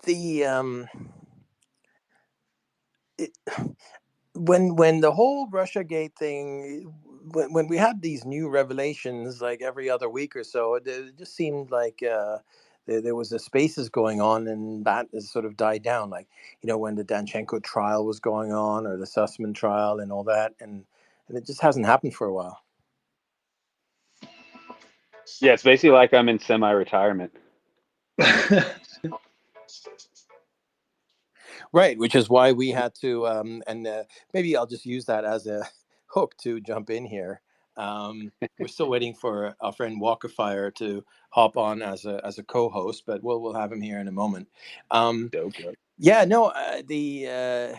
the it, when the whole Russiagate thing, when we had these new revelations like every other week or so, it just seemed like there was a spaces going on, and that has sort of died down. Like, when the Danchenko trial was going on, or the Sussman trial, and all that, and it just hasn't happened for a while. Yeah, it's basically like I'm in semi-retirement. Right, which is why we had to, and maybe I'll just use that as a hook to jump in here. We're still waiting for our friend Walker Fire to hop on as a co-host, but we'll have him here in a moment. Dope, dope. Yeah, no, the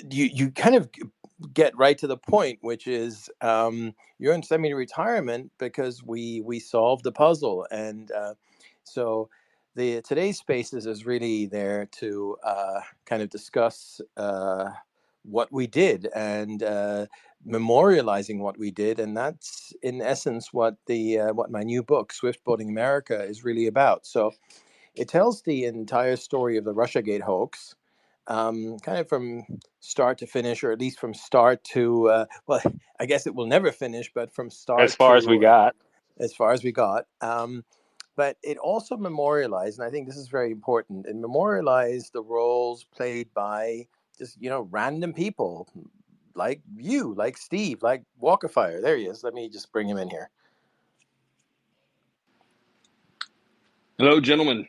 you kind of get right to the point, which is you're in semi-retirement because we solved the puzzle, and so the today's spaces is really there to kind of discuss what we did, and memorializing what we did, and that's in essence what my new book, Swiftboating America, is really about. So it tells the entire story of the Russiagate hoax, kind of from start to finish, or at least from start to, well, I guess it will never finish, but from As start far as we to got. as far as we got. But it also memorialized, and I think this is very important, it memorialized the roles played by just, random people like you, like Steve, like Walkerfire. There he is. Let me just bring him in here. Hello, gentlemen.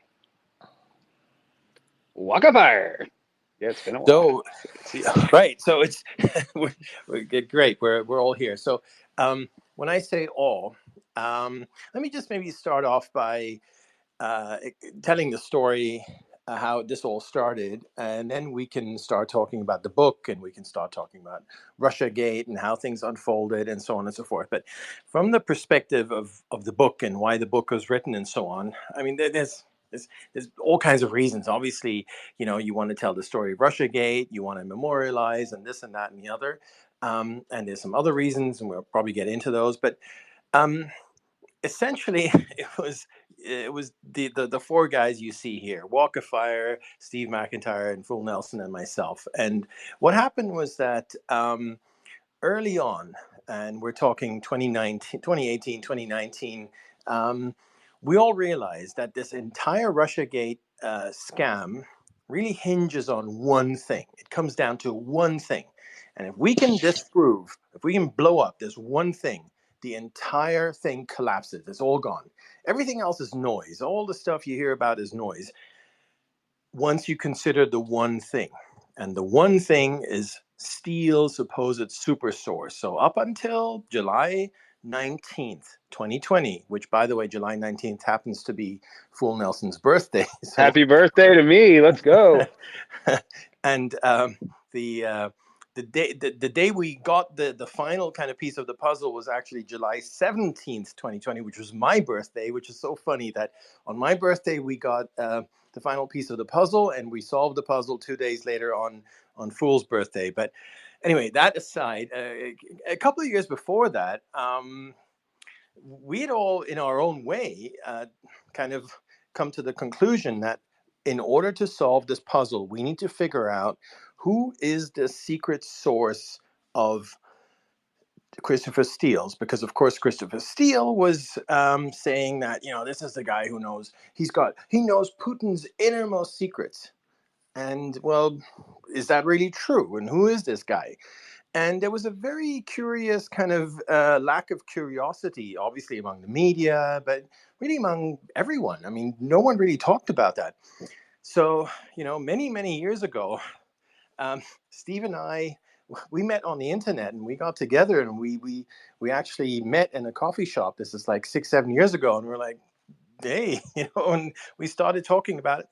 Walk a fire. Yeah, it's been a while. So, See, right. So it's we're great. We're all here. So when I say all, let me just maybe start off by uh, telling the story, how this all started, and then we can start talking about the book, and we can start talking about Russiagate and how things unfolded, and so on and so forth. But from the perspective of the book and why the book was written and so on, I mean, there's all kinds of reasons. Obviously, you want to tell the story of Russiagate, you want to memorialize, and this and that and the other. And there's some other reasons, and we'll probably get into those. But um, essentially, it was the four guys you see here: Walker Fire, Steve McIntyre, and Fool Nelson, and myself. And what happened was that early on, and we're talking 2019, 2018, 2019, we all realized that this entire Russiagate scam really hinges on one thing. It comes down to one thing. And if we can disprove, if we can blow up this one thing, the entire thing collapses. It's all gone. Everything else is noise. All the stuff you hear about is noise once you consider the one thing. And the one thing is Steele's supposed super source. So up until July 19th, 2020, which, by the way, July 19th happens to be Fool Nelson's birthday. So happy birthday to me. Let's go. and the day we got the final kind of piece of the puzzle was actually July 17th, 2020, which was my birthday, which is so funny that on my birthday we got the final piece of the puzzle, and we solved the puzzle 2 days later on Fool's birthday. But anyway, that aside, a couple of years before that, we had all, in our own way, kind of come to the conclusion that in order to solve this puzzle, we need to figure out who is the secret source of Christopher Steele's, because of course Christopher Steele was saying that this is the guy who knows he knows Putin's innermost secrets, and well, is that really true? And who is this guy? And there was a very curious kind of lack of curiosity, obviously among the media, but really among everyone. I mean, no one really talked about that. So, many, many years ago, Steve and I, we met on the internet, and we got together, and we actually met in a coffee shop. This is like 6, 7 years ago. And we're like, hey, and we started talking about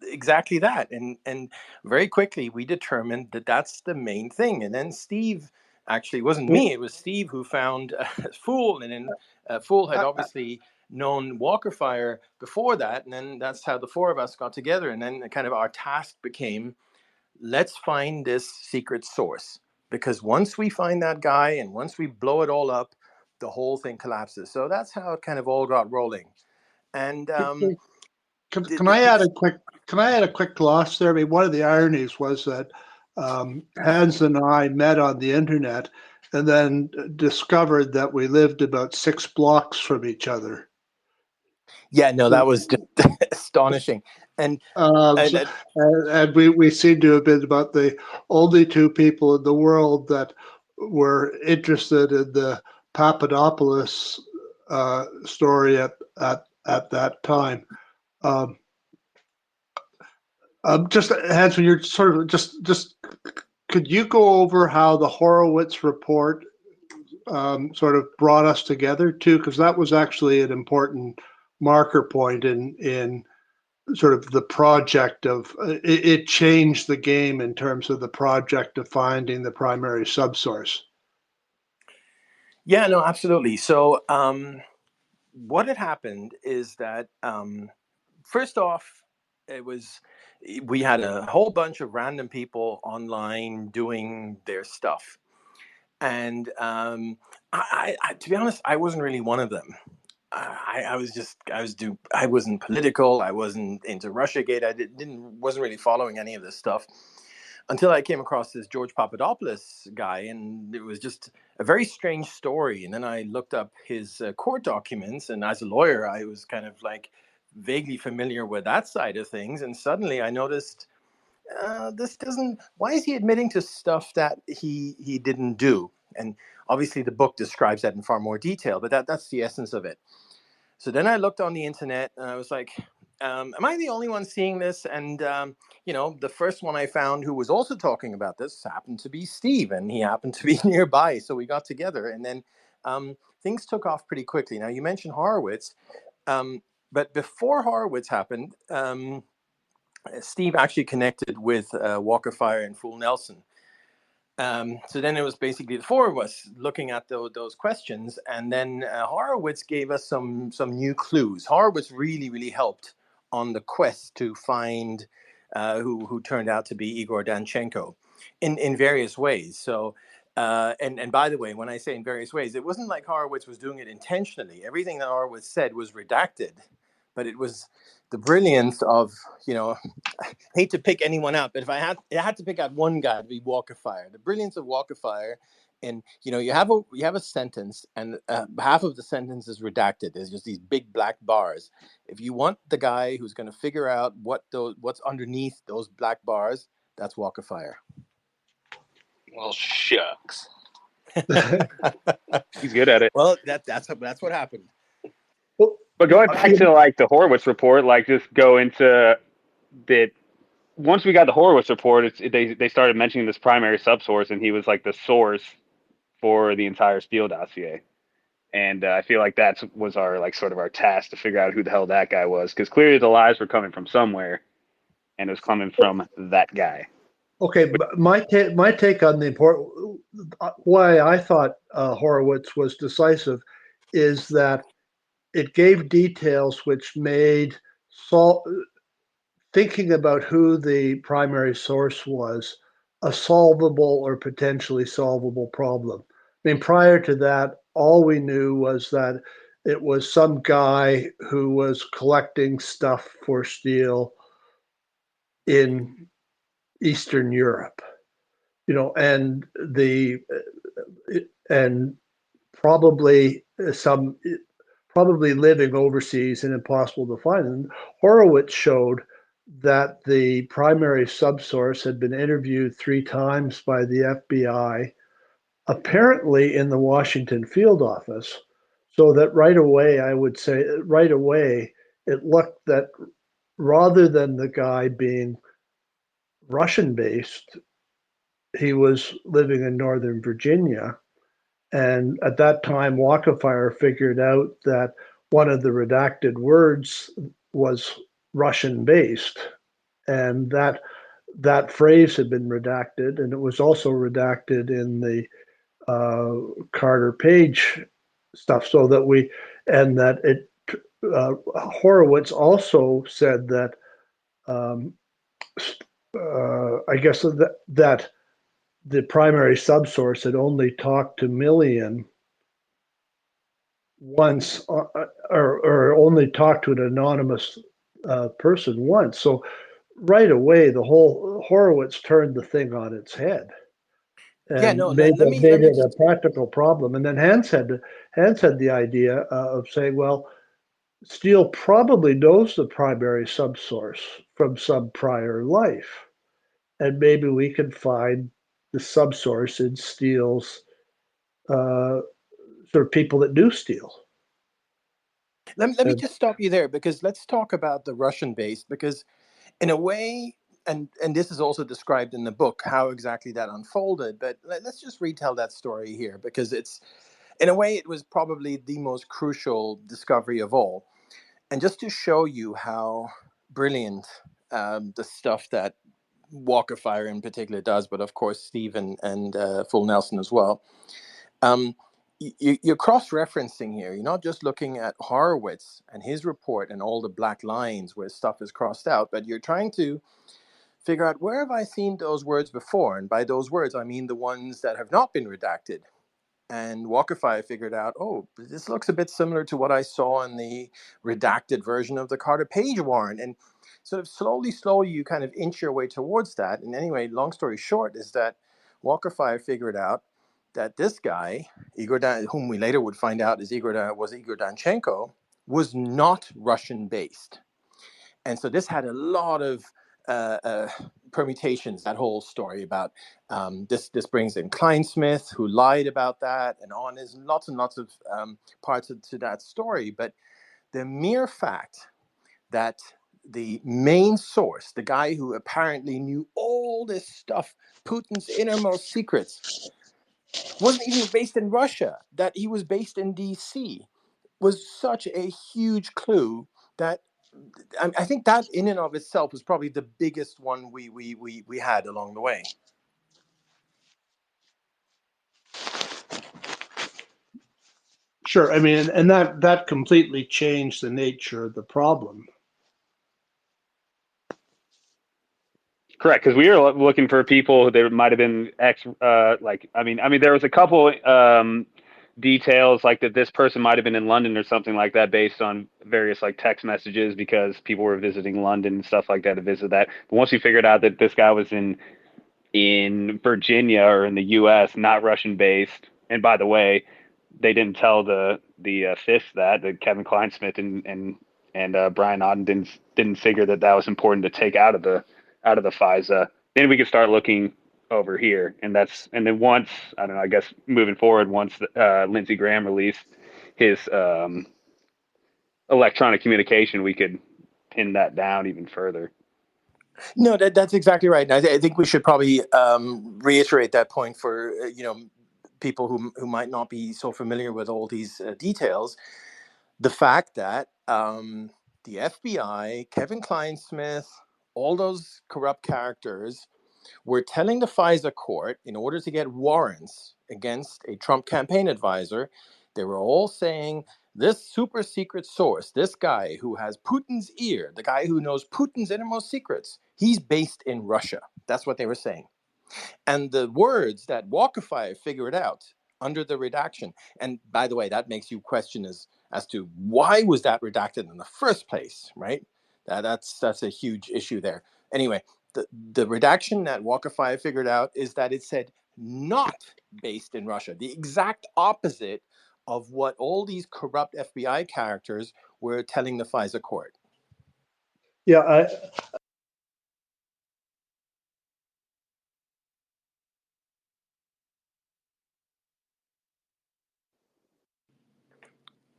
exactly that, and very quickly we determined that that's the main thing. And then Steve, actually, it wasn't me, it was Steve who found Fool, and then Fool had obviously known Walker Fire before that, and then that's how the four of us got together. And then kind of our task became, let's find this secret source, because once we find that guy and once we blow it all up, the whole thing collapses. So that's how it kind of all got rolling. And Can I add a quick gloss there? I mean, one of the ironies was that Hans and I met on the internet and then discovered that we lived about 6 blocks from each other. Yeah, no, that was just astonishing. And we seem to have been about the only 2 people in the world that were interested in the Papadopoulos story at that time. Just Hans, when you're sort of just could you go over how the Horowitz report sort of brought us together too? Because that was actually an important marker point in sort of the project of it changed the game in terms of the project of finding the primary subsource. Yeah, no, absolutely. So what had happened is that first off, we had a whole bunch of random people online doing their stuff, and to be honest, I wasn't really one of them. I wasn't political. I wasn't into RussiaGate. Wasn't really following any of this stuff until I came across this George Papadopoulos guy, and it was just a very strange story. And then I looked up his court documents, and as a lawyer, I was kind of like vaguely familiar with that side of things. And suddenly I noticed this doesn't. Why is he admitting to stuff that he didn't do? And obviously, the book describes that in far more detail, but that's the essence of it. So then I looked on the internet, and I was like, am I the only one seeing this? And the first one I found who was also talking about this happened to be Steve, and he happened to be nearby, so we got together, and then things took off pretty quickly. Now, you mentioned Horowitz, but before Horowitz happened, Steve actually connected with Walker Fire and Fool Nelson. So then it was basically the 4 of us looking at those questions, and then Horowitz gave us some new clues. Horowitz really, really helped on the quest to find who turned out to be Igor Danchenko in various ways. So, and by the way, when I say in various ways, it wasn't like Horowitz was doing it intentionally. Everything that Horowitz said was redacted, but it was the brilliance of, I hate to pick anyone out, but if I had to pick out one guy, it'd be Walker Fire. The brilliance of Walker Fire, and you have a sentence, and half of the sentence is redacted. There's just these big black bars. If you want the guy who's going to figure out what's underneath those black bars, that's Walker Fire. Well, shucks. He's good at it. Well, that's what happened. But going back to like the Horowitz report, like just go into that. Once we got the Horowitz report, they started mentioning this primary subsource, and he was like the source for the entire Steele dossier. And I feel like that was our like sort of our task to figure out who the hell that guy was, because clearly the lies were coming from somewhere, and it was coming from that guy. Okay, my take on the important why I thought Horowitz was decisive is that it gave details which made thinking about who the primary source was a solvable or potentially solvable problem. I mean, prior to that, all we knew was that it was some guy who was collecting stuff for Steele in Eastern Europe, and probably living overseas and impossible to find. And Horowitz showed that the primary subsource had been interviewed 3 times by the FBI, apparently in the Washington field office, so that right away, it looked that rather than the guy being Russian-based, he was living in Northern Virginia. And at that time, Walker figured out that one of the redacted words was Russian-based, and that phrase had been redacted, and it was also redacted in the Carter Page stuff. So that Horowitz also said that I guess that the primary subsource had only talked to Millian once, or only talked to an anonymous person once. So right away, the whole Horowitz turned the thing on its head Yeah, and no, made let me it a just practical problem. And then Hans had the idea of saying, well, Steele probably knows the primary subsource from some prior life, and maybe we can find the subsource in Steele's sort of people that knew Steele. let me just stop you there, because let's talk about the Russian base, because in a way, and this is also described in the book how exactly that unfolded, but let's just retell that story here, because it's, in a way, it was probably the most crucial discovery of all. And just to show you how brilliant the stuff that Walker Fire in particular does, but of course Steve and Full Nelson as well. Um, you're cross-referencing here. You're not just looking at Horowitz and his report and all the black lines where stuff is crossed out, but you're trying to figure out, where have I seen those words before? And by those words, I mean the ones that have not been redacted. And Walkerfire figured out, oh, this looks a bit similar to what I saw in the redacted version of the Carter Page warrant. And sort of slowly, you kind of inch your way towards that. And anyway, long story short is that Walkerfire figured out that this guy, Igor whom we later would find out is Igor Danchenko, was not Russian based. And so this had a lot of permutations, that whole story about this brings in Kleinsmith, who lied about that, and on. There's lots and lots of parts to that story. But the mere fact that the main source, the guy who apparently knew all this stuff, Putin's innermost secrets, wasn't even based in Russia, that he was based in DC, was such a huge clue that I think that in and of itself was probably the biggest one we had along the way. Sure. I mean, and that completely changed the nature of the problem. Correct, because we were looking for people that might have been there was a couple details like that this person might have been in London or something like that, based on various like text messages, because people were visiting London and stuff like that to visit that. But once we figured out that this guy was in Virginia or in the U.S., not Russian based, and by the way, they didn't tell the fifth that Kevin Kleinsmith and Brian Auden didn't figure that was important to take out of the FISA. Then we could start looking over here, and then once, I don't know, I guess moving forward, once Lindsey Graham released his electronic communication, we could pin that down even further. No, that's exactly right. And I think we should probably reiterate that point for people who might not be so familiar with all these details. The fact that the FBI, Kevin Kleinsmith, all those corrupt characters were telling the FISA court, in order to get warrants against a Trump campaign advisor, they were all saying, this super secret source, this guy who has Putin's ear, the guy who knows Putin's innermost secrets, he's based in Russia. That's what they were saying. And the words that Walkerfire figured out under the redaction, and by the way, that makes you question as to why was that redacted in the first place, right? That's a huge issue there. Anyway, the redaction that Walkerfire figured out is that it said not based in Russia, the exact opposite of what all these corrupt FBI characters were telling the FISA court. Yeah,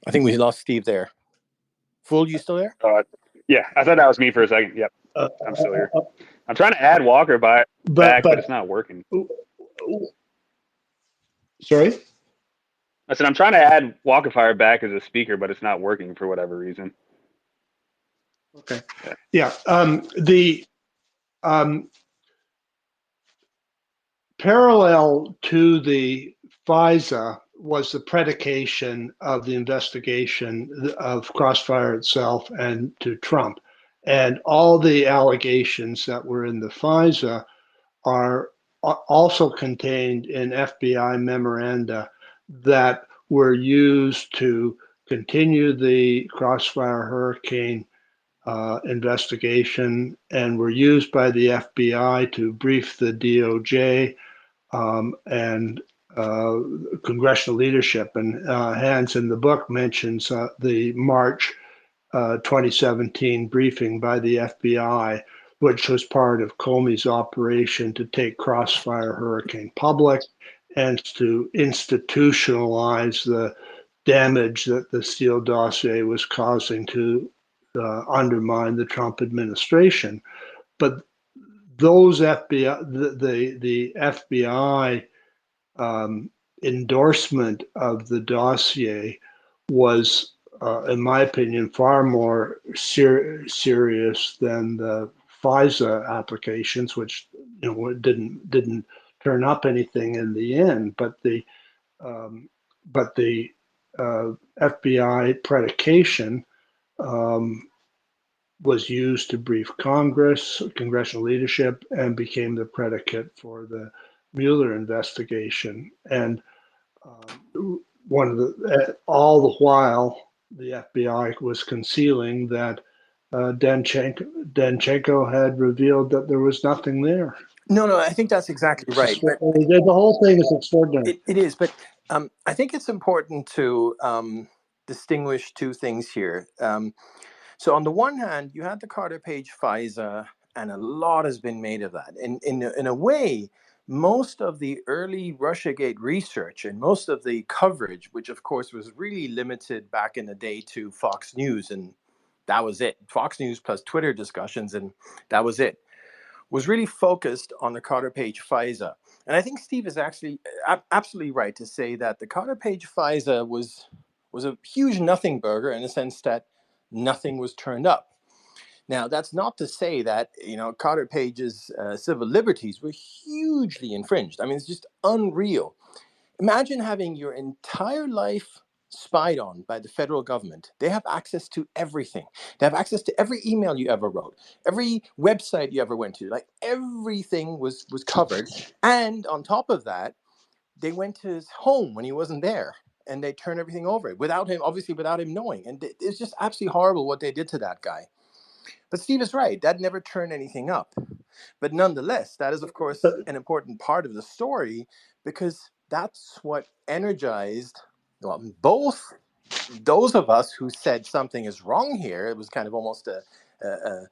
I think we lost Steve there. Fool, you still there? Yeah, I thought that was me for a second. Yep, I'm still here. I'm trying to add Walker back, but it's not working. Sorry? I said I'm trying to add Walkerfire back as a speaker, but it's not working for whatever reason. Okay. Yeah. The parallel to the FISA was the predication of the investigation of Crossfire itself and to Trump. And all the allegations that were in the FISA are also contained in FBI memoranda that were used to continue the Crossfire Hurricane investigation and were used by the FBI to brief the DOJ and congressional leadership. And Hans in the book mentions the March 2017 briefing by the FBI, which was part of Comey's operation to take Crossfire Hurricane public and to institutionalize the damage that the Steele dossier was causing to undermine the Trump administration. But those FBI, the FBI endorsement of the dossier was, in my opinion, far more serious than the FISA applications, which didn't turn up anything in the end. But the FBI predication was used to brief Congress, congressional leadership, and became the predicate for the Mueller investigation. And one of all the while, the FBI was concealing that Danchenko had revealed that there was nothing there. No, I think that's exactly right. But the whole thing is extraordinary. It is, but I think it's important to distinguish two things here. So on the one hand, you had the Carter Page FISA, and a lot has been made of that. In a way, most of the early Russiagate research and most of the coverage, which of course was really limited back in the day to Fox News, and that was it. Fox News plus Twitter discussions, and that was it, was really focused on the Carter Page FISA. And I think Steve is actually absolutely right to say that the Carter Page FISA was a huge nothing burger in the sense that nothing was turned up. Now, that's not to say that, Carter Page's civil liberties were hugely infringed. I mean, it's just unreal. Imagine having your entire life spied on by the federal government. They have access to everything. They have access to every email you ever wrote, every website you ever went to. Like, everything was covered. And on top of that, they went to his home when he wasn't there, and they turned everything over without him, obviously without him knowing. And it's just absolutely horrible what they did to that guy. But Steve is right. That never turned anything up. But nonetheless, that is, of course, an important part of the story, because that's what energized both those of us who said something is wrong here. It was kind of almost an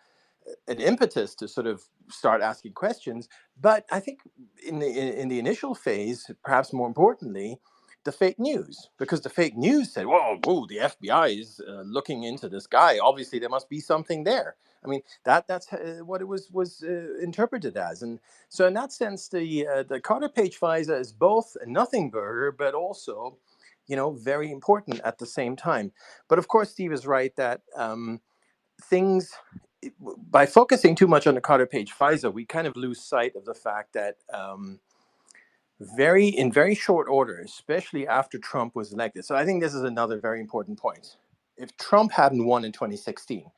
impetus to sort of start asking questions. But I think in the initial phase, perhaps more importantly, the fake news, because the fake news said, whoa, the FBI is looking into this guy. Obviously, there must be something there. I mean, that's what it was interpreted as. And so in that sense, the Carter Page FISA is both a nothing burger, but also, very important at the same time. But of course, Steve is right that things, by focusing too much on the Carter Page FISA, we kind of lose sight of the fact that in very short order, especially after Trump was elected. So I think this is another very important point. If Trump hadn't won in 2016,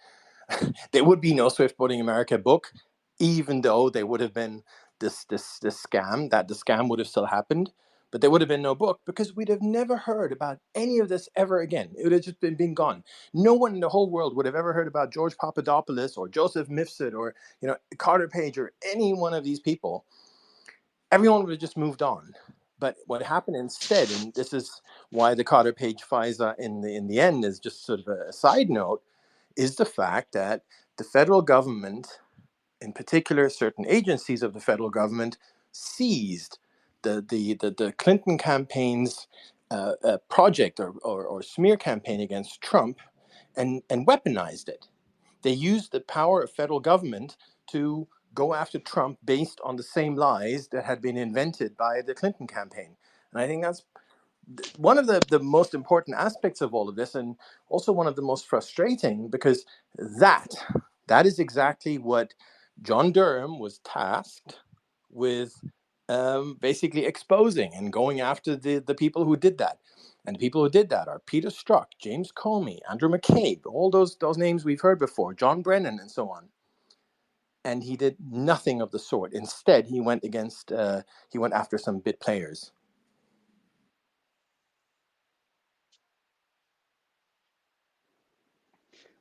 there would be no Swiftboating America book, even though there would have been this scam, that the scam would have still happened, but there would have been no book, because we'd have never heard about any of this ever again. It would have just been gone. No one in the whole world would have ever heard about George Papadopoulos or Joseph Mifsud or Carter Page or any one of these people. Everyone would have just moved on. But what happened instead, and this is why the Carter Page FISA in the end is just sort of a side note, is the fact that the federal government, in particular certain agencies of the federal government, seized the Clinton campaign's project or smear campaign against Trump and weaponized it. They used the power of federal government to go after Trump based on the same lies that had been invented by the Clinton campaign. And I think that's one of the most important aspects of all of this, and also one of the most frustrating, because that is exactly what John Durham was tasked with basically exposing and going after the people who did that. And the people who did that are Peter Strzok, James Comey, Andrew McCabe, all those names we've heard before, John Brennan, and so on. And he did nothing of the sort. Instead, he went after some bit players.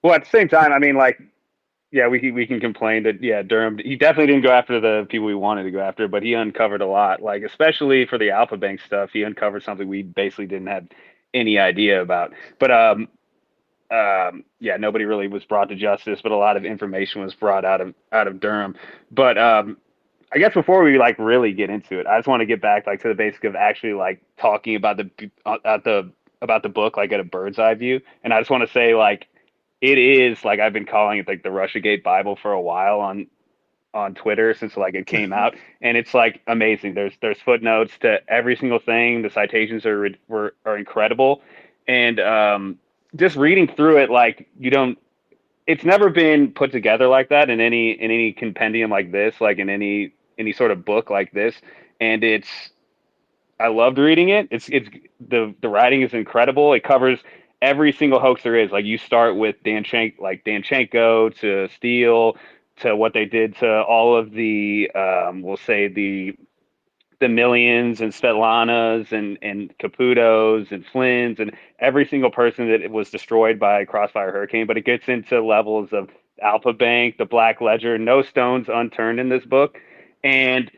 Well, at the same time, I mean, like, Yeah, we can complain that Durham, he definitely didn't go after the people we wanted to go after, but he uncovered a lot. Like especially for the Alpha Bank stuff, he uncovered something we basically didn't have any idea about. But yeah, nobody really was brought to justice, but a lot of information was brought out of Durham. But I guess before we like really get into it, I just want to get back like to the basic of actually like talking about the book like at a bird's eye view. And I just want to say like it is like I've been calling it like the Russiagate Bible for a while on Twitter since like it came out, and it's like amazing. There's footnotes to every single thing. The citations are incredible, and just reading through it like you don't. It's never been put together like that in any compendium like this, like in any sort of book like this, and I loved reading it. It's the writing is incredible. It covers every single hoax there is. Like you start with Danchenko to Steele to what they did to all of the we'll say the Millions and Svetlanas and Caputos and Flynn's and every single person that was destroyed by Crossfire Hurricane. But it gets into levels of Alpha Bank, the Black Ledger, no stones unturned in this book. And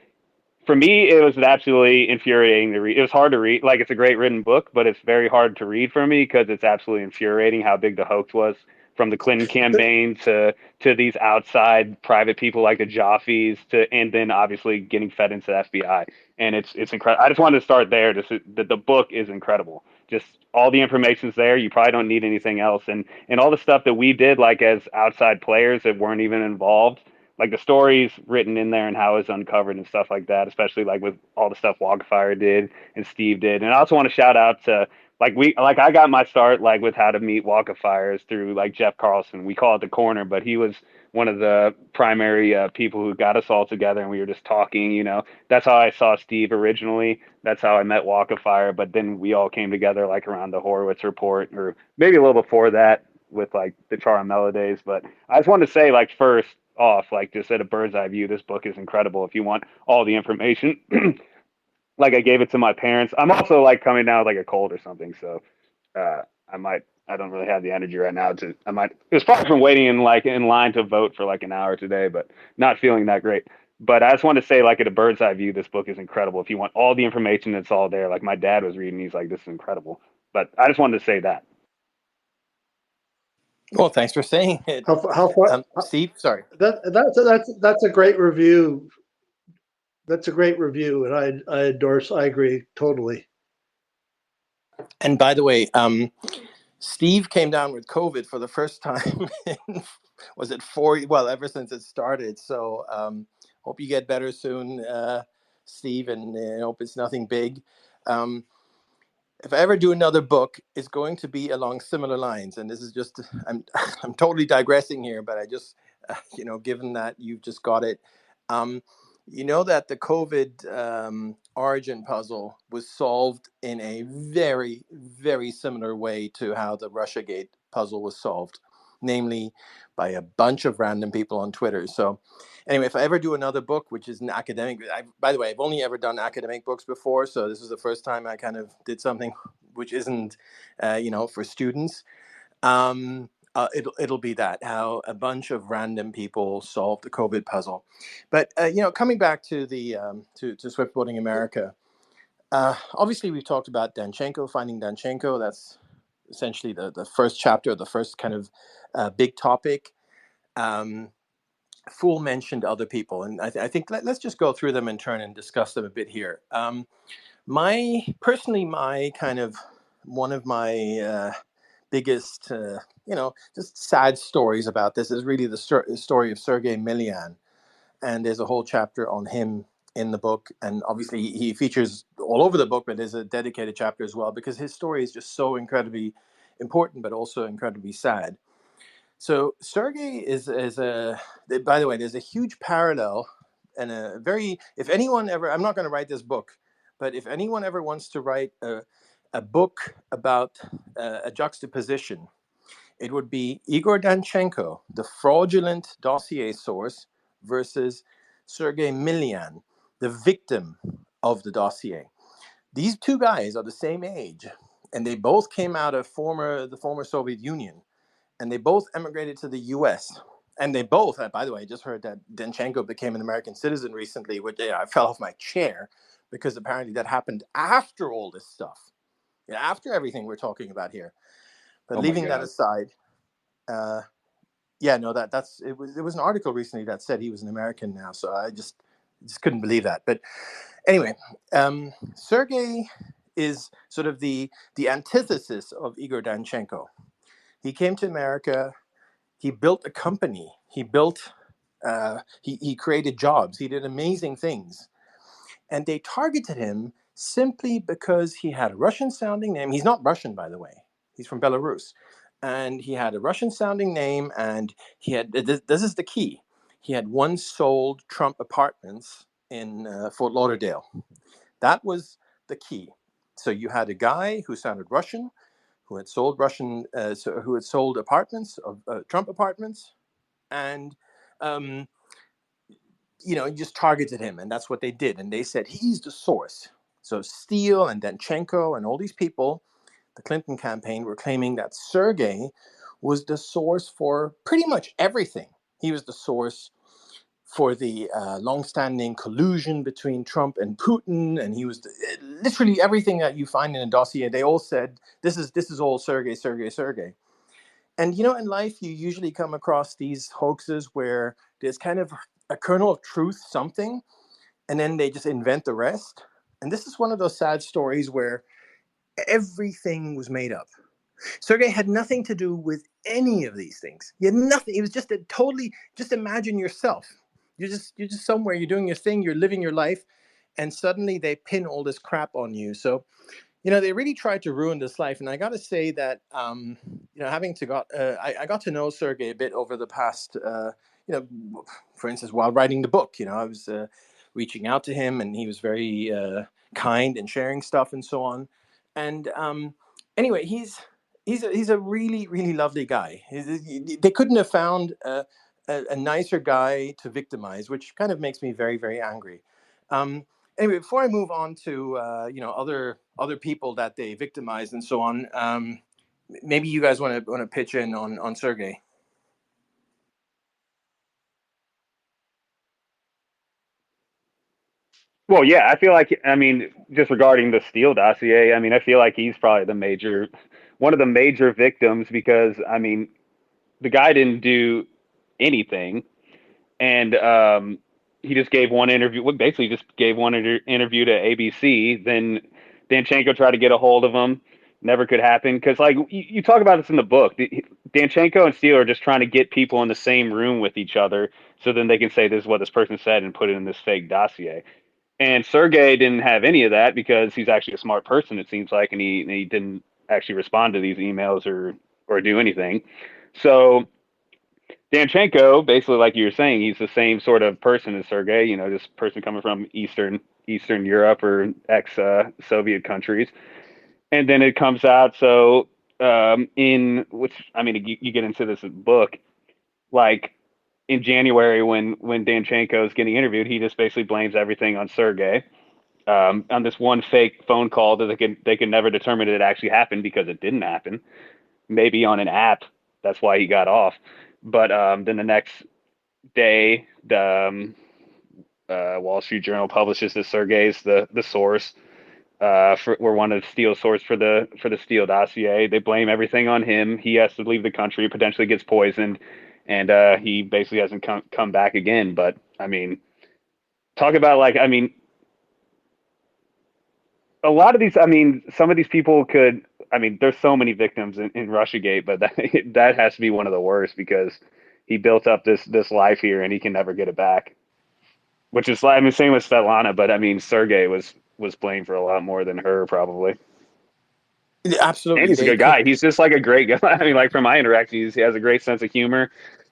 for me, it was absolutely infuriating to read. It was hard to read. Like, it's a great written book, but it's very hard to read for me because it's absolutely infuriating how big the hoax was from the Clinton campaign to these outside private people like the Joffes and then obviously getting fed into the FBI. And it's incredible. I just wanted to start there. The book is incredible. Just all the information's there. You probably don't need anything else. And all the stuff that we did, like as outside players that weren't even involved, like the stories written in there and how it's uncovered and stuff like that, especially like with all the stuff Wildfire did and Steve did. And I also want to shout out to I got my start like with how to meet Walk of Fires through like Jeff Carlson. We call it the corner, but he was one of the primary people who got us all together and we were just talking, that's how I saw Steve originally. That's how I met Walk of Fire. But then we all came together like around the Horowitz report or maybe a little before that with like the Charamella days. But I just wanted to say like first, off, like just at a bird's eye view, this book is incredible. If you want all the information, like I gave it to my parents. I'm also like coming down with like a cold or something, so uh, I don't really have the energy right now it's probably from waiting in line to vote for like an hour today, but not feeling that great. But I just want to say, like at a bird's eye view, this book is incredible. If you want all the information, it's all there. Like my dad was reading, he's like, this is incredible. But I just wanted to say that. Well, thanks for saying it. How far? Steve, sorry. That's a great review. That's a great review, and I endorse. I agree totally. And by the way, Steve came down with COVID for the first time in, was it 4? Well, ever since it started. So hope you get better soon, Steve, and hope it's nothing big. If I ever do another book, it's going to be along similar lines. And this is just, I'm totally digressing here, but I just, given that you've just got it, you know that the COVID origin puzzle was solved in a very, very similar way to how the Russiagate puzzle was solved, namely by a bunch of random people on Twitter. So anyway, if I ever do another book, which is an academic, by the way, I've only ever done academic books before, so this is the first time I kind of did something which isn't, for students. It'll be that how a bunch of random people solved the COVID puzzle. But coming back to the to Swiftboating America, obviously we've talked about Danchenko, finding Danchenko. That's essentially the first chapter, the first kind of big topic. Fool mentioned other people, and I think let's just go through them in turn and discuss them a bit here. My kind of one of my biggest, just sad stories about this is really the story of Sergei Milian. And there's a whole chapter on him in the book. And obviously he features all over the book, but there's a dedicated chapter as well, because his story is just so incredibly important, but also incredibly sad. So Sergei by the way, there's a huge parallel and if anyone ever, I'm not going to write this book, but if anyone ever wants to write a book about a juxtaposition, it would be Igor Danchenko, the fraudulent dossier source, versus Sergei Milian, the victim of the dossier. These two guys are the same age, and they both came out of the former Soviet Union, and they both emigrated to the US. And they both, by the way, I just heard that Danchenko became an American citizen recently, which I fell off my chair because apparently that happened after all this stuff, after everything we're talking about here. But leaving that aside, that's it was an article recently that said he was an American now, so I just couldn't believe that. But anyway, Sergei is sort of the antithesis of Igor Danchenko. He came to America. He built a company. He built. He created jobs. He did amazing things, and they targeted him simply because he had a Russian-sounding name. He's not Russian, by the way. He's from Belarus, and he had a Russian-sounding name. And he had. This is the key. He had once sold Trump apartments in Fort Lauderdale. That was the key. So you had a guy who sounded Russian, who had sold apartments of Trump apartments, and you just targeted him, and that's what they did. And they said he's the source. So Steele and Danchenko and all these people, the Clinton campaign, were claiming that Sergei was the source for pretty much everything. He was the source for the long-standing collusion between Trump and Putin, and he was literally everything that you find in a dossier. They all said this is all Sergei. And in life you usually come across these hoaxes where there's kind of a kernel of truth, something, and then they just invent the rest. And this is one of those sad stories where everything was made up. Sergei had nothing to do with any of these things. He had nothing. It was just just imagine yourself. You're just somewhere, you're doing your thing, you're living your life, and suddenly they pin all this crap on you. So, they really tried to ruin this life. And I got to say that, I got to know Sergei a bit over the past, for instance, while writing the book, I was reaching out to him, and he was very kind and sharing stuff and so on. And anyway, he's a really, really lovely guy. They couldn't have found a nicer guy to victimize, which kind of makes me very, very angry. Anyway, before I move on to other people that they victimized and so on, maybe you guys want to pitch in on Sergei. Well, yeah, I feel like, just regarding the Steele dossier, I feel like he's probably one of the major victims because, the guy didn't do anything. And he just gave one interview, basically just gave one interview to ABC. Then Danchenko tried to get a hold of him. Never could happen. Because, like, you talk about this in the book. Danchenko and Steele are just trying to get people in the same room with each other so then they can say this is what this person said and put it in this fake dossier. And Sergei didn't have any of that because he's actually a smart person, it seems like, and he didn't actually respond to these emails or do anything. So Danchenko, basically, like you were saying, he's the same sort of person as Sergei, this person coming from Eastern Europe or ex-Soviet countries. And then it comes out, so you get into this book, like, in January when Danchenko is getting interviewed, he just basically blames everything on Sergei on this one fake phone call that they can never determine it actually happened because it didn't happen. Maybe on an app, that's why he got off. But then the next day, the Wall Street Journal publishes that Sergei's the source. We're one of Steele's source for the Steele dossier. They blame everything on him. He has to leave the country, potentially gets poisoned, and he basically hasn't come back again. But talk about a lot of these. Some of these people could. There's so many victims in Russiagate, but that has to be one of the worst because he built up this life here and he can never get it back. Which is same with Svetlana, but Sergei was blamed for a lot more than her probably. Absolutely, and he's a good guy. He's just like a great guy. Like from my interactions, he has a great sense of humor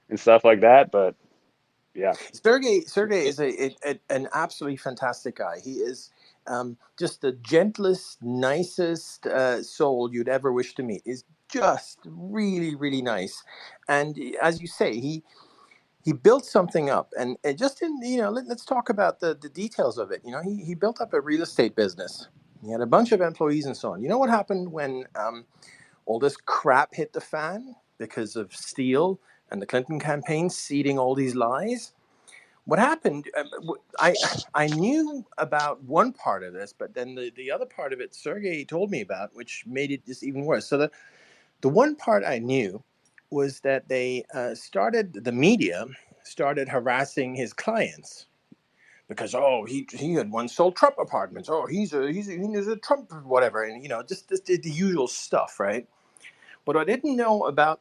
and stuff like that. But yeah, Sergei is an absolutely fantastic guy. He is just the gentlest, nicest soul you'd ever wish to meet. Is just really, really nice. And as you say, he built something up, and just in let's talk about the details of it. He built up a real estate business. He had a bunch of employees and so on. You know what happened when all this crap hit the fan because of Steele and the Clinton campaign seeding all these lies. What happened, I knew about one part of this, but then the other part of it, Sergey told me about, which made it just even worse. So the one part I knew was that the media started harassing his clients because, oh, he had once sold Trump apartments. Oh, he's a Trump whatever, and just the usual stuff, right? What I didn't know about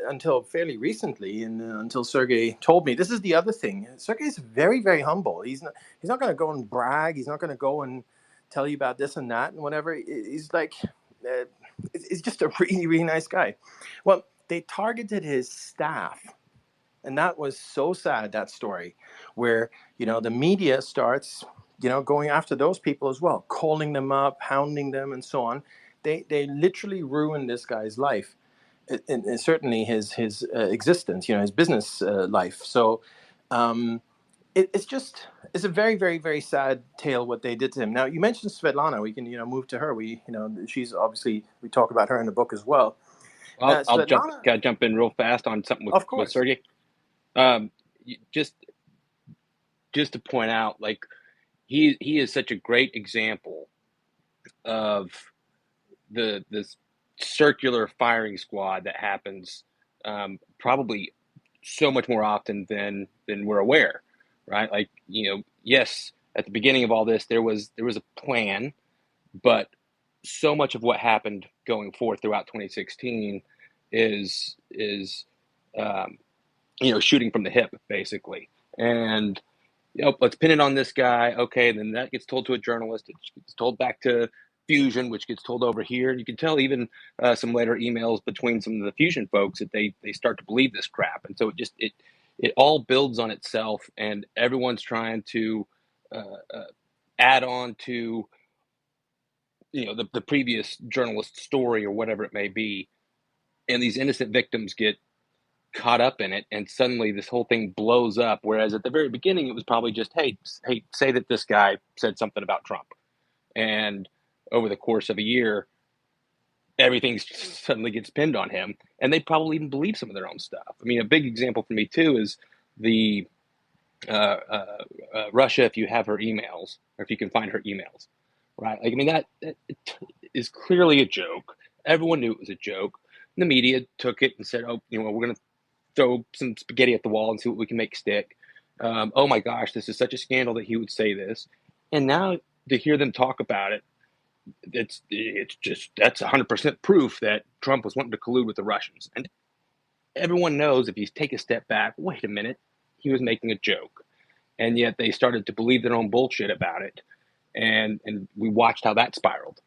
until fairly recently, and until Sergey told me, this is the other thing. Sergey's very, very humble. He's not going to go and brag. He's not going to go and tell you about this and that and whatever. He's like, he's just a really, really nice guy. Well, they targeted his staff. And that was so sad, that story, where, the media starts, going after those people as well, calling them up, hounding them, and so on. They literally ruined this guy's life, and certainly his existence, his business life. So it's a very, very, very sad tale what they did to him. Now, you mentioned Svetlana. We can move to her. She's obviously, we talk about her in the book as well. I'll Svetlana, jump in real fast on something of with course. Sergey. Just to point out, like he is such a great example of this circular firing squad that happens probably so much more often than we're aware, right? Like, yes, at the beginning of all this, there was a plan, but so much of what happened going forth throughout 2016 is shooting from the hip, basically. And let's pin it on this guy. Okay, then that gets told to a journalist. It gets told back to Fusion, which gets told over here. And you can tell even some later emails between some of the Fusion folks that they start to believe this crap. And so it all builds on itself, and everyone's trying to add on to the previous journalist's story or whatever it may be. And these innocent victims get caught up in it, and suddenly this whole thing blows up, whereas at the very beginning it was probably just, hey, say that this guy said something about Trump, and over the course of a year everything suddenly gets pinned on him, and they probably even believe some of their own stuff. I mean, a big example for me too is the Russia, if you have her emails, or if you can find her emails, right? Like, I mean, that is clearly a joke. Everyone knew it was a joke. The media took it and said, oh, we're going to throw some spaghetti at the wall and see what we can make stick. Oh my gosh, this is such a scandal that he would say this. And now to hear them talk about it, it's just, that's 100% proof that Trump was wanting to collude with the Russians. And everyone knows, if you take a step back, wait a minute, he was making a joke. And yet they started to believe their own bullshit about it. And we watched how that spiraled.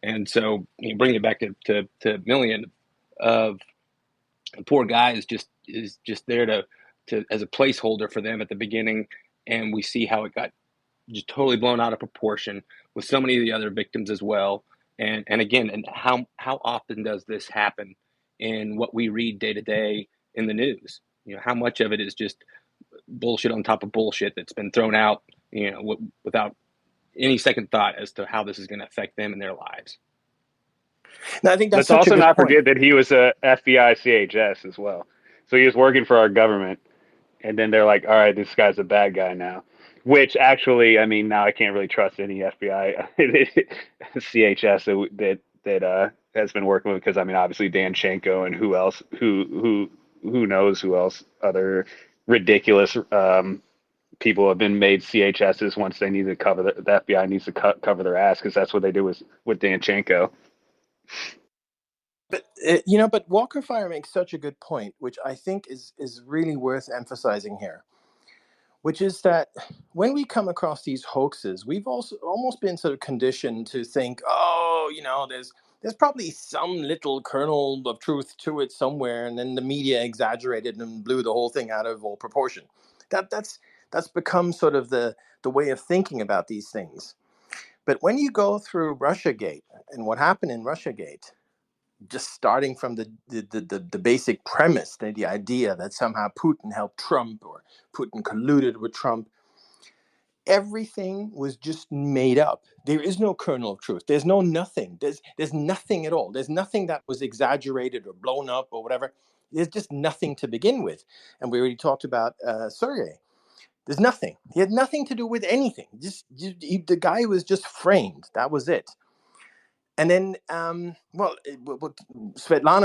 And so, bringing it back to Million, of the poor guy is just there to as a placeholder for them at the beginning, and we see how it got just totally blown out of proportion with so many of the other victims as well. And again, and how often does this happen in what we read day to day in the news? How much of it is just bullshit on top of bullshit that's been thrown out, without any second thought as to how this is going to affect them in their lives. Now, I think Let's also not forget that he was a FBI CHS as well. So he was working for our government, and then they're like, all right, this guy's a bad guy now. Which actually, I mean, now I can't really trust any FBI CHS that has been working with, because I mean, obviously Danchenko and who else, who knows who else, other ridiculous people have been made CHSs once they need to cover the FBI needs to cover their ass, because that's what they do with Danchenko. But but Walker Fire makes such a good point, which I think is really worth emphasizing here, which is that when we come across these hoaxes, we've also almost been sort of conditioned to think, oh, there's probably some little kernel of truth to it somewhere, and then the media exaggerated and blew the whole thing out of all proportion. That's become sort of the way of thinking about these things. But when you go through Russiagate and what happened in Russiagate, just starting from the basic premise, the idea that somehow Putin helped Trump or Putin colluded with Trump, everything was just made up. There is no kernel of truth. There's nothing. There's nothing at all. There's nothing that was exaggerated or blown up or whatever. There's just nothing to begin with. And we already talked about Sergei. There's nothing. He had nothing to do with anything. The guy was just framed. That was it. And then, Svetlana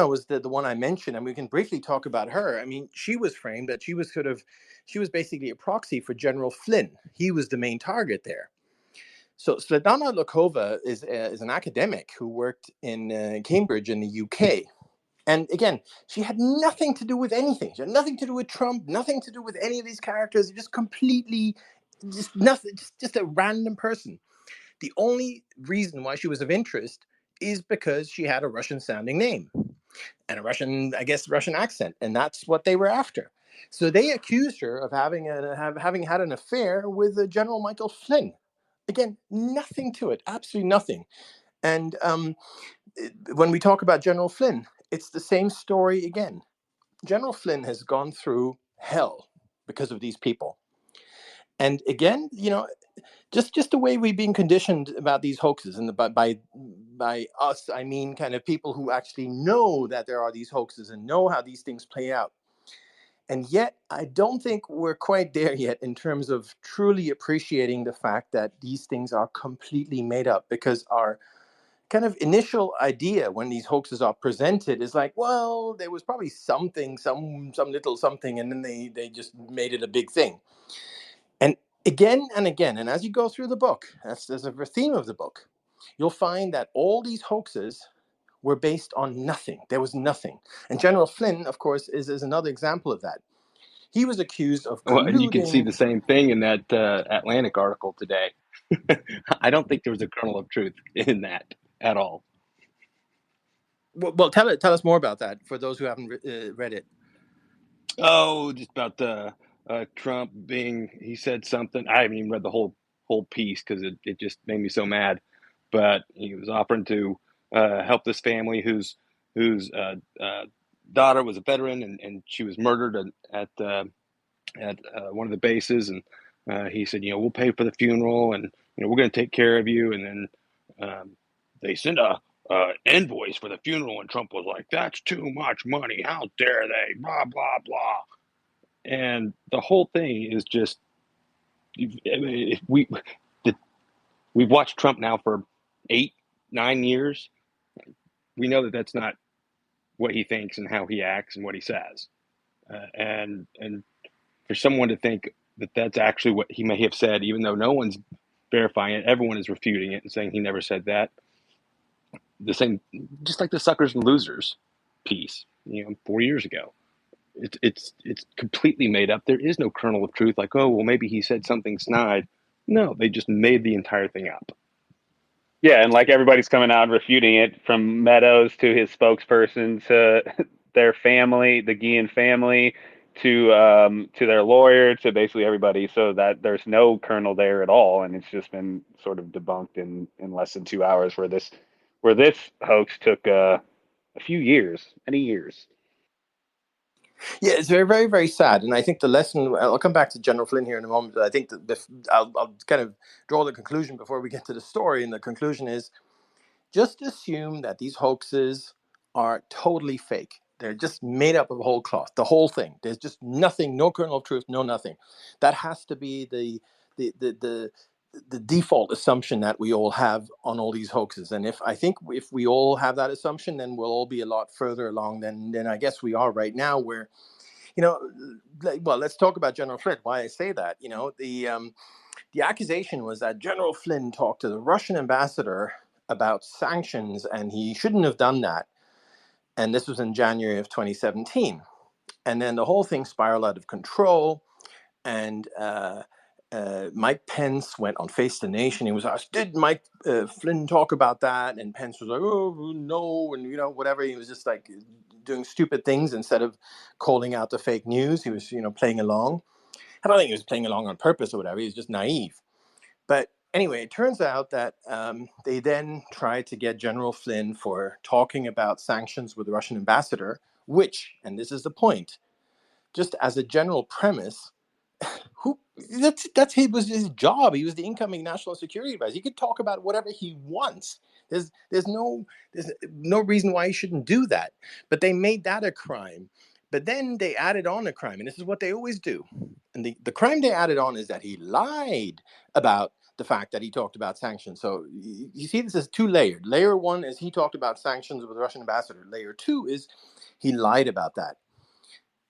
was the one I mentioned, and we can briefly talk about her. I mean, she was framed that she was basically a proxy for General Flynn. He was the main target there. So Svetlana Lokova is an academic who worked in Cambridge in the UK. And again, she had nothing to do with anything. She had nothing to do with Trump, nothing to do with any of these characters. Just completely, just nothing, just a random person. The only reason why she was of interest is because she had a Russian-sounding name and a Russian accent, and that's what they were after. So they accused her of having had an affair with General Michael Flynn. Again, nothing to it, absolutely nothing. And when we talk about General Flynn, it's the same story again. General Flynn has gone through hell because of these people. And again, just the way we've been conditioned about these hoaxes, and by us, I mean kind of people who actually know that there are these hoaxes and know how these things play out. And yet, I don't think we're quite there yet in terms of truly appreciating the fact that these things are completely made up, because our kind of initial idea when these hoaxes are presented is like, well, there was probably something, some little something, and then they just made it a big thing. And again and again, and as you go through the book, there's a theme of the book, you'll find that all these hoaxes were based on nothing. There was nothing. And General Flynn, of course, is another example of that. He was accused of Well, and you can see colluding. the same thing in that Atlantic article today. I don't think there was a kernel of truth in that at all. Well, tell us more about that for those who haven't read it. Oh, just about Trump he said something. I haven't even read the whole piece because it just made me so mad. But he was offering to help this family whose daughter was a veteran, and she was murdered at one of the bases. And he said, we'll pay for the funeral, and we're going to take care of you. And then they sent a invoice for the funeral, and Trump was like, "That's too much money. How dare they? Blah blah blah." And the whole thing is just, we've watched Trump now for 8-9 years. We know that that's not what he thinks and how he acts and what he says. And for someone to think that that's actually what he may have said, even though no one's verifying it, everyone is refuting it and saying he never said that. The same, just like the Suckers and Losers piece, 4 years ago. It's completely made up. There is no kernel of truth. Like, oh, well, maybe he said something snide. No, they just made the entire thing up. Yeah, and like everybody's coming out and refuting it, from Meadows to his spokesperson to their family, the Guillen family, to their lawyer, to basically everybody, so that there's no kernel there at all, and it's just been sort of debunked in less than 2 hours. Where this hoax took a few years, many years. Yeah, it's very, very, very sad. And I think the lesson, I'll come back to General Flynn here in a moment, but I think that I'll kind of draw the conclusion before we get to the story. And the conclusion is, just assume that these hoaxes are totally fake. They're just made up of whole cloth, the whole thing. There's just nothing, no kernel of truth, no nothing. That has to be the default assumption that we all have on all these hoaxes. And if we all have that assumption, then we'll all be a lot further along than I guess we are right now, where, well, let's talk about General Flynn. Why I say that, the accusation was that General Flynn talked to the Russian ambassador about sanctions, and he shouldn't have done that. And this was in January of 2017. And then the whole thing spiraled out of control. And Mike Pence went on Face the Nation. He was asked, did Mike Flynn talk about that? And Pence was like, oh, no. And, whatever. He was just like doing stupid things instead of calling out the fake news. He was, playing along. I don't think he was playing along on purpose or whatever. He was just naive. But anyway, it turns out that they then tried to get General Flynn for talking about sanctions with the Russian ambassador, which, and this is the point, just as a general premise, was his job. He was the incoming national security advisor. He could talk about whatever he wants. There's no reason why he shouldn't do that. But they made that a crime. But then they added on a crime, and this is what they always do. And the crime they added on is that he lied about the fact that he talked about sanctions. So you see, this is two layered. Layer one is he talked about sanctions with the Russian ambassador. Layer two is he lied about that.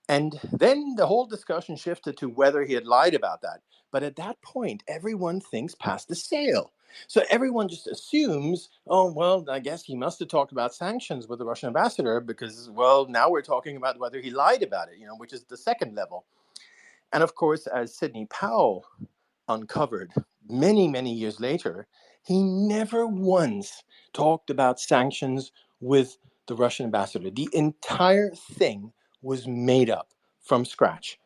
And then the whole discussion shifted to whether he had lied about that. But at that point, everyone thinks past the sale. So everyone just assumes, oh, well, I guess he must have talked about sanctions with the Russian ambassador because, well, now we're talking about whether he lied about it, which is the second level. And of course, as Sidney Powell uncovered many, many years later, he never once talked about sanctions with the Russian ambassador. The entire thing was made up from scratch.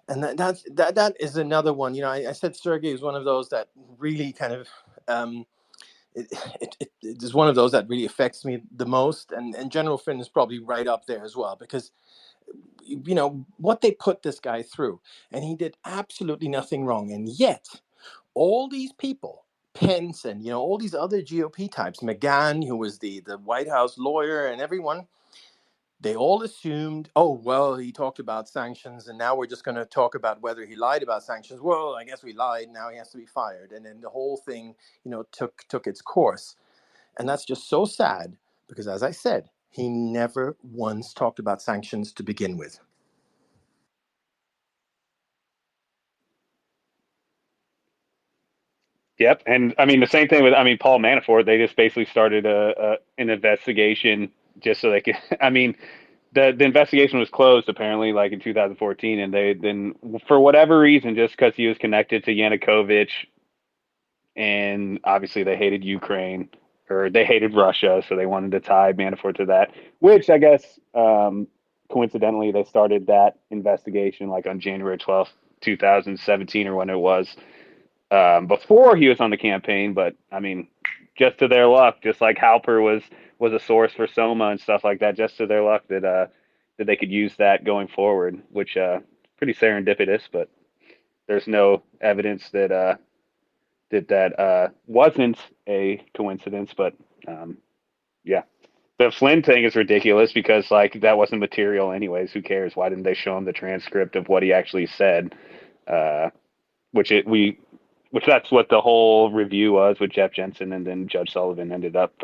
And that is another one. I said Sergei is one of those that really kind of it is one of those that really affects me the most. And General Flynn is probably right up there as well, because what they put this guy through, and he did absolutely nothing wrong. And yet all these people, Pence and all these other GOP types, McGahn, who was the White House lawyer, and everyone, they all assumed, oh, well, he talked about sanctions, and now we're just going to talk about whether he lied about sanctions. Well, I guess we lied. Now he has to be fired. And then the whole thing, took its course. And that's just so sad because, as I said, he never once talked about sanctions to begin with. Yep, and I mean the same thing with Paul Manafort. They just basically started an investigation just so they could. I mean, the investigation was closed apparently like in 2014, and they then for whatever reason, just because he was connected to Yanukovych, and obviously they hated Ukraine or they hated Russia, so they wanted to tie Manafort to that. Which I guess coincidentally they started that investigation like on January 12th, 2017, or when it was. Before he was on the campaign, but I mean, just to their luck, just like Halper was a source for Soma and stuff like that, just to their luck that they could use that going forward, which pretty serendipitous, but there's no evidence that wasn't a coincidence. But yeah, the Flynn thing is ridiculous because like that wasn't material anyways. Who cares? Why didn't they show him the transcript of what he actually said? Which that's what the whole review was with Jeff Jensen, and then Judge Sullivan ended up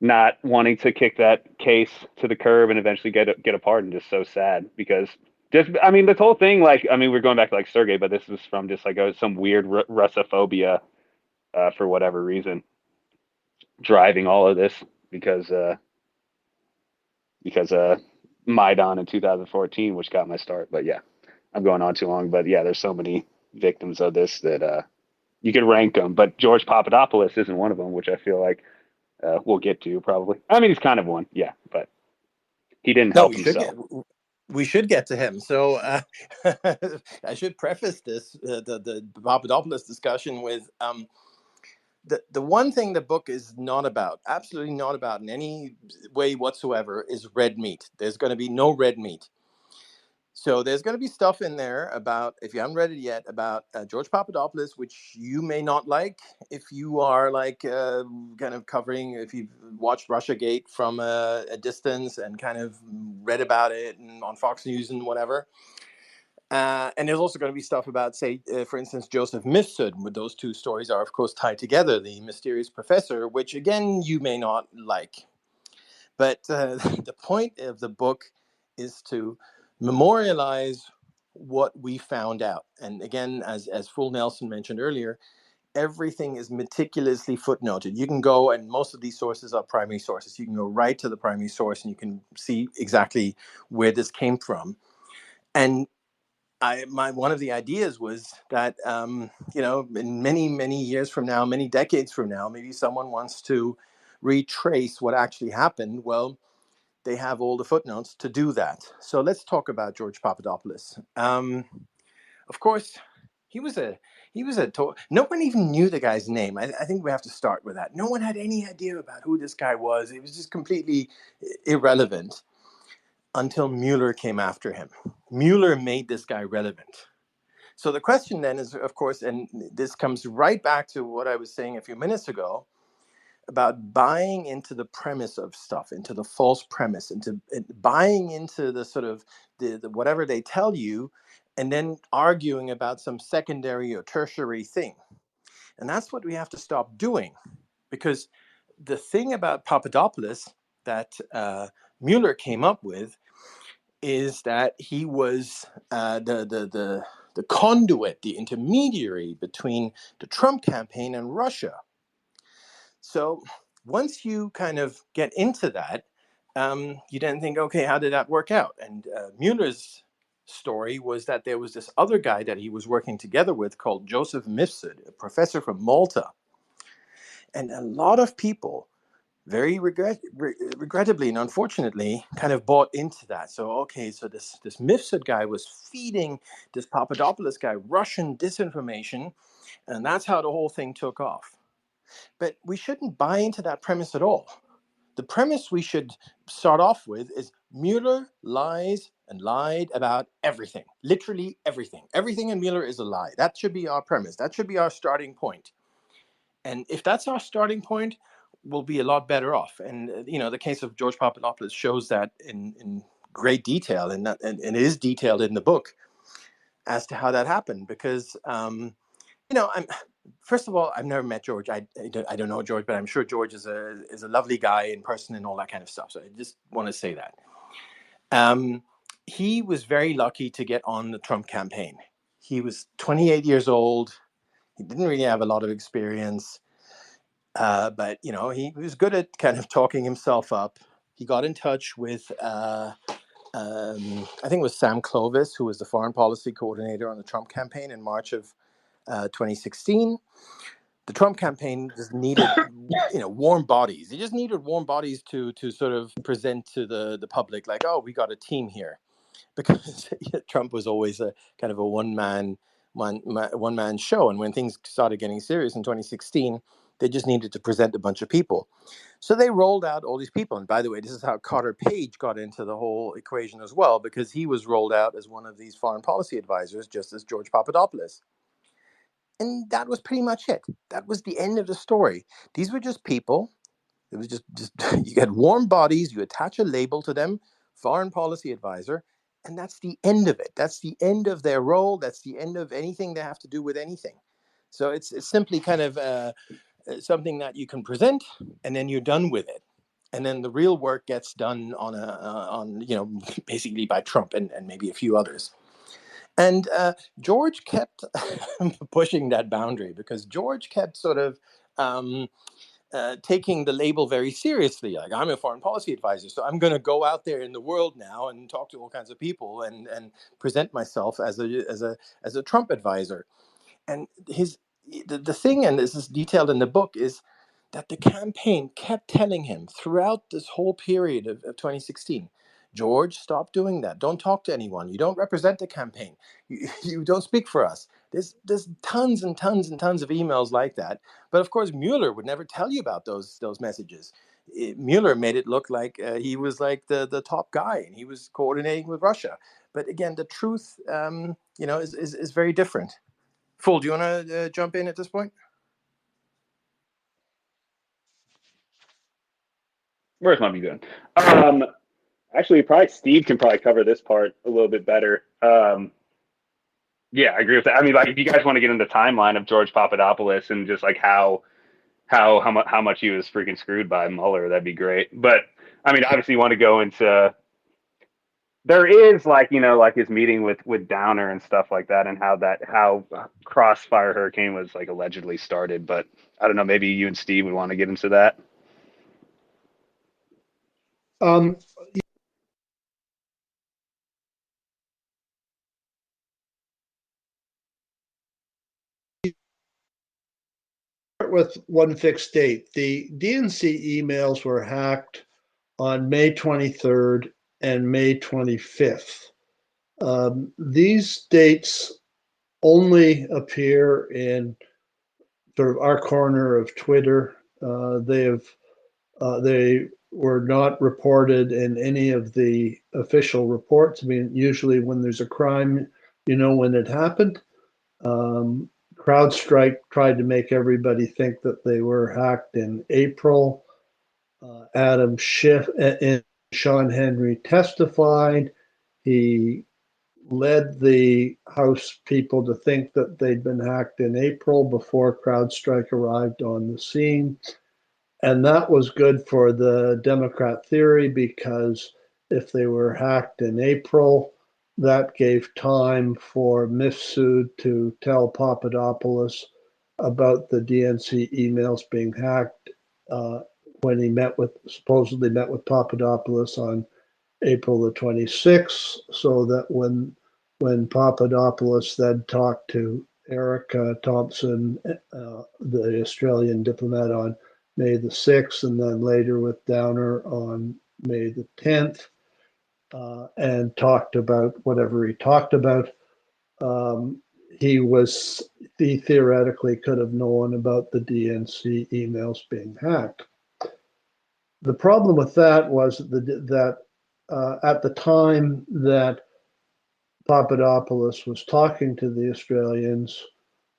not wanting to kick that case to the curb and eventually get a pardon. Just so sad because this whole thing, like, we're going back to like Sergey, but this was from just like some weird Russophobia for whatever reason driving all of this because Maidan in 2014, which got my start. But yeah, I'm going on too long. But yeah, there's so many victims of this that you could rank them, but George Papadopoulos isn't one of them, which I feel like we'll get to probably. I mean, he's kind of one, yeah, but he didn't help himself. We should get to him. So I should preface this the Papadopoulos discussion with the one thing the book is not about, absolutely not about in any way whatsoever, is red meat. There's going to be no red meat. So there's going to be stuff in there about, if you haven't read it yet, about George Papadopoulos, which you may not like if you are like kind of covering, if you've watched Russiagate from a distance and kind of read about it and on Fox News and whatever. And there's also going to be stuff about, say, for instance, Joseph Mifsud. Those two stories are, of course, tied together. The mysterious professor, which, again, you may not like. But the point of the book is to memorialize what we found out. And again, as Fool Nelson mentioned earlier, everything is meticulously footnoted. You can go, and most of these sources are primary sources. You can go right to the primary source and you can see exactly where this came from. And one of the ideas was that, in many, many years from now, many decades from now, maybe someone wants to retrace what actually happened. Well, they have all the footnotes to do that. So let's talk about George Papadopoulos. Of course, no one even knew the guy's name. I think we have to start with that. No one had any idea about who this guy was. It was just completely irrelevant until Mueller came after him. Mueller made this guy relevant. So the question then is, of course, and this comes right back to what I was saying a few minutes ago, about buying into the premise of stuff, into the false premise, into buying into the sort of the whatever they tell you, and then arguing about some secondary or tertiary thing. And that's what we have to stop doing, because the thing about Papadopoulos that Mueller came up with is that he was the conduit, the intermediary between the Trump campaign and Russia. So once you kind of get into that, you then think, okay, how did that work out? And Mueller's story was that there was this other guy that he was working together with called Joseph Mifsud, a professor from Malta. And a lot of people, very regrettably and unfortunately, kind of bought into that. So, okay, so this Mifsud guy was feeding this Papadopoulos guy Russian disinformation, and that's how the whole thing took off. But we shouldn't buy into that premise at all. The premise we should start off with is Mueller lies and lied about everything, literally everything. Everything in Mueller is a lie. That should be our premise. That should be our starting point. And if that's our starting point, we'll be a lot better off. And, the case of George Papadopoulos shows that in great detail, and it is detailed in the book as to how that happened. Because, first of all, I've never met George. I don't know George, but I'm sure George is a lovely guy in person and all that kind of stuff. So I just want to say that. He was very lucky to get on the Trump campaign. He was 28 years old. He didn't really have a lot of experience, but he was good at kind of talking himself up. He got in touch with, I think it was Sam Clovis, who was the foreign policy coordinator on the Trump campaign in March of 2016. The Trump campaign just needed, warm bodies. They just needed warm bodies to sort of present to the public, like, oh, we got a team here, because Trump was always a kind of a one man show. And when things started getting serious in 2016, they just needed to present a bunch of people. So they rolled out all these people. And by the way, this is how Carter Page got into the whole equation as well, because he was rolled out as one of these foreign policy advisors, just as George Papadopoulos. And that was pretty much it. That was the end of the story. These were just people. It was just you get warm bodies, you attach a label to them, foreign policy advisor, and that's the end of it. That's the end of their role. That's the end of anything they have to do with anything. So it's simply kind of something that you can present, and then you're done with it. And then the real work gets done on basically by Trump and maybe a few others. And George kept pushing that boundary, because George kept sort of taking the label very seriously. Like, I'm a foreign policy advisor, so I'm going to go out there in the world now and talk to all kinds of people and present myself as a Trump advisor. And the thing, and this is detailed in the book, is that the campaign kept telling him throughout this whole period of 2016, George, stop doing that. Don't talk to anyone. You don't represent the campaign. You don't speak for us. There's tons and tons and tons of emails like that. But of course, Mueller would never tell you about those messages. Mueller made it look like he was like the top guy, and he was coordinating with Russia. But again, the truth, is very different. Fool, do you want to jump in at this point? Where's Mommy going? Actually, probably Steve can probably cover this part a little bit better. Yeah, I agree with that. I mean, like, if you guys want to get into the timeline of George Papadopoulos and just like how much he was freaking screwed by Mueller, that'd be great. But I mean, obviously, you want to go into, there is like his meeting with Downer and stuff like that, and how Crossfire Hurricane was like allegedly started. But I don't know, maybe you and Steve would want to get into that. With one fixed date. The DNC emails were hacked on May 23rd and May 25th. These dates only appear in sort of our corner of Twitter. They were not reported in any of the official reports. I mean, usually when there's a crime, you know when it happened. CrowdStrike tried to make everybody think that they were hacked in April. Adam Schiff and Sean Henry testified. He led the House people to think that they'd been hacked in April before CrowdStrike arrived on the scene. And that was good for the Democrat theory because if they were hacked in April, that gave time for Mifsud to tell Papadopoulos about the DNC emails being hacked when he supposedly met with Papadopoulos on April the 26th, so that when Papadopoulos then talked to Erica Thompson, the Australian diplomat, on May the 6th, and then later with Downer on May the 10th, and talked about whatever he talked about, he theoretically could have known about the DNC emails being hacked. The problem with that was that at the time that Papadopoulos was talking to the Australians,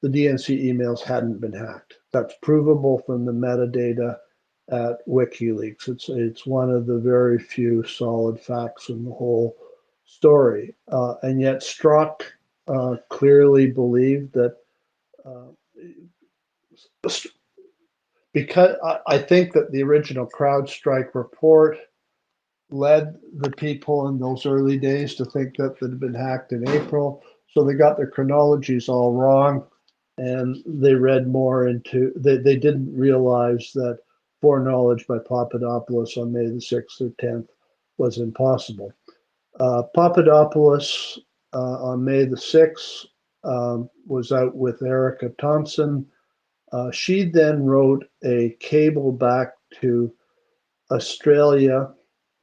the DNC emails hadn't been hacked. That's provable from the metadata at WikiLeaks. It's one of the very few solid facts in the whole story. And yet Strzok clearly believed that because I think that the original CrowdStrike report led the people in those early days to think that it had been hacked in April. So they got their chronologies all wrong, and they read more into, they didn't realize that foreknowledge by Papadopoulos on May the 6th or 10th was impossible. Papadopoulos on May the 6th was out with Erica Thompson. She then wrote a cable back to Australia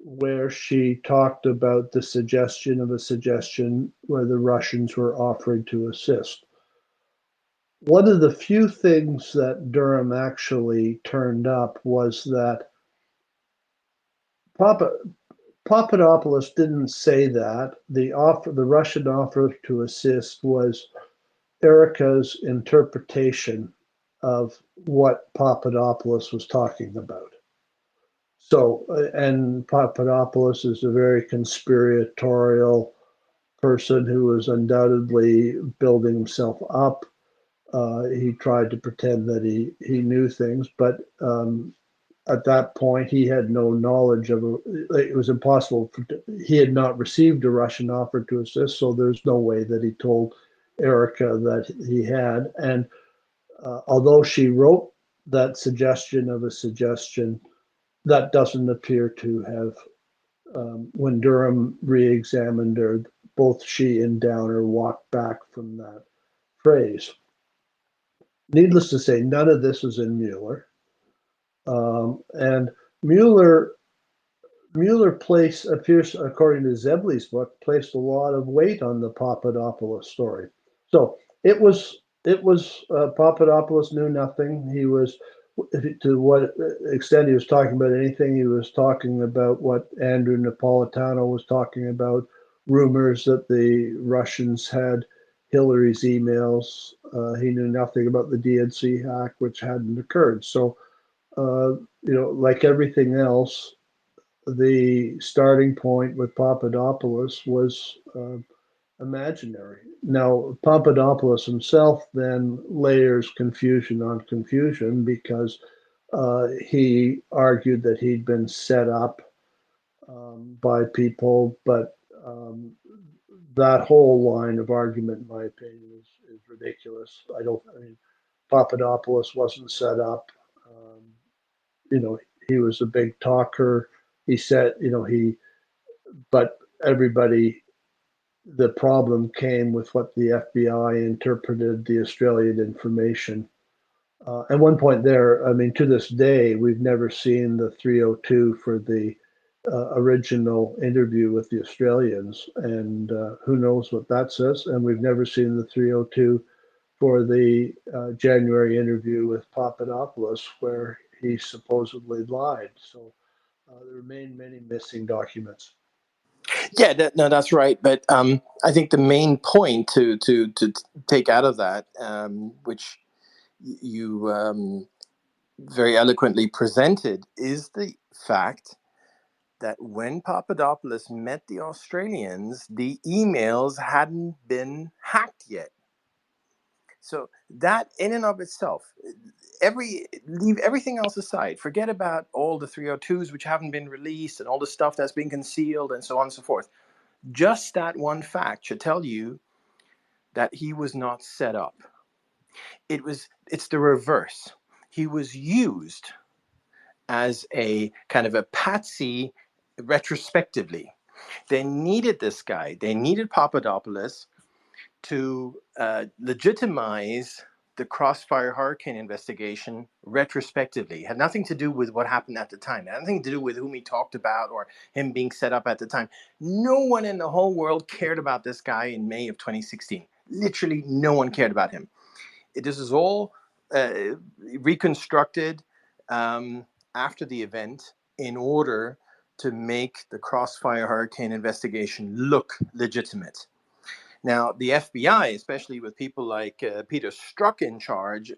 where she talked about the suggestion of a suggestion where the Russians were offering to assist. One of the few things that Durham actually turned up was that Papadopoulos didn't say that. The Russian offer to assist was Erica's interpretation of what Papadopoulos was talking about. So, and Papadopoulos is a very conspiratorial person who was undoubtedly building himself up. He tried to pretend that he knew things, but at that point he had no knowledge of it. It was impossible. He had not received a Russian offer to assist, so there's no way that he told Erica that he had. And although she wrote that suggestion of a suggestion, that doesn't appear to have, when Durham re-examined her, both she and Downer walked back from that phrase. Needless to say, none of this is in Mueller. And Mueller appears, according to Zebley's book, placed a lot of weight on the Papadopoulos story. So it was Papadopoulos knew nothing. He was, to what extent he was talking about anything, he was talking about what Andrew Napolitano was talking about, rumors that the Russians had Hillary's emails. He knew nothing about the DNC hack, which hadn't occurred. So, like everything else, the starting point with Papadopoulos was imaginary. Now, Papadopoulos himself then layers confusion on confusion because he argued that he'd been set up by people, but that whole line of argument, in my opinion, is ridiculous. I mean, Papadopoulos wasn't set up. He was a big talker. He said, but everybody, the problem came with what the FBI interpreted the Australian information. At one point there, I mean, to this day, we've never seen the 302 for the original interview with the Australians, and who knows what that says. And we've never seen the 302 for the January interview with Papadopoulos, where he supposedly lied. So there remain many missing documents. Yeah, no, that's right. But I think the main point to take out of that, which you very eloquently presented, is the fact that when Papadopoulos met the Australians, the emails hadn't been hacked yet. So that, in and of itself, leave everything else aside. Forget about all the 302s which haven't been released and all the stuff that's been concealed and so on and so forth. Just that one fact should tell you that he was not set up. It's the reverse. He was used as a kind of a patsy retrospectively. They needed this guy. They needed Papadopoulos to legitimize the Crossfire Hurricane investigation retrospectively. It had nothing to do with what happened at the time. It had nothing to do with whom he talked about or him being set up at the time. No one in the whole world cared about this guy in May of 2016. Literally no one cared about him. This is all reconstructed after the event in order to make the Crossfire Hurricane investigation look legitimate. Now, the FBI, especially with people like Peter Strzok in charge,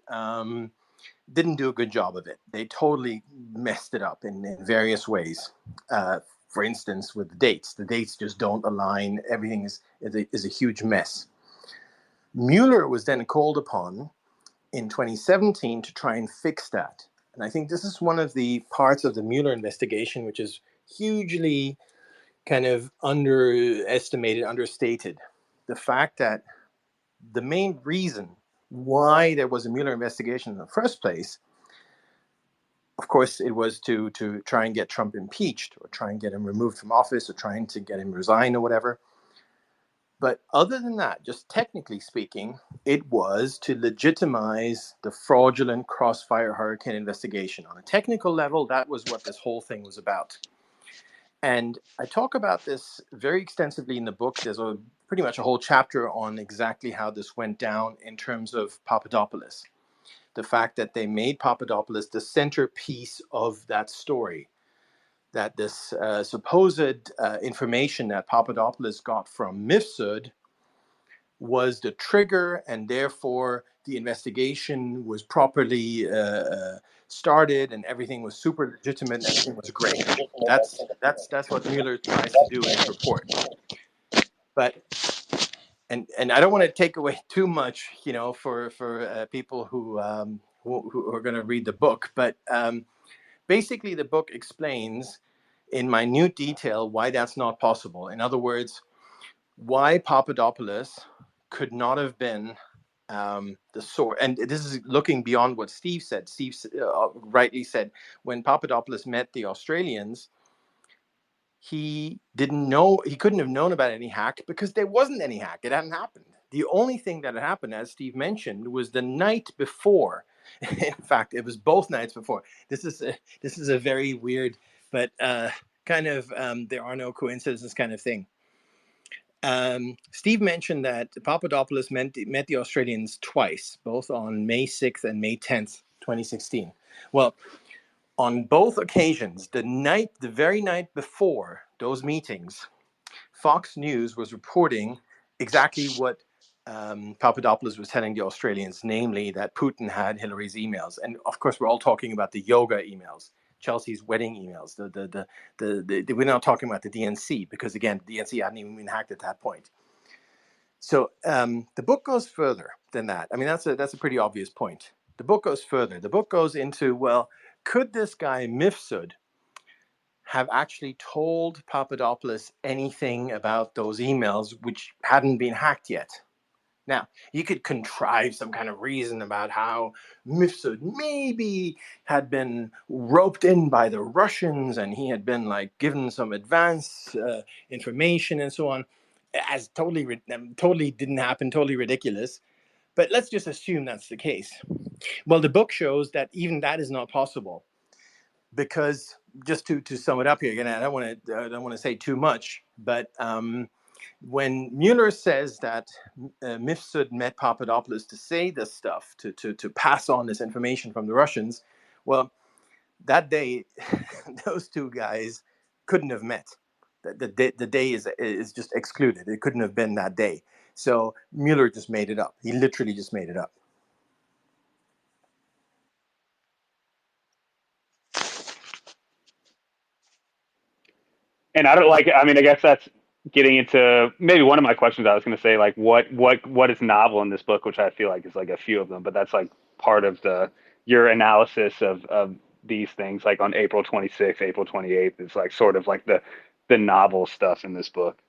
didn't do a good job of it. They totally messed it up in various ways. For instance, with the dates just don't align. Everything is a huge mess. Mueller was then called upon in 2017 to try and fix that. And I think this is one of the parts of the Mueller investigation which is hugely kind of underestimated, understated. The fact that the main reason why there was a Mueller investigation in the first place, of course, it was to try and get Trump impeached or try and get him removed from office or trying to get him resigned or whatever. But other than that, just technically speaking, it was to legitimize the fraudulent Crossfire Hurricane investigation. On a technical level, that was what this whole thing was about. And I talk about this very extensively in the book. There's pretty much a whole chapter on exactly how this went down in terms of Papadopoulos. The fact that they made Papadopoulos the centerpiece of that story. That this supposed information that Papadopoulos got from Mifsud was the trigger, and therefore the investigation was properly started, and everything was super legitimate, and everything was great. That's what Mueller tries to do in his report. But and I don't want to take away too much, for people who are going to read the book. But basically, the book explains in minute detail why that's not possible. In other words, why Papadopoulos could not have been the source. And this is looking beyond what Steve said. Steve rightly said, when Papadopoulos met the Australians, he couldn't have known about any hack because there wasn't any hack. It hadn't happened. The only thing that had happened, as Steve mentioned, was the night before. In fact, it was both nights before. This is a very weird, but kind of there are no coincidences kind of thing. Steve mentioned that Papadopoulos met the Australians twice, both on May 6th and May 10th, 2016. Well, on both occasions, the very night before those meetings, Fox News was reporting exactly what Papadopoulos was telling the Australians, namely that Putin had Hillary's emails. And of course, we're all talking about the yoga emails, Chelsea's wedding emails. We're not talking about the DNC because, again, the DNC hadn't even been hacked at that point. So the book goes further than that. I mean, that's a pretty obvious point. The book goes further. The book goes into, well, could this guy Mifsud have actually told Papadopoulos anything about those emails which hadn't been hacked yet? Now, you could contrive some kind of reason about how Mifsud maybe had been roped in by the Russians and he had been given some advance information and so on, as totally didn't happen, totally ridiculous. But let's just assume that's the case. Well, the book shows that even that is not possible, because just to sum it up here again, I don't want to say too much, but when Mueller says that Mifsud met Papadopoulos to say this stuff, to pass on this information from the Russians, well, that day those two guys couldn't have met. The day is just excluded. It couldn't have been that day. So Mueller just made it up. He literally just made it up. And I mean, I guess that's getting into maybe one of my questions. I was going to say, like, what is novel in this book, which I feel like is like a few of them, but that's like part of your analysis of these things, like on April 26th, April 28th, is like sort of like the novel stuff in this book,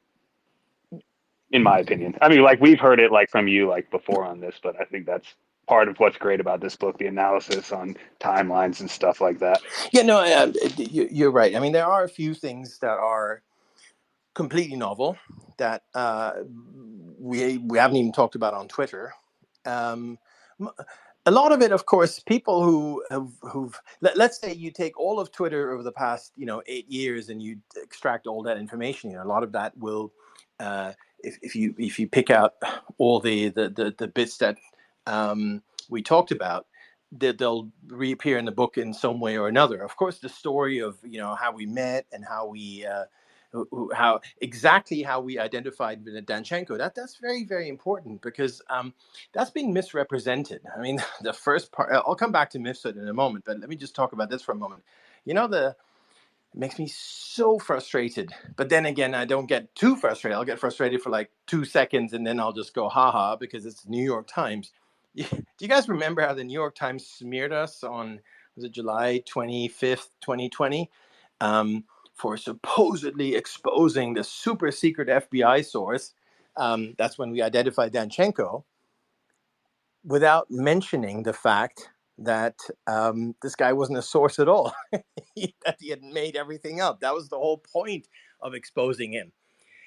in my opinion. I mean, like, we've heard it like from you like before on this, but I think that's part of what's great about this book, the analysis on timelines and stuff like that. Yeah, no, you're right. I mean, there are a few things that are completely novel that we haven't even talked about on Twitter. A lot of it, of course, people let's say you take all of Twitter over the past 8 years and you extract all that information. A lot of that will, if you pick out all the bits that we talked about, they'll reappear in the book in some way or another. Of course, the story of how we met and how we how we identified with Danchenko, that's very, very important, because that's being misrepresented. I mean, the first part, I'll come back to Mifsud in a moment, but let me just talk about this for a moment. It makes me so frustrated, but then again, I don't get too frustrated. I'll get frustrated for like 2 seconds and then I'll just go haha, because it's the New York Times. Do you guys remember how the New York Times smeared us on, was it July 25th, 2020? For supposedly exposing the super secret FBI source. That's when we identified Danchenko, without mentioning the fact that this guy wasn't a source at all, that he had made everything up. That was the whole point of exposing him.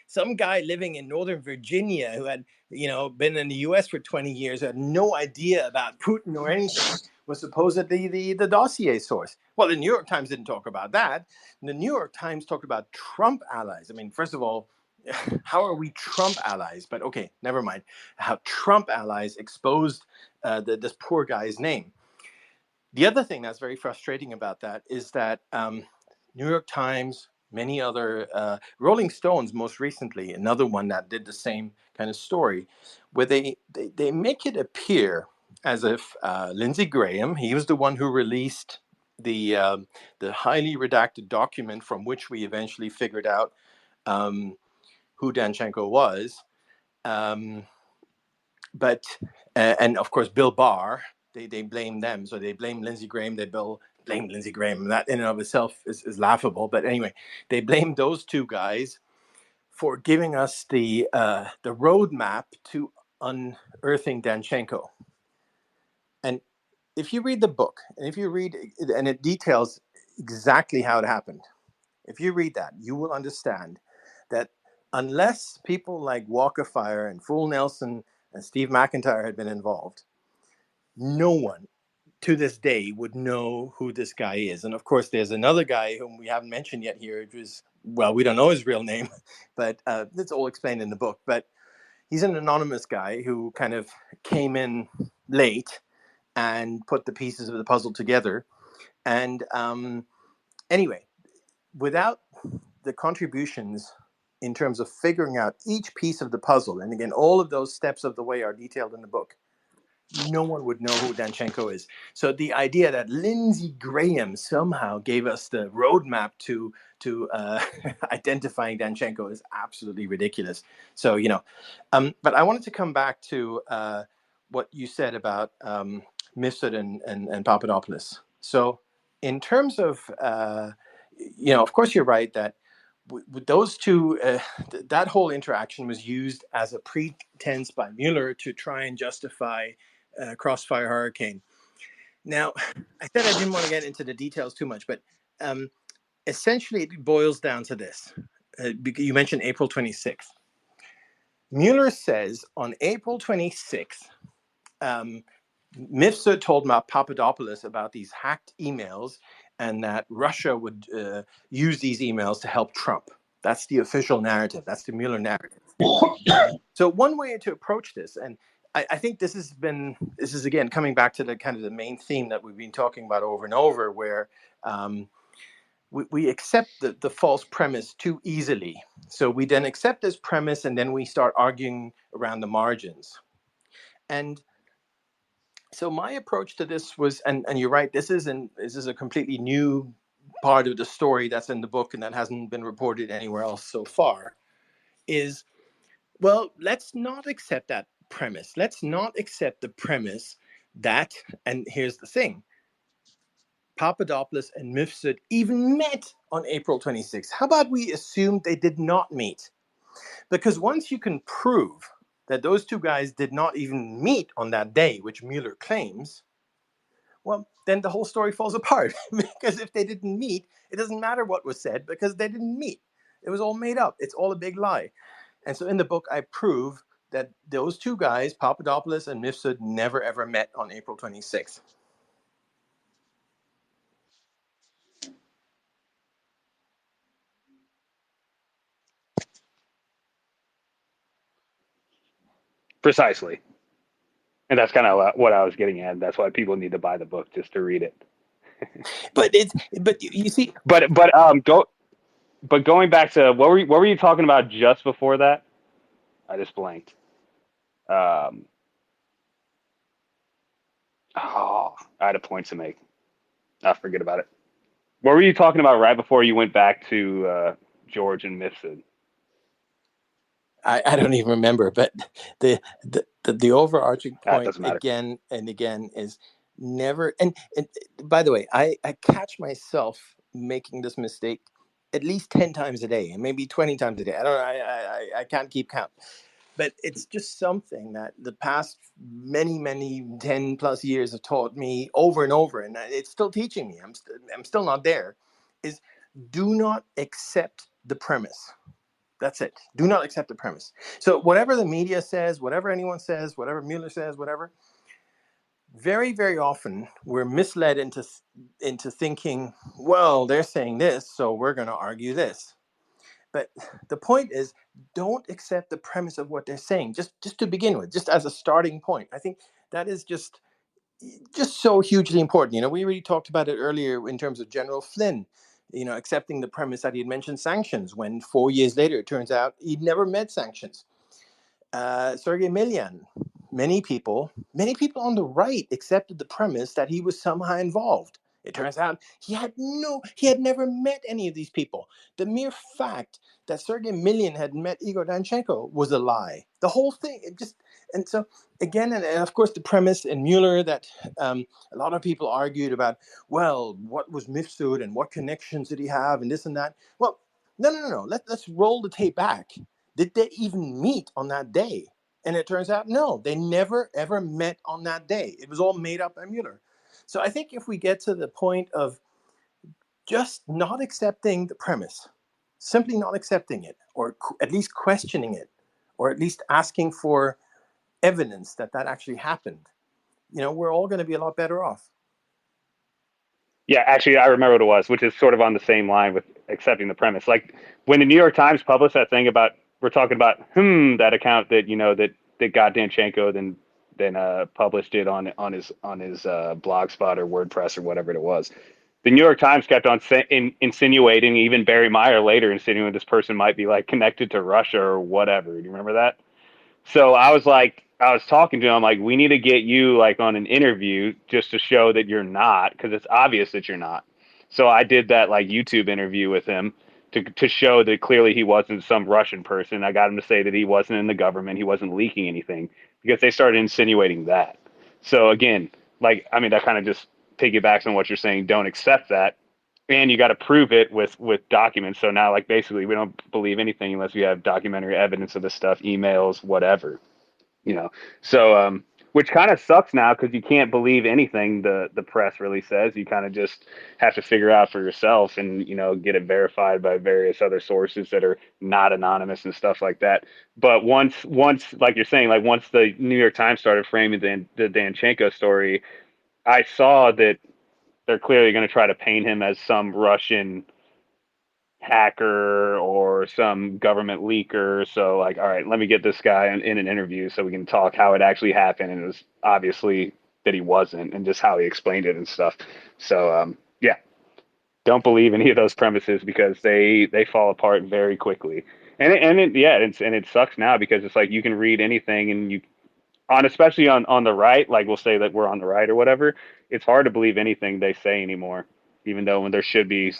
Some guy living in Northern Virginia who had, been in the U.S. for 20 years, had no idea about Putin or anything, was supposedly the dossier source. Well, the New York Times didn't talk about that. The New York Times talked about Trump allies. I mean, first of all, how are we Trump allies? But okay, never mind. How Trump allies exposed this poor guy's name. The other thing that's very frustrating about that is that New York Times, many other, Rolling Stones most recently, another one that did the same kind of story, where they make it appear as if Lindsey Graham, he was the one who released the highly redacted document from which we eventually figured out who Danchenko was. But and of course Bill Barr, they blame them. So they blame Lindsey Graham, blame Lindsey Graham. That in and of itself is laughable. But anyway, they blame those two guys for giving us the roadmap to unearthing Danchenko. And if you read the book, and if you read, and it details exactly how it happened, if you read that, you will understand that unless people like Walker Fire and Fool Nelson and Steve McIntyre had been involved, no one to this day would know who this guy is. And of course, there's another guy whom we haven't mentioned yet here. It was, well, we don't know his real name, but it's all explained in the book. But he's an anonymous guy who kind of came in late and put the pieces of the puzzle together. And anyway, without the contributions in terms of figuring out each piece of the puzzle, and again, all of those steps of the way are detailed in the book, no one would know who Danchenko is. So the idea that Lindsey Graham somehow gave us the roadmap to identifying Danchenko is absolutely ridiculous. So, but I wanted to come back to what you said about Mifsud and Papadopoulos. So in terms of, of course, you're right that with those two, that whole interaction was used as a pretense by Mueller to try and justify Crossfire Hurricane. Now, I said I didn't want to get into the details too much, but essentially it boils down to this. You mentioned April 26th. Mueller says on April 26th, Mifsud told Papadopoulos about these hacked emails and that Russia would use these emails to help Trump. That's the official narrative. That's the Mueller narrative. So one way to approach this, and I think this is again coming back to the kind of the main theme that we've been talking about over and over, where we accept the false premise too easily. So we then accept this premise and then we start arguing around the margins. And so my approach to this was, and you're right, this is a completely new part of the story that's in the book and that hasn't been reported anywhere else so far, is, well, let's not accept that premise. Let's not accept the premise that, and here's the thing, Papadopoulos and Mifsud even met on April 26th. How about we assume they did not meet? Because once you can prove that those two guys did not even meet on that day, which Mueller claims, well, then the whole story falls apart. Because if they didn't meet, it doesn't matter what was said because they didn't meet. It was all made up. It's all a big lie. And so in the book, I prove that those two guys, Papadopoulos and Mifsud, never ever met on April 26th. Precisely. And that's kind of what I was getting at. That's why people need to buy the book, just to read it. But you see, But going back to what were you talking about just before that? I just blanked. I had a point to make. I forget about it. What were you talking about right before you went back to George and Mifsud? I don't even remember, but the overarching point doesn't matter. again and again is never. And by the way, I catch myself making this mistake at least 10 times a day, and maybe 20 times a day. I can't keep count. But it's just something that the past many 10 plus years have taught me over and over, and it's still teaching me. I'm still not there. Is do not accept the premise. That's it. Do not accept the premise. So whatever the media says, whatever anyone says, whatever Mueller says, whatever, very often we're misled into thinking, well, they're saying this, so we're going to argue this. But the point is, don't accept the premise of what they're saying, just to begin with, just as a starting point. I think that is just so hugely important. You know, we already talked about it earlier in terms of General Flynn, you know, accepting the premise that he had mentioned sanctions when 4 years later it turns out he'd never met sanctions. Sergei Milyan, many people on the right accepted the premise that he was somehow involved. It turns out he had never met any of these people. The mere fact that Sergei Milyan had met Igor Danchenko was a lie. The whole thing, and so again, and of course the premise in Mueller that a lot of people argued about, well, what was Mifsud and what connections did he have and this and that. Well, no. Let's roll the tape back. Did they even meet on that day? And it turns out, no, they never, ever met on that day. It was all made up by Mueller. So I think if we get to the point of just not accepting the premise, simply not accepting it, or at least questioning it, or at least asking for evidence that actually happened, you know, we're all going to be a lot better off. Yeah, actually, I remember what it was, which is sort of on the same line with accepting the premise. Like when the New York Times published that thing about, we're talking about that account that that got Danchenko, then published it on his Blogspot or WordPress or whatever it was. The New York Times kept on insinuating, even Barry Meyer later insinuating this person might be like connected to Russia or whatever. Do you remember that? So I was talking to him, I'm like, we need to get you like on an interview just to show that you're not, because it's obvious that you're not. So I did that like YouTube interview with him to show that clearly he wasn't some Russian person. I got him to say that he wasn't in the government, he wasn't leaking anything, because they started insinuating that. So again, like, I mean, that kind of just piggybacks on what you're saying. Don't accept that. And you got to prove it with documents. So now, like, basically, we don't believe anything unless we have documentary evidence of this stuff, emails, whatever, you know. So, which kind of sucks now because you can't believe anything the press really says. You kind of just have to figure out for yourself and, you know, get it verified by various other sources that are not anonymous and stuff like that. But once, like you're saying, like once the New York Times started framing the Danchenko story, I saw that they're clearly going to try to paint him as some Russian hacker or some government leaker. So like, all right, let me get this guy in an interview so we can talk how it actually happened. And it was obviously that he wasn't, and just how he explained it and stuff. So yeah. don't believe any of those premises because they fall apart very quickly. And it sucks now because it's like you can read anything and especially on the right, like we'll say that we're on the right or whatever, it's hard to believe anything they say anymore, even though when there should be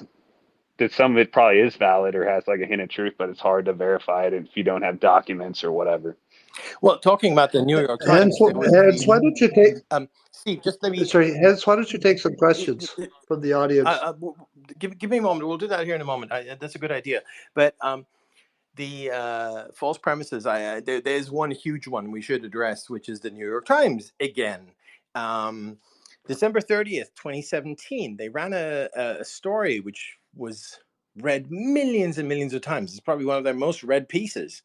that some of it probably is valid or has like a hint of truth, but it's hard to verify it if you don't have documents or whatever. Well, talking about the New York Hence, Times, there was why don't you take? Steve, just let me Hence, why don't you take some questions from the audience? give me a moment. We'll do that here in a moment. That's a good idea. But the false premises, there's one huge one we should address, which is the New York Times again. December 30th, 2017, they ran a story which was read millions and millions of times. It's probably one of their most read pieces,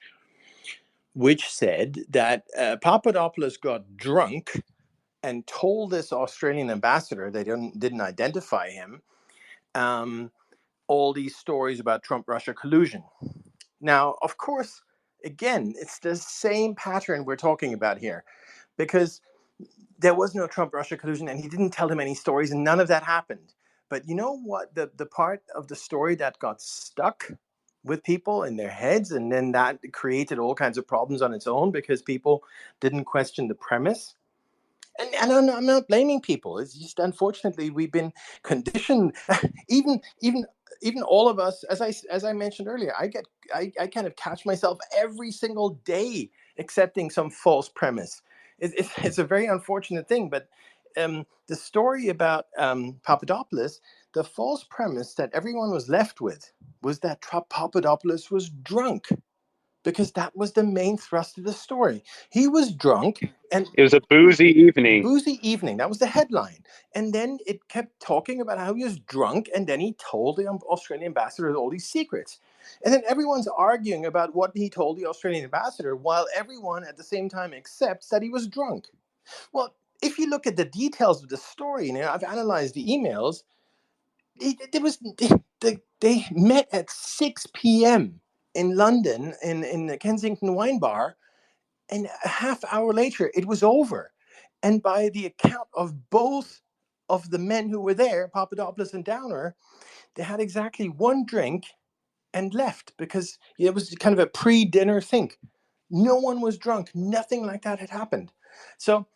which said that Papadopoulos got drunk and told this Australian ambassador, they didn't identify him, all these stories about Trump-Russia collusion. Now, of course, again, it's the same pattern we're talking about here, because there was no Trump-Russia collusion, and he didn't tell him any stories, and none of that happened. But you know what? The part of the story that got stuck with people in their heads, and then that created all kinds of problems on its own because people didn't question the premise. And I'm not blaming people. It's just unfortunately we've been conditioned. even all of us, as I mentioned earlier, I kind of catch myself every single day accepting some false premise. It's a very unfortunate thing. But the story about Papadopoulos, the false premise that everyone was left with was that Papadopoulos was drunk, because that was the main thrust of the story. He was drunk, and It was a boozy evening. That was the headline. And then it kept talking about how he was drunk, and then he told the Australian ambassador all these secrets. And then everyone's arguing about what he told the Australian ambassador, while everyone at the same time accepts that he was drunk. Well, if you look at the details of the story, I've analyzed the emails. They met at 6 p.m. in London in the Kensington Wine Bar, and a half hour later it was over. And by the account of both of the men who were there, Papadopoulos and Downer, they had exactly one drink and left, because it was kind of a pre-dinner thing. No one was drunk. Nothing like that had happened. So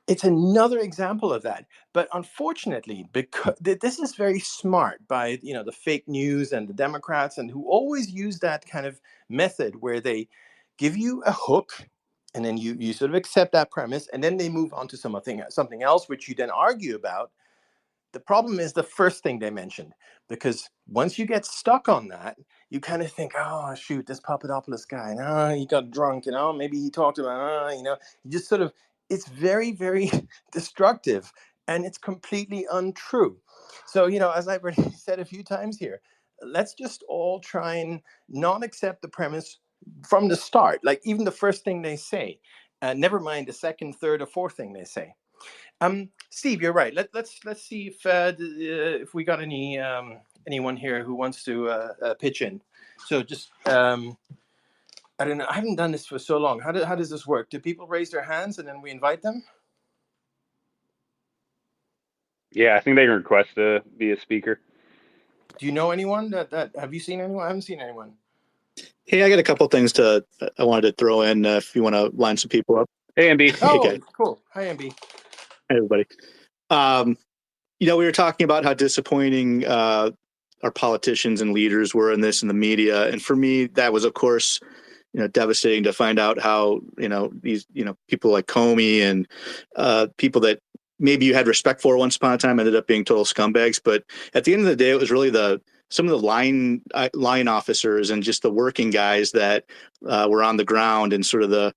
it's another example of that. But unfortunately, because this is very smart by the fake news and the Democrats, and who always use that kind of method where they give you a hook, and then you sort of accept that premise, and then they move on to something else which you then argue about. The problem is the first thing they mentioned, because once you get stuck on that, you kind of think, oh shoot, this Papadopoulos guy, no, he got drunk, maybe he talked about, you just sort of, it's very, very destructive, and it's completely untrue. So, as I've already said a few times here, let's just all try and not accept the premise from the start, like even the first thing they say, never mind the second, third, or fourth thing they say. Steve, you're right. Let's see if we got anyone here who wants to pitch in. So just I don't know. I haven't done this for so long. How does this work? Do people raise their hands and then we invite them? Yeah, I think they can request to be a speaker. Do you know anyone that have you seen anyone? I haven't seen anyone. Hey, I got a couple things I wanted to throw in if you want to line some people up. Hey, MB. Oh, Okay. Cool. Hi, MB. Hey, everybody. We were talking about how disappointing our politicians and leaders were in this in the media. And for me, that was, of course, devastating to find out how, these, people like Comey and people that maybe you had respect for once upon a time ended up being total scumbags. But at the end of the day, it was really some of the line officers and just the working guys that were on the ground and sort of the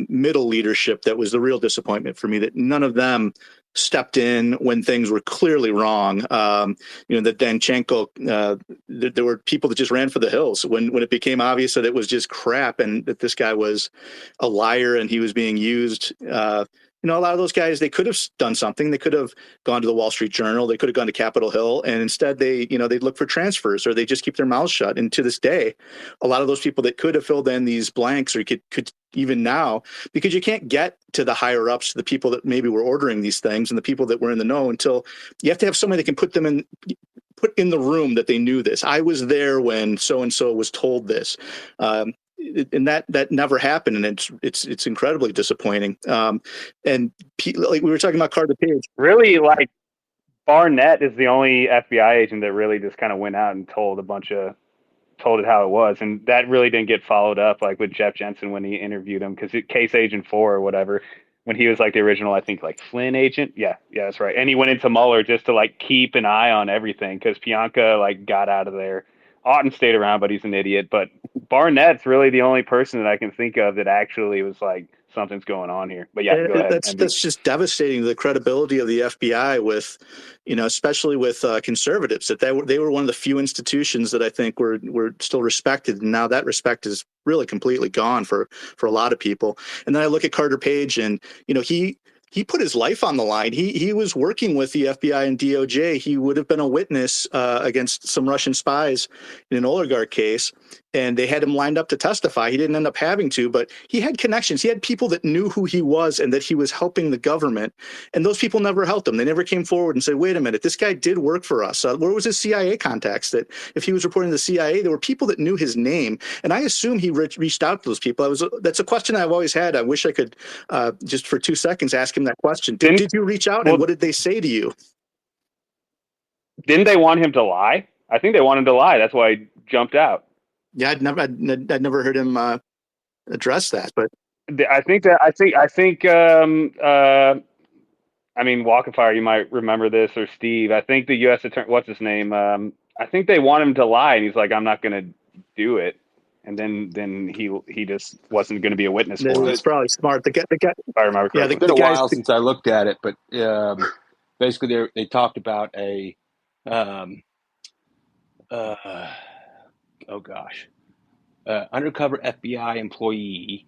middle leadership that was the real disappointment for me, that none of them stepped in when things were clearly wrong. That Danchenko, there were people that just ran for the hills when it became obvious that it was just crap and that this guy was a liar and he was being used. A lot of those guys, they could have done something. They could have gone to the Wall Street Journal. They could have gone to Capitol Hill, and instead they'd look for transfers, or they just keep their mouths shut. And to this day, a lot of those people that could have filled in these blanks, or could even now, because you can't get to the higher ups, the people that maybe were ordering these things and the people that were in the know, until you have to have somebody that can put them in put in the room that they knew this. I was there when so and so was told this, and that never happened, and it's incredibly disappointing. And like we were talking about Carter Page, really, like Barnett is the only FBI agent that really just kind of went out and told it how it was, and that really didn't get followed up, like with Jeff Jensen when he interviewed him, because Case Agent 4 or whatever, when he was like the original, I think, like Flynn agent. Yeah, that's right. And he went into Mueller just to like keep an eye on everything, because Pianka like got out of there. Otten stayed around, but he's an idiot. But Barnett's really the only person that I can think of that actually was like, something's going on here. But yeah, go ahead. That's just devastating, the credibility of the FBI with, especially with conservatives, that they were one of the few institutions that I think were still respected, and now that respect is really completely gone for a lot of people. And then I look at Carter Page, and he put his life on the line. He was working with the FBI and DOJ. He would have been a witness against some Russian spies in an oligarch case, and they had him lined up to testify. He didn't end up having to, but he had connections. He had people that knew who he was and that he was helping the government, and those people never helped him. They never came forward and said, wait a minute, this guy did work for us. Where was his CIA contacts? That if he was reporting to the CIA, there were people that knew his name, and I assume he reached out to those people. That's a question I've always had. I wish I could just for 2 seconds ask him that question. Did you reach out, and what did they say to you? Didn't they want him to lie? I think they wanted him to lie. That's why he jumped out. Yeah, I'd never heard him address that, but I think I mean, Walkenfire, you might remember this, or Steve. I think the U.S. attorney, what's his name? I think they want him to lie, and he's like, I'm not going to do it. And then he just wasn't going to be a witness for it. It's probably smart. The guy, if I remember correctly. It's been a while since I looked at it, but basically they talked about a undercover FBI employee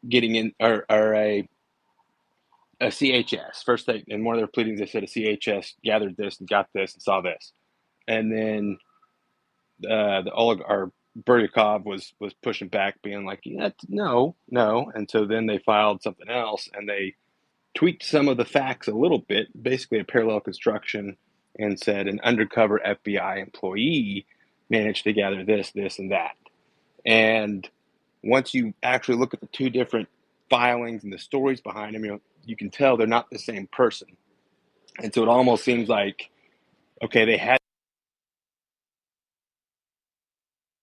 getting in, or a CHS. First, in one of their pleadings, they said a CHS gathered this and got this and saw this, and then the oligarch Buryakov was pushing back, being like, no, and so then they filed something else, and they tweaked some of the facts a little bit, basically a parallel construction, and said an undercover FBI employee managed to gather this, and that. And once you actually look at the two different filings and the stories behind them, you can tell they're not the same person. And so it almost seems like, okay, they had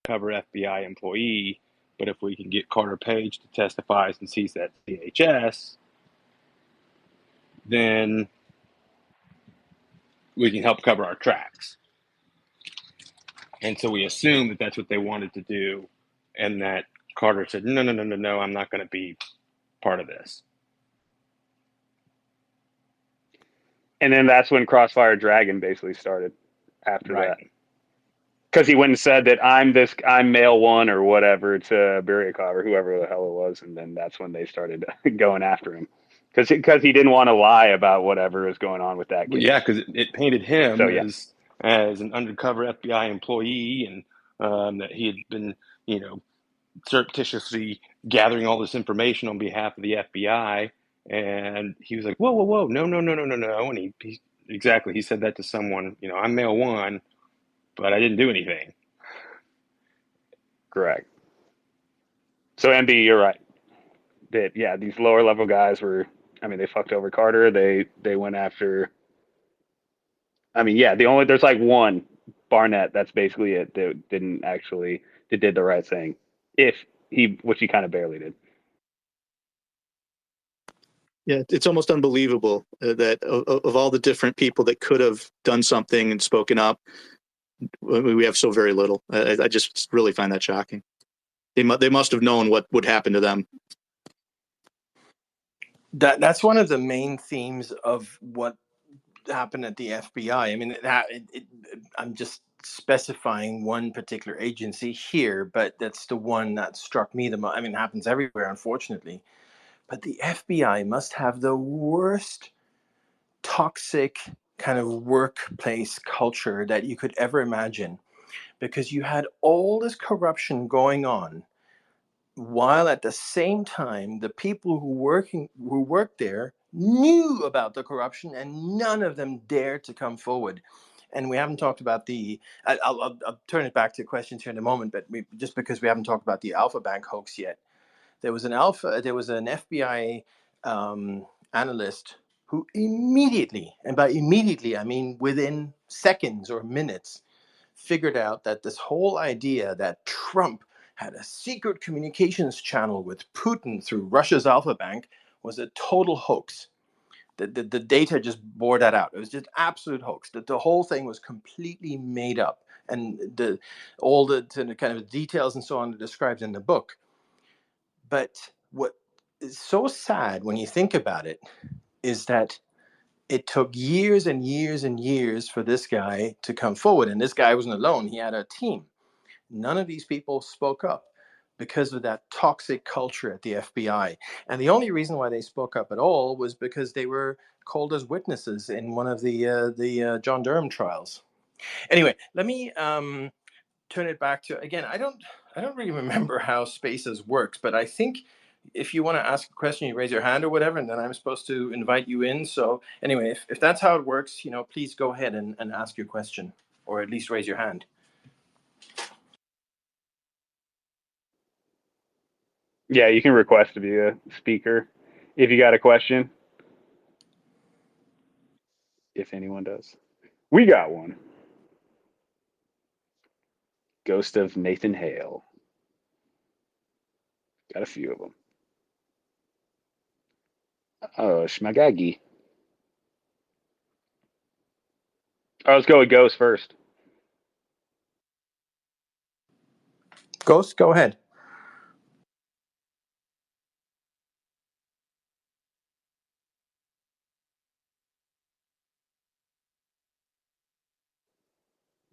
cover FBI employee, but if we can get Carter Page to testify and sees that CHS, then we can help cover our tracks. And so we assume that that's what they wanted to do, and that Carter said, no, I'm not going to be part of this. And then that's when Crossfire Dragon basically started after that. Because he went and said that I'm male one or whatever to Buryakov or whoever the hell it was, and then that's when they started going after him. Because he didn't want to lie about whatever was going on with that case. Well, yeah, because it painted him as an undercover FBI employee, and that he had been, surreptitiously gathering all this information on behalf of the FBI. And he was like, whoa, no. And he said that to someone, I'm male one, but I didn't do anything. Correct. So MB, you're right. That these lower level guys they fucked over Carter. They went after. There's like one Barnett. That's basically it. That did the right thing, which he kind of barely did. Yeah, it's almost unbelievable that of all the different people that could have done something and spoken up, we have so very little. I just really find that shocking. They must have known what would happen to them. That's one of the main themes of what happened at the FBI. I mean, I'm just specifying one particular agency here, but that's the one that struck me the most. I mean, it happens everywhere, unfortunately. But the FBI must have the worst toxic kind of workplace culture that you could ever imagine, because you had all this corruption going on, while at the same time the people who work there knew about the corruption, and none of them dared to come forward. And we haven't talked about I'll turn it back to questions here in a moment, but just because we haven't talked about the Alpha Bank hoax yet. There was an FBI analyst who immediately, and by immediately I mean within seconds or minutes, figured out that this whole idea that Trump had a secret communications channel with Putin through Russia's Alpha Bank was a total hoax. The data just bore that out. It was just absolute hoax. That the whole thing was completely made up, and all the kind of details and so on are described in the book. But what is so sad when you think about it is that it took years and years and years for this guy to come forward. And this guy wasn't alone. He had a team. None of these people spoke up because of that toxic culture at the FBI. And the only reason why they spoke up at all was because they were called as witnesses in one of the John Durham trials. Anyway, let me turn it back to, again, I don't really remember how Spaces works, but I think if you want to ask a question, you raise your hand or whatever, and then I'm supposed to invite you in. So anyway, if that's how it works, please go ahead and ask your question, or at least raise your hand. Yeah, you can request to be a speaker if you got a question. If anyone does. We got one. Ghost of Nathan Hale. Got a few of them. Oh, Schmagagi. Oh, let's go with Ghost first. Ghost, go ahead.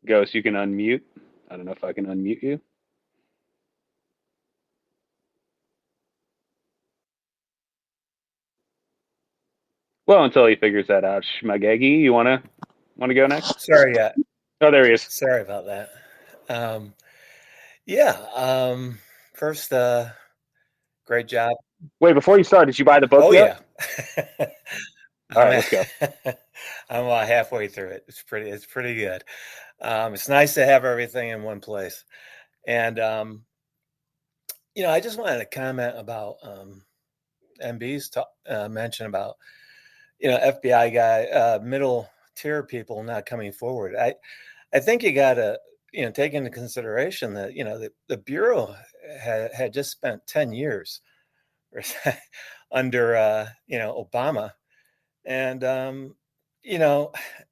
Ghost, you can unmute. I don't know if I can unmute you. Well, until he figures that out. Schmagagi, you wanna go next? Sorry, yeah. Oh, there he is. Sorry about that. First, great job. Wait, before you start, did you buy the book yet? Yeah. All right, let's go. I'm about halfway through it. It's pretty good. It's nice to have everything in one place. And I just wanted to comment about MB's mention about FBI guy, middle tier people not coming forward. I think you got to take into consideration that the Bureau had just spent 10 years under Obama, and the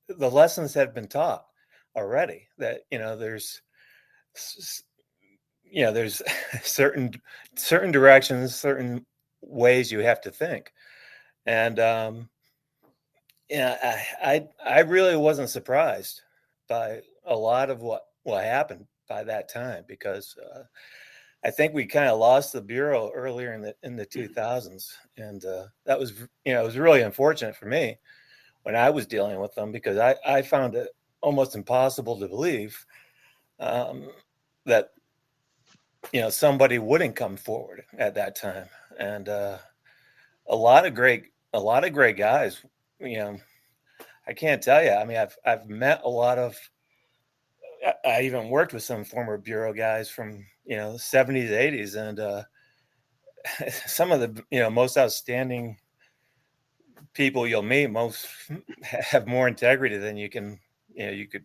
lessons had been taught already. That there's certain directions, certain ways you have to think, and I really wasn't surprised by a lot of what happened by that time, because I think we kind of lost the Bureau earlier in the 2000s, and that was it was really unfortunate for me when I was dealing with them, because I found it almost impossible to believe that somebody wouldn't come forward at that time, and a lot of great guys. I can't tell you. I mean, I've met a lot of. I even worked with some former Bureau guys from the 70s, 80s, and some of the most outstanding people you'll meet. Most have more integrity than you can. You could.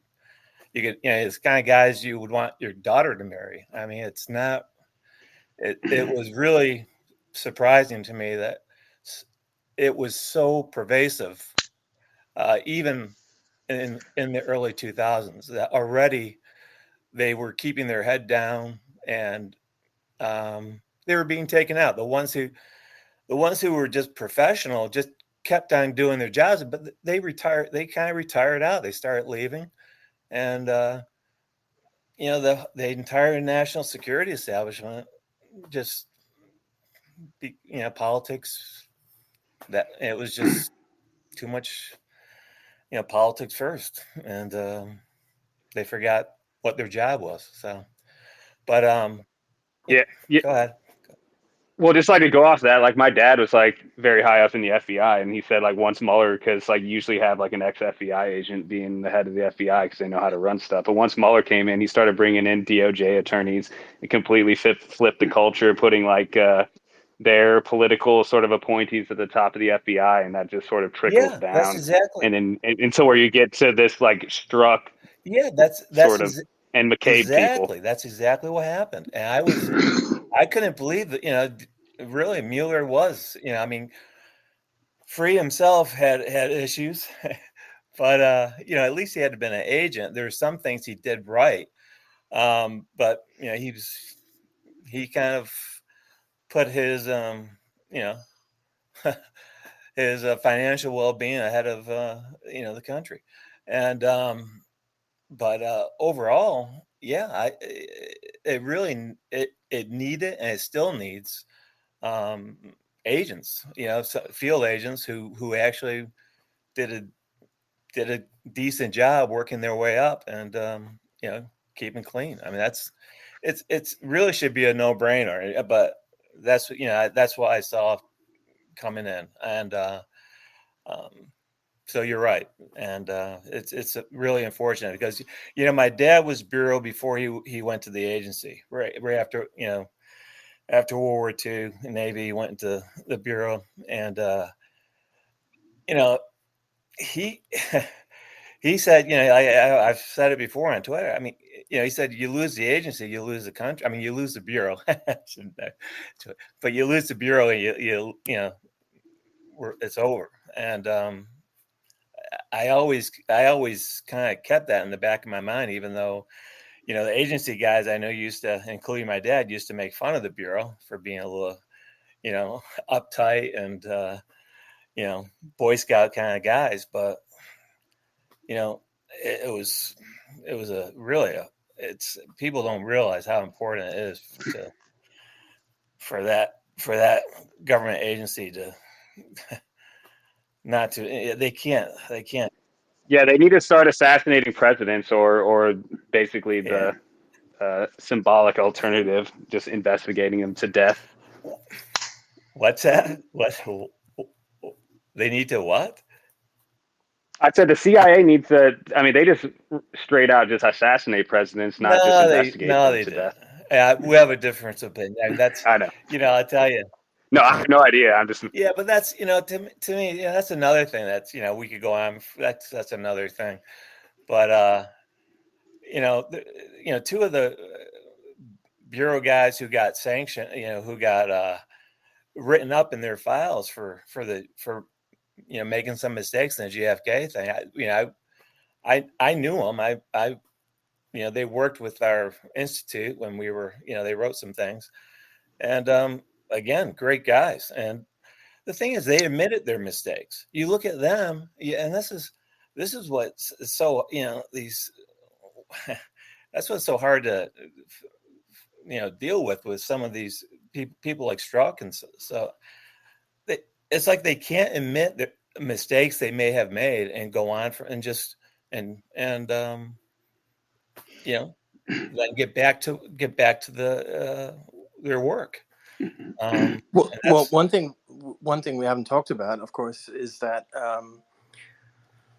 It's kind of guys you would want your daughter to marry. I mean, it's not. It was really surprising to me that it was so pervasive, even in the early 2000s, that already they were keeping their head down, and they were being taken out. The ones who were just professional just kept on doing their jobs, but they retired. They kind of retired out. They started leaving, and the entire national security establishment just politics. That it was just too much, politics first, and they forgot what their job was. So, but yeah. Go ahead. Well, just like to go off that, like my dad was like very high up in the FBI, and he said like once Mueller, because like you usually have like an ex-FBI agent being the head of the FBI because they know how to run stuff. But once Mueller came in, he started bringing in DOJ attorneys and completely flipped the culture, putting like their political sort of appointees at the top of the FBI, and that just sort of trickles Yeah, that's down, exactly. and then until where you get to this like Strzok, Yeah, that's sort of, and McCabe people. exactly. That's exactly what happened. And I couldn't believe that, really Mueller was, I mean, Free himself had issues, but at least he had been an agent. There were some things he did right. But he kind of put his you know his financial well-being ahead of the country. And but overall, yeah, it really it needed, and it still needs um agents, field agents who actually did a decent job working their way up, and keeping clean. I mean, it's really should be a no-brainer, but that's what I saw coming in. And um so you're right. And it's really unfortunate because my dad was bureau before he went to the agency, right after after World War II, the Navy, he went into the bureau. And he he said, I've said it before on Twitter. I mean, he said, you lose the agency, you lose the country. I mean, you lose the bureau, but you lose the bureau, and it's over. And I always kind of kept that in the back of my mind, even though, the agency guys I know used to, including my dad, used to make fun of the bureau for being a little, uptight and, Boy Scout kind of guys. But, it was it's people don't realize how important it is for that government agency to not to, they can't. Yeah, they need to start assassinating presidents, or basically Yeah. the symbolic alternative, just investigating them to death. What's that? What they need to what? I said the CIA needs to. I mean, they just straight out just assassinate presidents, not just investigate them They to didn't. death. We have a difference of opinion. I mean, that's I know. I'll tell you. No, I have no idea. I'm just. Yeah, but that's to me, that's another thing. That's we could go on. That's another thing. But two of the bureau guys who got sanctioned, who got written up in their files for making some mistakes in the GFK thing. I knew them. I they worked with our institute when we were, they wrote some things. And again, great guys. And the thing is, they admitted their mistakes. You look at them, and this is what's so, these that's what's so hard to deal with some of these people like Strzok. And so it's like they can't admit the mistakes they may have made and go on and then get back to the their work. Well, one thing we haven't talked about, of course, is that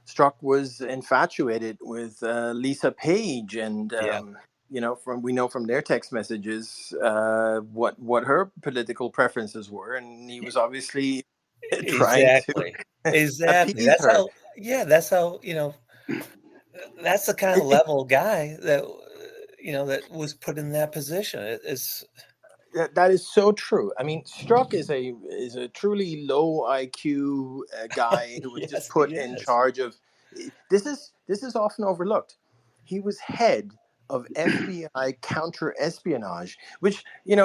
Strzok was infatuated with Lisa Page, and we know from their text messages what her political preferences were, and he was obviously trying to exactly. appease her. That's how that's the kind of level guy that that was put in that position. That is so true. I mean, Strzok is a truly low IQ guy who was just put in charge of. This is often overlooked. He was head of FBI counter espionage, which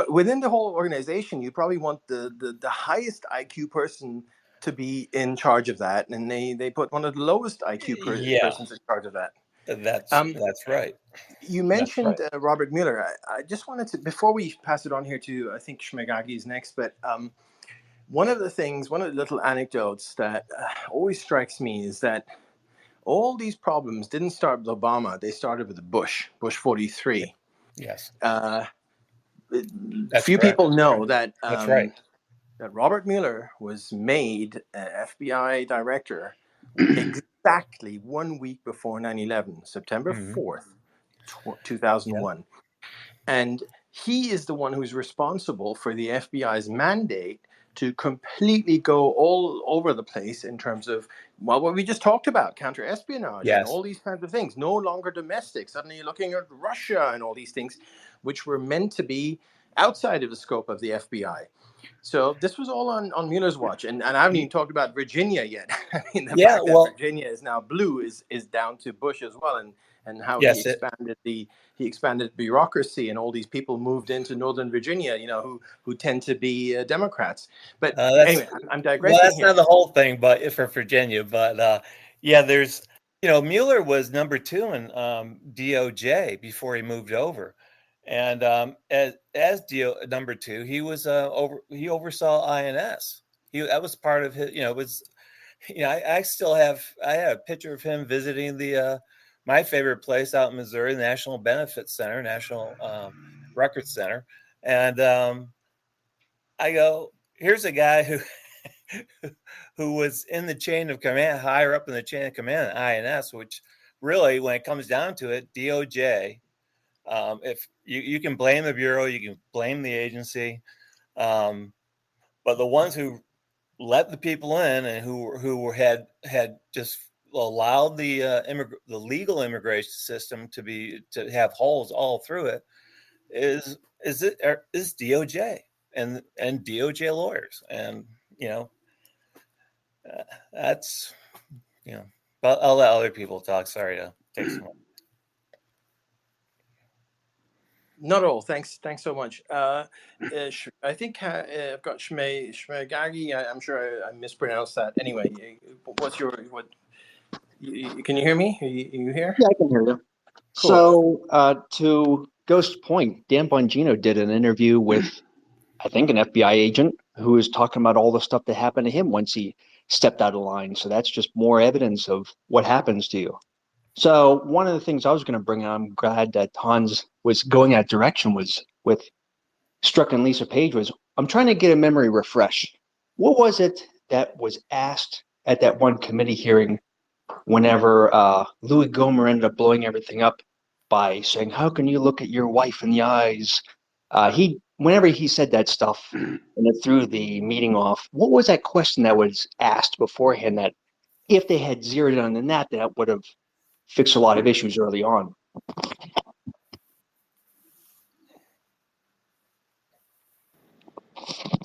within the whole organization, you probably want the highest IQ person to be in charge of that, and they put one of the lowest IQ persons in charge of that. That's right. You mentioned Robert Mueller. I just wanted to, before we pass it on here to, I think Shmegagi is next, but one of the little anecdotes that always strikes me is that all these problems didn't start with Obama. They started with Bush 43. Yes. few correct. people know that That's right. that Robert Mueller was made FBI director exactly 1 week before 9/11, September 4th, 2001. And he is the one who's responsible for the FBI's mandate to completely go all over the place in terms of, well, what we just talked about, counter-espionage and all these kinds of things, no longer domestic. Suddenly you're looking at Russia and all these things, which were meant to be outside of the scope of the FBI. So this was all on Mueller's watch, and I haven't even talked about Virginia yet. I mean, the fact that Virginia is now blue is down to Bush as well, and how he expanded bureaucracy, and all these people moved into Northern Virginia, who tend to be Democrats. But anyway, I'm digressing. Well, that's here. not the whole thing, but for Virginia. But there's Mueller was number 2 in DOJ before he moved over. And as number 2, he was he oversaw INS. That was part of his. I still have a picture of him visiting the my favorite place out in Missouri, the National Benefit Center, National Records Center, and I go, here's a guy who was in the chain of command, higher up in the chain of command at INS, which really, when it comes down to it, DOJ. If you can blame the bureau, you can blame the agency, but the ones who let the people in and who had just allowed the legal immigration system to have holes all through it is DOJ and DOJ lawyers, and that's But I'll let other people talk. Sorry to take some. Not at all. Thanks so much. I think I've got Shmegagi. I'm sure I mispronounced that. Anyway, can you hear me? Are you here? Yeah, I can hear you. Cool. So to Ghost's point, Dan Bongino did an interview with, I think, an FBI agent who was talking about all the stuff that happened to him once he stepped out of line. So that's just more evidence of what happens to you. So one of the things I was going to bring on, I'm glad that Hans was going that direction, was with Strzok and Lisa Page, was I'm trying to get a memory refresh. What was it that was asked at that one committee hearing whenever Louis Gohmert ended up blowing everything up by saying, how can you look at your wife in the eyes? Whenever he said that stuff and it threw the meeting off, what was that question that was asked beforehand that if they had zeroed in on that would have fixed a lot of issues early on?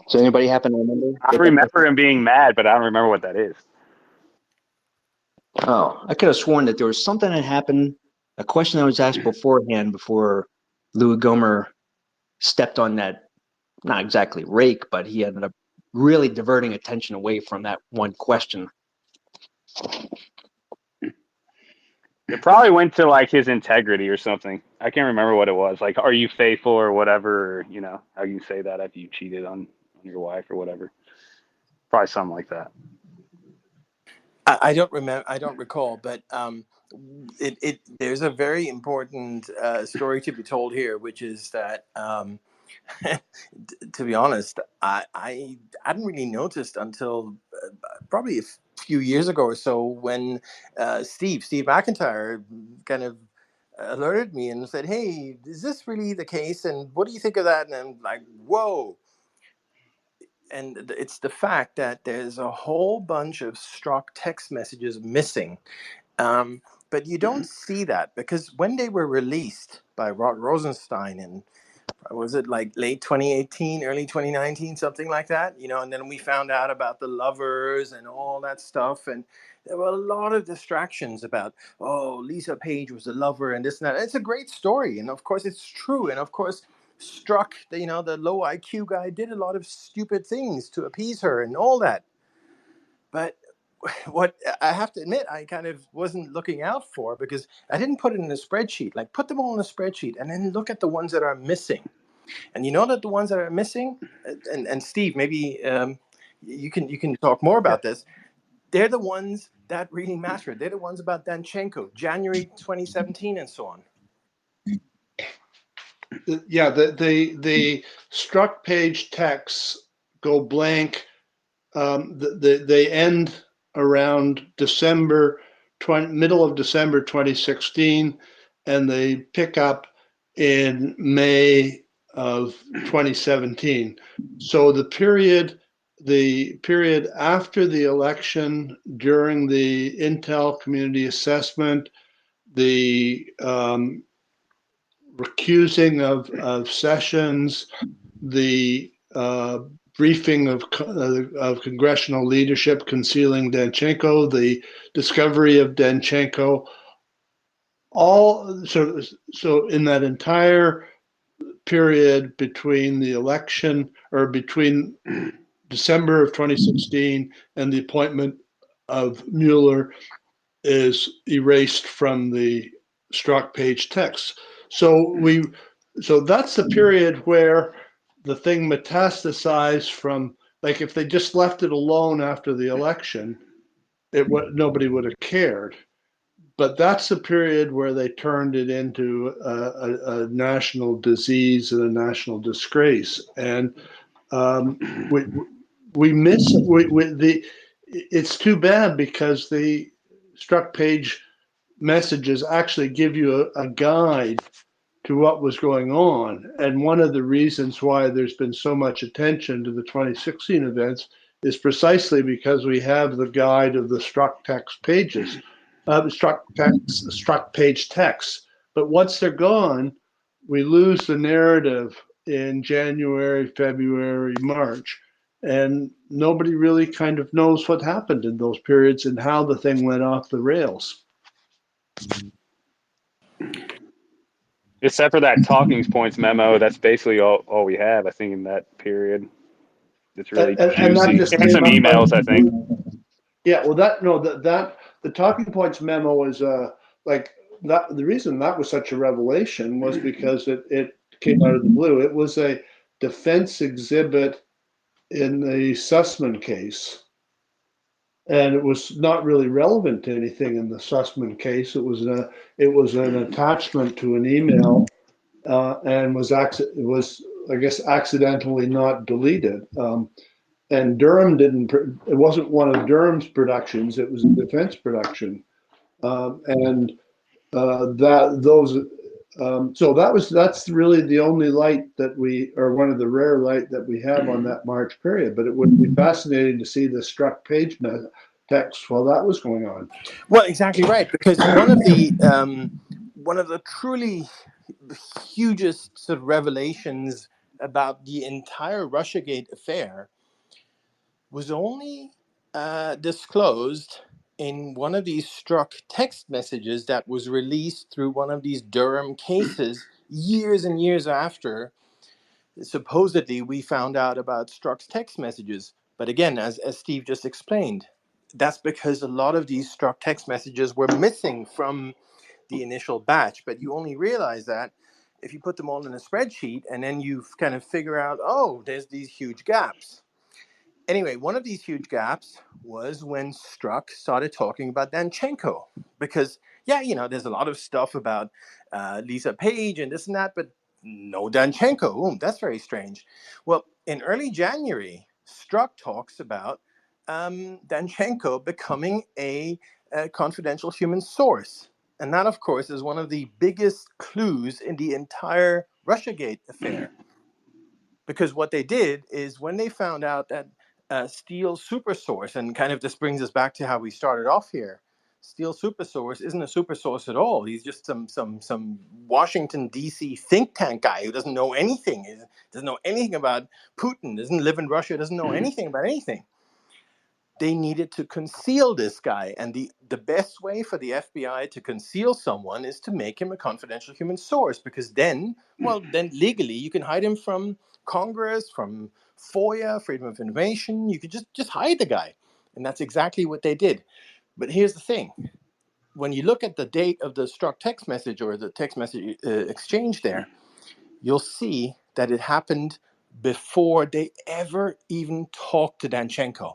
Does anybody happen to remember? I remember him being mad, but I don't remember what that is. Oh, I could have sworn that there was something that happened, a question that was asked beforehand before Louis Gohmert stepped on that, not exactly rake, but he ended up really diverting attention away from that one question. It probably went to like his integrity or something. I can't remember what it was. Like, are you faithful or whatever? Or, how you say that after you cheated on your wife or whatever. Probably something like that. I don't remember. I don't recall, but there's a very important story to be told here, which is that, to be honest, I hadn't really noticed until probably a few years ago or so when Steve McIntyre kind of alerted me and said, "Hey, is this really the case? And what do you think of that?" And I'm like, "Whoa." And it's the fact that there's a whole bunch of Strzok text messages missing. But you don't see that because when they were released by Rod Rosenstein in, was it like late 2018, early 2019, something like that, and then we found out about the lovers and all that stuff. And there were a lot of distractions about, Lisa Page was a lover and this and that. It's a great story. And of course it's true. And of course, Strzok, the low IQ guy, did a lot of stupid things to appease her and all that. But what I have to admit, I kind of wasn't looking out for, because I didn't put it in a spreadsheet. Like, put them all in a spreadsheet and then look at the ones that are missing. And that the ones that are missing, and Steve, maybe you can talk more about this. They're the ones that really matter. They're the ones about Danchenko, January 2017, and so on. the struck page texts go blank. They end around middle of December 2016, and they pick up in May of 2017. So the period after the election, during the Intel community assessment, the recusing of Sessions, the briefing of congressional leadership concealing Danchenko, the discovery of Danchenko, so in that entire period between the election, or between December of 2016 and the appointment of Mueller, is erased from the struck page text. So that's the period where the thing metastasized from, like, if they just left it alone after the election, nobody would have cared. But that's the period where they turned it into a national disease and a national disgrace. And we miss it's too bad, because the struck page messages actually give you a guide to what was going on. And one of the reasons why there's been so much attention to the 2016 events is precisely because we have the guide of the struck text pages, struck page text. But once they're gone, we lose the narrative in January, February, March. And nobody really kind of knows what happened in those periods and how the thing went off the rails. Except for that talking points memo, that's basically all we have, I think, in that period. It's really and that juicy. just And some came up emails, I think. Yeah, well, the talking points memo is like that. The reason that was such a revelation was because it came out of the blue. It was a defense exhibit in the Sussman case, and it was not really relevant to anything in the Sussman case. It was an attachment to an email, and was I guess accidentally not deleted. And Durham it wasn't one of Durham's productions, it was a defense production. And that's really the only light or one of the rare light that we have on that March period. But it would be fascinating to see the struck page text while that was going on. Well, exactly right, because one of the truly hugest sort of revelations about the entire Russiagate affair was only disclosed in one of these struck text messages that was released through one of these Durham cases years and years after supposedly we found out about Strzok's text messages. But again, as Steve just explained, that's because a lot of these Strzok text messages were missing from the initial batch. But you only realize that if you put them all in a spreadsheet and then you kind of figure out, oh, there's these huge gaps. Anyway, one of these huge gaps was when Strzok started talking about Danchenko. Because, there's a lot of stuff about Lisa Page and this and that, but no Danchenko. That's very strange. Well, in early January, Strzok talks about Danchenko becoming a confidential human source. And that, of course, is one of the biggest clues in the entire Russiagate affair. Because what they did is when they found out that Steele Supersource, and kind of this brings us back to how we started off here, Steele Supersource isn't a super source at all. He's just some Washington, D.C. think tank guy who doesn't know anything, doesn't know anything about Putin, doesn't live in Russia, doesn't know anything about anything. They needed to conceal this guy. And the best way for the FBI to conceal someone is to make him a confidential human source, because then legally you can hide him from Congress, from FOIA, Freedom of Information. You could just hide the guy. And that's exactly what they did. But here's the thing. When you look at the date of the Strzok text message, or the text message exchange there, you'll see that it happened before they ever even talked to Danchenko.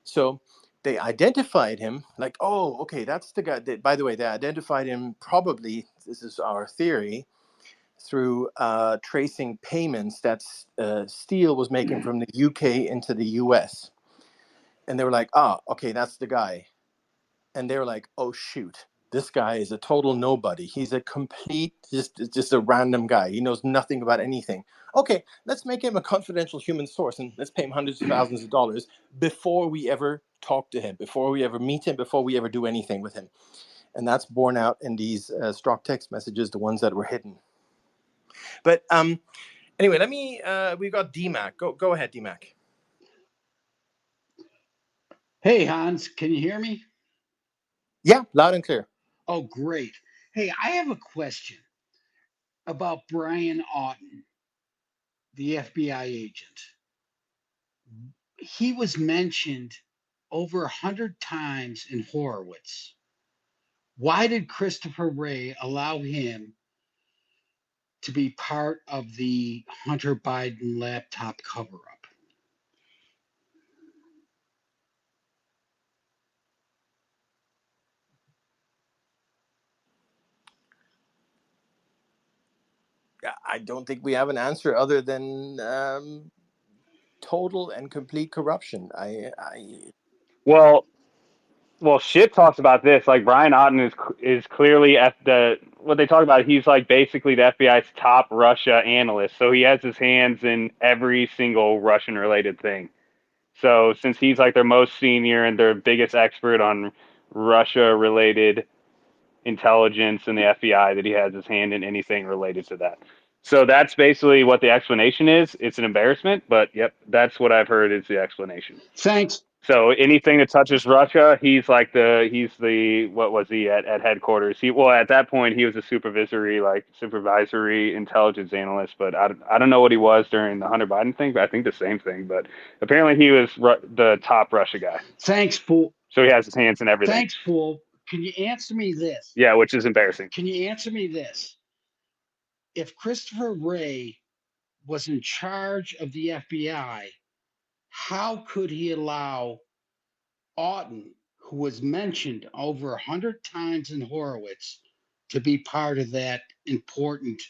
So they identified him like, oh, okay, that's the guy. By the way, they identified him probably, this is our theory, through tracing payments that Steele was making from the UK into the US. And they were like, okay, that's the guy. And they were like, oh, shoot, this guy is a total nobody. He's a complete, just a random guy. He knows nothing about anything. Okay, let's make him a confidential human source and let's pay him hundreds of thousands of dollars before we ever talk to him, before we ever meet him, before we ever do anything with him. And that's borne out in these Strzok text messages, the ones that were hidden. But anyway, let me. We've got DMAC. Go ahead, DMAC. Hey, Hans, can you hear me? Yeah, loud and clear. Oh, great. Hey, I have a question about Brian Auten, the FBI agent. He was mentioned over 100 times in Horowitz. Why did Christopher Wray allow him to be part of the Hunter Biden laptop cover-up? I don't think we have an answer other than total and complete corruption. Well, Shit talks about this. Like Brian Auten is clearly at what they talk about. He's like basically the FBI's top Russia analyst. So he has his hands in every single Russian related thing. So since he's like their most senior and their biggest expert on Russia related intelligence in the FBI, that he has his hand in anything related to that. So that's basically what the explanation is. It's an embarrassment, but yep, that's what I've heard is the explanation. Thanks. So anything that touches Russia, he's the what was he at headquarters? At that point he was a supervisory intelligence analyst, but I don't know what he was during the Hunter Biden thing, but I think the same thing. But apparently he was the top Russia guy. Thanks, fool. So he has his hands in everything. Thanks, fool. Can you answer me this? Yeah, which is embarrassing. Can you answer me this? If Christopher Wray was in charge of the FBI, how could he allow Auten, who was mentioned over 100 times in Horowitz, to be part of that important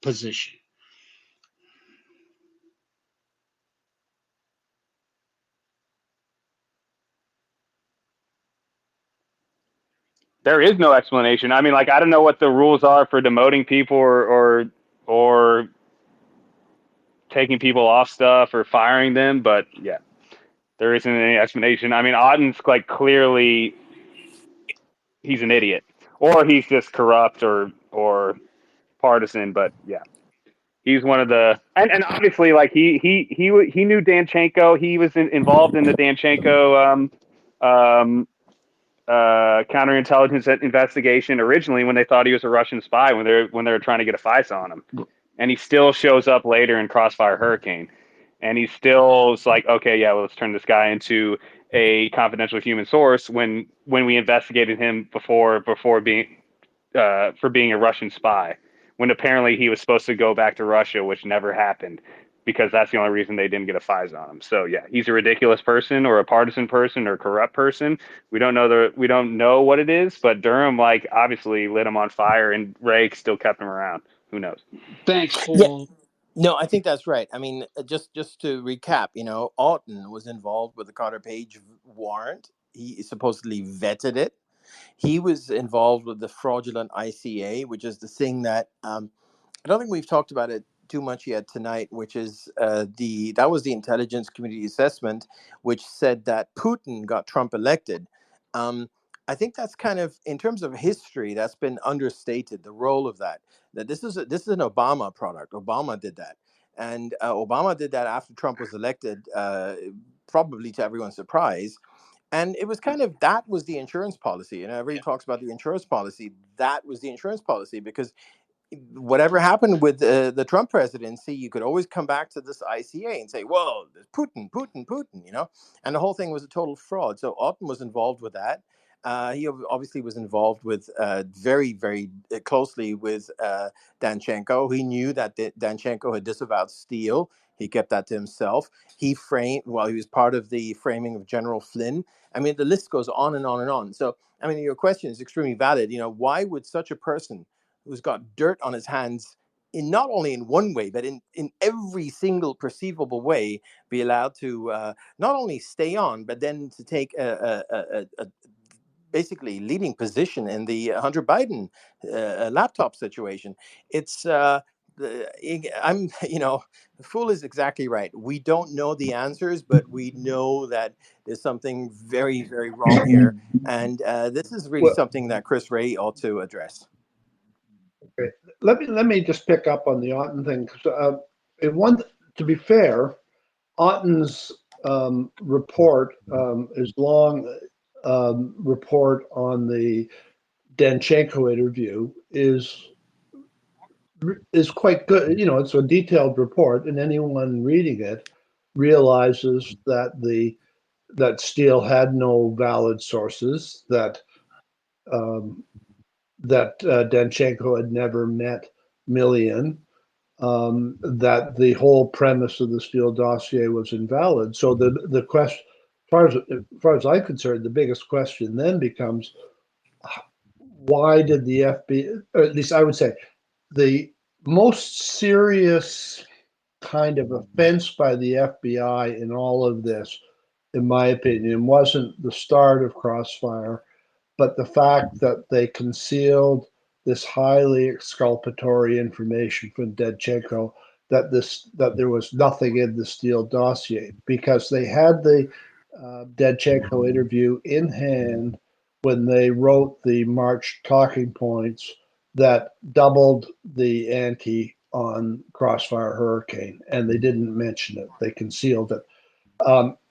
position? There is no explanation. I mean, like, I don't know what the rules are for demoting people or taking people off stuff or firing them, but yeah, there isn't any explanation. I mean, Auten's like clearly he's an idiot, or he's just corrupt or partisan. But yeah, he's one of the and obviously like he knew Danchenko. He was involved in the Danchenko counterintelligence investigation originally when they thought he was a Russian spy when they were trying to get a FISA on him, and he still shows up later in Crossfire Hurricane, and he still is like, okay, yeah, well, let's turn this guy into a confidential human source when we investigated him before being for being a Russian spy, when apparently he was supposed to go back to Russia, which never happened, because that's the only reason they didn't get a FISA on him. So yeah, he's a ridiculous person or a partisan person or a corrupt person. We don't know what it is, but Durham like obviously lit him on fire, and Ray still kept him around. Who knows? Thanks, Paul. Yeah. No, I think that's right. I mean, just to recap, Auten was involved with the Carter Page warrant. He supposedly vetted it. He was involved with the fraudulent ICA, which is the thing that I don't think we've talked about it too much yet tonight, which is that was the intelligence community assessment, which said that Putin got Trump elected. I think that's kind of, in terms of history, that's been understated, the role of that this is an Obama product. Obama did that, and Obama did that after Trump was elected, probably to everyone's surprise. And it was kind of, that was the insurance policy. And everybody talks about the insurance policy. That was the insurance policy, because whatever happened with the Trump presidency, you could always come back to this ICA and say, well, there's Putin, and the whole thing was a total fraud. So Auten was involved with that. He obviously was involved with very, very closely with Danchenko. He knew that Danchenko had disavowed Steele. He kept that to himself. He was part of the framing of General Flynn. I mean, the list goes on and on and on. So, I mean, your question is extremely valid. Why would such a person who's got dirt on his hands in not only in one way, but in every single perceivable way, be allowed to not only stay on, but then to take a basically leading position in the Hunter Biden laptop situation. It's I'm the fool is exactly right. We don't know the answers, but we know that there's something very, very wrong here, and this is really Well, something that Chris Wray ought to address. okay. Let me just pick up on the Otten thing. To be fair, Otten's report, his long report on the Danchenko interview is quite good. It's a detailed report, and anyone reading it realizes that Steele had no valid sources, that Danchenko had never met Millian, that the whole premise of the Steele dossier was invalid. So the question, as far as I'm concerned, the biggest question then becomes, why did the FBI, or at least I would say, the most serious kind of offense by the FBI in all of this, in my opinion, wasn't the start of Crossfire, but the fact that they concealed this highly exculpatory information from Danchenko, that there was nothing in the Steele dossier, because they had the Danchenko interview in hand when they wrote the March talking points that doubled the ante on Crossfire Hurricane, and they didn't mention it. They concealed it.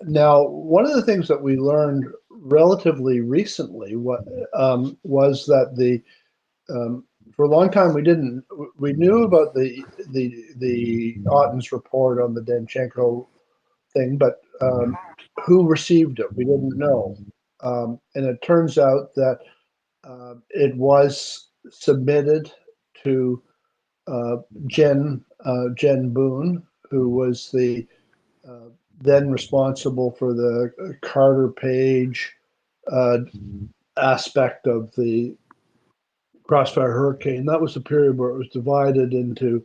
Now, one of the things that we learned relatively recently was that for a long time we knew about the Otten's report on the Danchenko thing, but who received it, we didn't know. And it turns out that it was submitted to Jen Boone, who was the then responsible for the Carter Page aspect of the Crossfire Hurricane. That was the period where it was divided into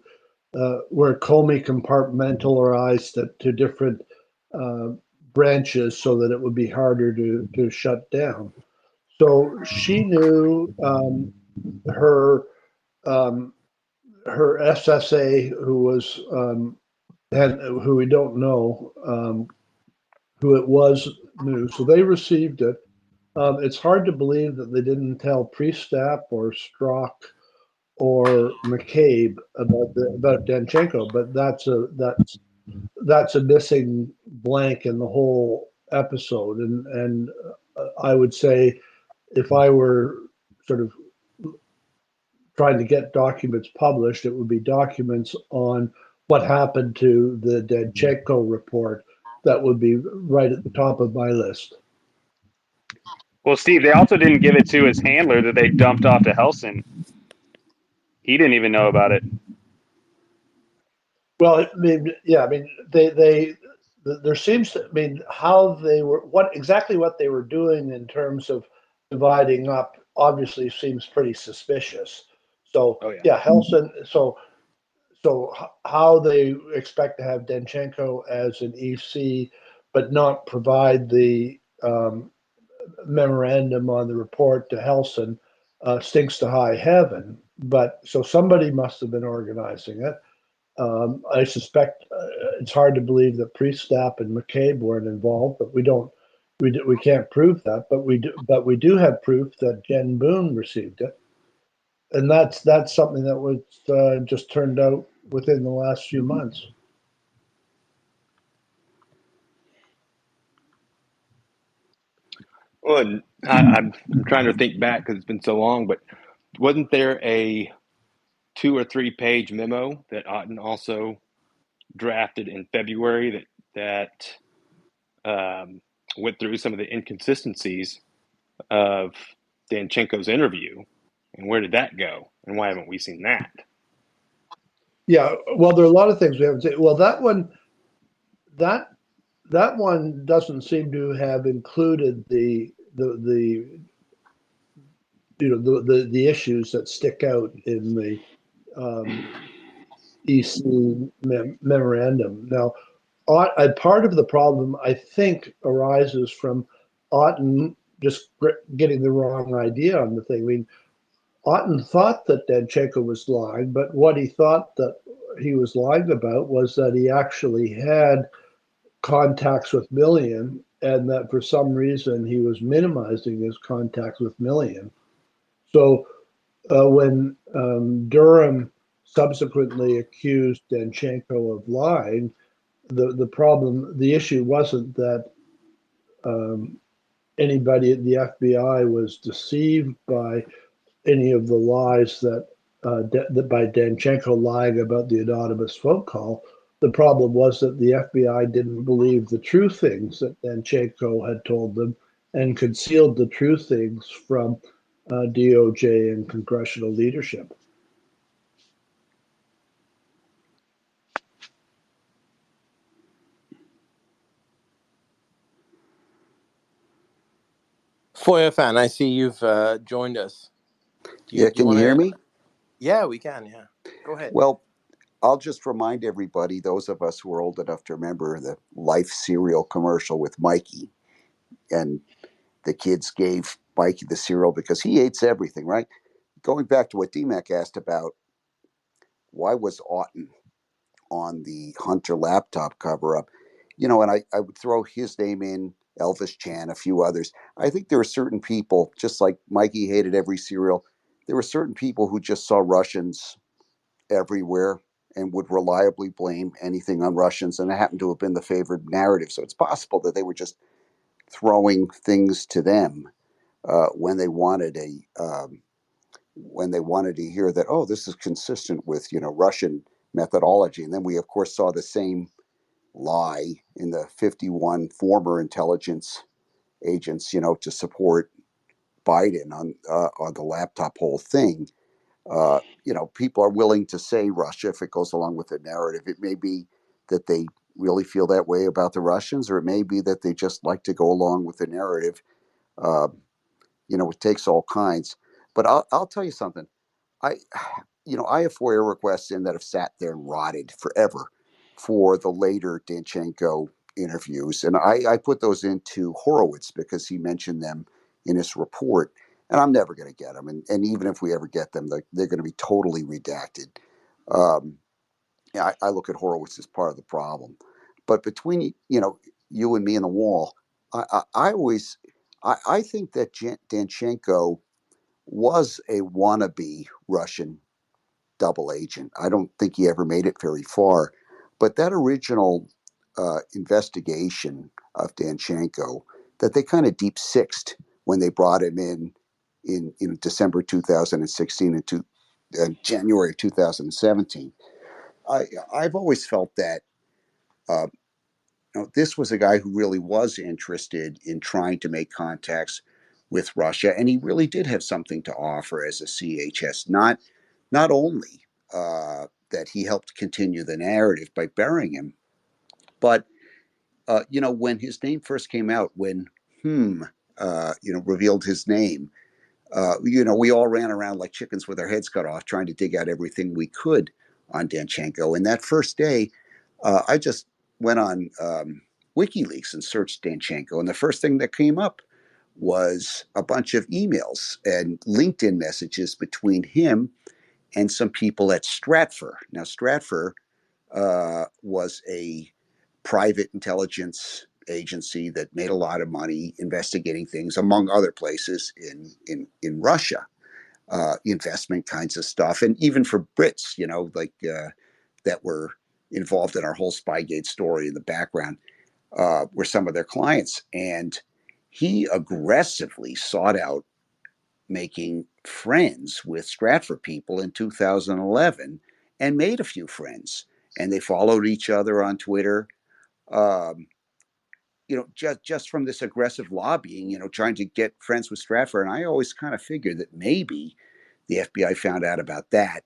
where Comey compartmentalized it to different branches so that it would be harder to shut down. So she knew her her SSA, who we don't know who it was, knew. So they received it. It's hard to believe that they didn't tell Priestap or Strzok or McCabe about Danchenko, but that's a missing blank in the whole episode. And I would say, if I were sort of trying to get documents published, it would be documents on what happened to the Danchenko report. That would be right at the top of my list. Well, Steve, they also didn't give it to his handler that they dumped off to Helson. He didn't even know about it. Well, I mean, yeah, I mean, there seems to, I mean, how they were, what they were doing in terms of dividing up, obviously seems pretty suspicious. So, yeah, Helson, so how they expect to have Danchenko as an EC, but not provide the memorandum on the report to Helson, stinks to high heaven. But so somebody must have been organizing it. I suspect it's hard to believe that Priestap and McCabe weren't involved, but we can't prove that. But we do have proof that Jen Boone received it, and that's something that was just turned out within the last few months. Well, I'm trying to think back because it's been so long, but wasn't there a 2 or 3 page memo that Otten also drafted in February that went through some of the inconsistencies of Danchenko's interview, and where did that go, and why haven't we seen that? Yeah, well, there are a lot of things we haven't seen. Well, that one doesn't seem to have included the issues that stick out in the EC memorandum. Now, part of the problem, I think, arises from Otten just getting the wrong idea on the thing. I mean, Otten thought that Danchenko was lying, but what he thought that he was lying about was that he actually had contacts with Millian, and that for some reason he was minimizing his contacts with Millian. So when Durham subsequently accused Danchenko of lying, the issue wasn't that anybody at the FBI was deceived by any of the lies that by Danchenko lying about the anonymous phone call. The problem was that the FBI didn't believe the true things that Danchenko had told them and concealed the true things from DOJ and congressional leadership. Foyer fan, I see you've joined us. Can you hear me? Yeah, we can. Yeah, go ahead. Well, I'll just remind everybody, those of us who are old enough to remember the Life cereal commercial with Mikey, and the kids gave Mikey the cereal because he eats everything, right? Going back to what DMAC asked about, why was Otten on the Hunter laptop cover up? And I would throw his name in, Elvis Chan, a few others. I think there are certain people, just like Mikey hated every cereal, there were certain people who just saw Russians everywhere and would reliably blame anything on Russians, and it happened to have been the favored narrative. So it's possible that they were just throwing things to them when they wanted to hear that, oh, this is consistent with Russian methodology. And then we of course saw the same lie in the 51 former intelligence agents, to support Biden on the laptop whole thing. People are willing to say Russia if it goes along with the narrative. It may be that they really feel that way about the Russians, or it may be that they just like to go along with the narrative. It takes all kinds. But I'll tell you something. I have FOIA requests in that have sat there and rotted forever for the later Danchenko interviews. And I put those into Horowitz because he mentioned them in his report. And I'm never going to get them. And even if we ever get them, they're going to be totally redacted. I look at Horowitz as part of the problem. But between, you and me and the wall, I think that Danchenko was a wannabe Russian double agent. I don't think he ever made it very far. But that original investigation of Danchenko that they kind of deep sixed when they brought him in December 2016 and January 2017. I've always felt that this was a guy who really was interested in trying to make contacts with Russia, and he really did have something to offer as a CHS. Not only that he helped continue the narrative by burying him, but when his name first came out, when revealed his name, we all ran around like chickens with our heads cut off, trying to dig out everything we could on Danchenko. And that first day, I just went on WikiLeaks and searched Danchenko, and the first thing that came up was a bunch of emails and LinkedIn messages between him and some people at Stratfor. Now, Stratfor was a private intelligence agency that made a lot of money investigating things, among other places in Russia, investment kinds of stuff, and even for Brits, that were involved in our whole Spygate story in the background, were some of their clients. And he aggressively sought out making friends with Stratfor people in 2011 and made a few friends. And they followed each other on Twitter, just from this aggressive lobbying, trying to get friends with Stratfor. And I always kind of figured that maybe the FBI found out about that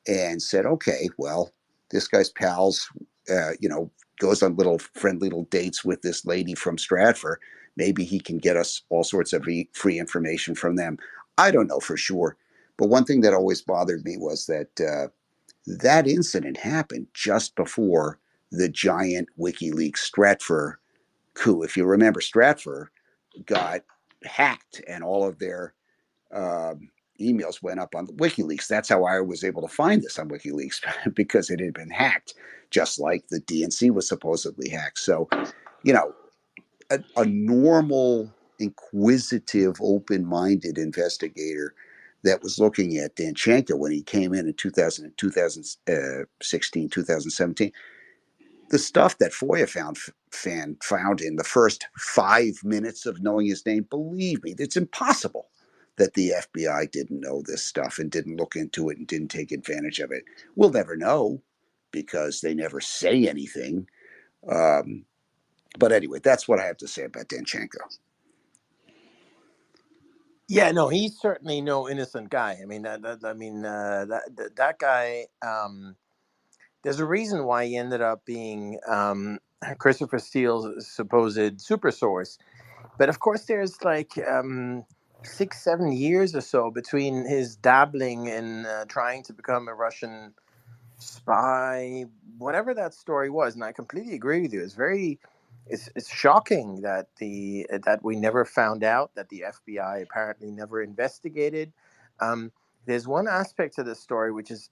and said, okay, well, this guy's pals, goes on friendly little dates with this lady from Stratfor. Maybe he can get us all sorts of free information from them. I don't know for sure. But one thing that always bothered me was that That incident happened just before the giant WikiLeaks Stratfor coup. If you remember, Stratfor got hacked and all of their emails went up on WikiLeaks. That's how I was able to find this on WikiLeaks because it had been hacked, just like the DNC was supposedly hacked. So, you know, a normal, inquisitive, open-minded investigator that was looking at Danchenko when he came in 2016, 2017, the stuff that FOIA found in the first 5 minutes of knowing his name, believe me, it's impossible that the FBI didn't know this stuff and didn't look into it and didn't take advantage of it. We'll never know because they never say anything. But anyway, that's what I have to say about Danchenko. Yeah, no, he's certainly no innocent guy. I mean, that guy. There's a reason why he ended up being Christopher Steele's supposed super source. But of course, there's like 6, 7 years or so between his dabbling in trying to become a Russian spy, whatever that story was. And I completely agree with you. It's shocking that that we never found out, that the FBI apparently never investigated. There's one aspect to this story which is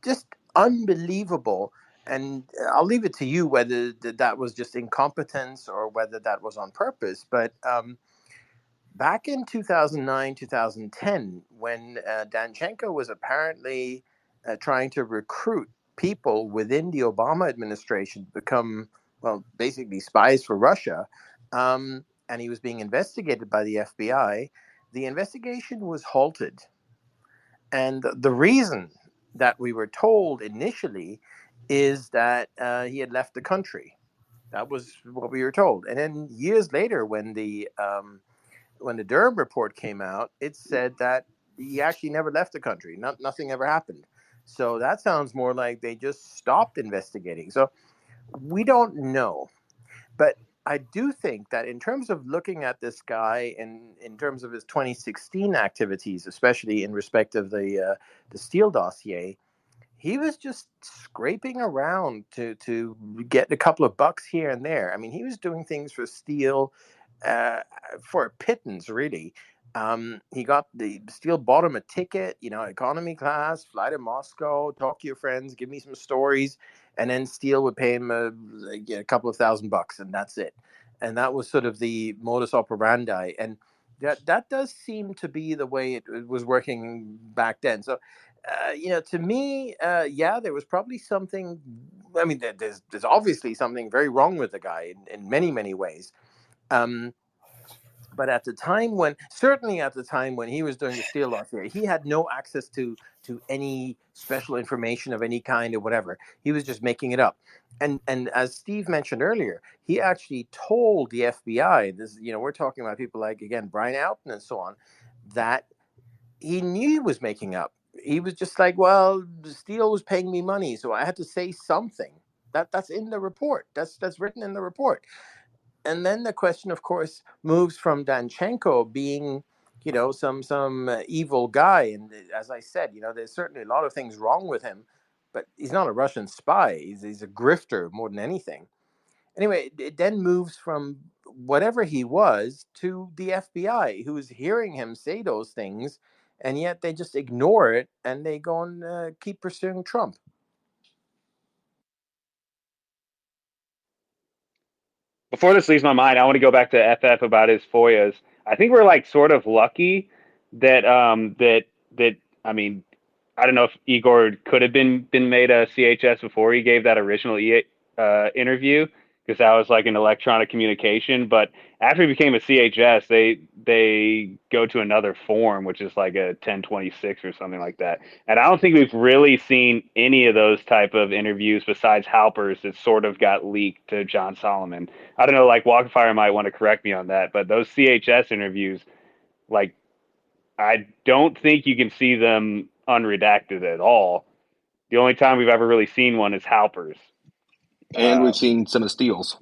just unbelievable, and I'll leave it to you whether that was just incompetence or whether that was on purpose. But back in 2009, 2010, when Danchenko was apparently trying to recruit people within the Obama administration to become, well, basically spies for Russia, and he was being investigated by the FBI, the investigation was halted. And the reason that we were told initially is that he had left the country. That was what we were told. And then years later, when the Durham report came out, it said that he actually never left the country. Nothing ever happened. So that sounds more like they just stopped investigating. So we don't know. But I do think that in terms of looking at this guy in terms of his 2016 activities, especially in respect of the Steele dossier, he was just scraping around to get a couple of bucks here and there. I mean, he was doing things for Steele for a pittance, really. He got the Steele bought him a ticket, economy class, fly to Moscow, talk to your friends, give me some stories, and then Steele would pay him a couple of $1,000, and that's it. And that was sort of the modus operandi, and that does seem to be the way it was working back then. So, to me, there was probably something. I mean, there's obviously something very wrong with the guy in many, many ways. But certainly at the time when he was doing the Steele dossier, he had no access to any special information of any kind or whatever. He was just making it up. And as Steve mentioned earlier, he actually told the FBI, this, we're talking about people like, again, Brian Alton and so on, that he knew he was making up. He was just like, well, Steele was paying me money, so I had to say something. That's in the report. That's written in the report. And then the question, of course, moves from Danchenko being, some evil guy. And as I said, there's certainly a lot of things wrong with him, but he's not a Russian spy. He's a grifter more than anything. Anyway, it then moves from whatever he was to the FBI, who is hearing him say those things, and yet they just ignore it and they go and keep pursuing Trump. Before this leaves my mind, I want to go back to FF about his FOIAs. I think we're like sort of lucky that I mean, I don't know if Igor could have been made a CHS before he gave that original interview, because that was like an electronic communication. But after he became a CHS, they go to another form, which is like a 1026 or something like that. And I don't think we've really seen any of those type of interviews besides Halper's that sort of got leaked to John Solomon. I don't know, like Walkfire might want to correct me on that, but those CHS interviews, like, I don't think you can see them unredacted at all. The only time we've ever really seen one is Halper's. And we've seen some of Steele's.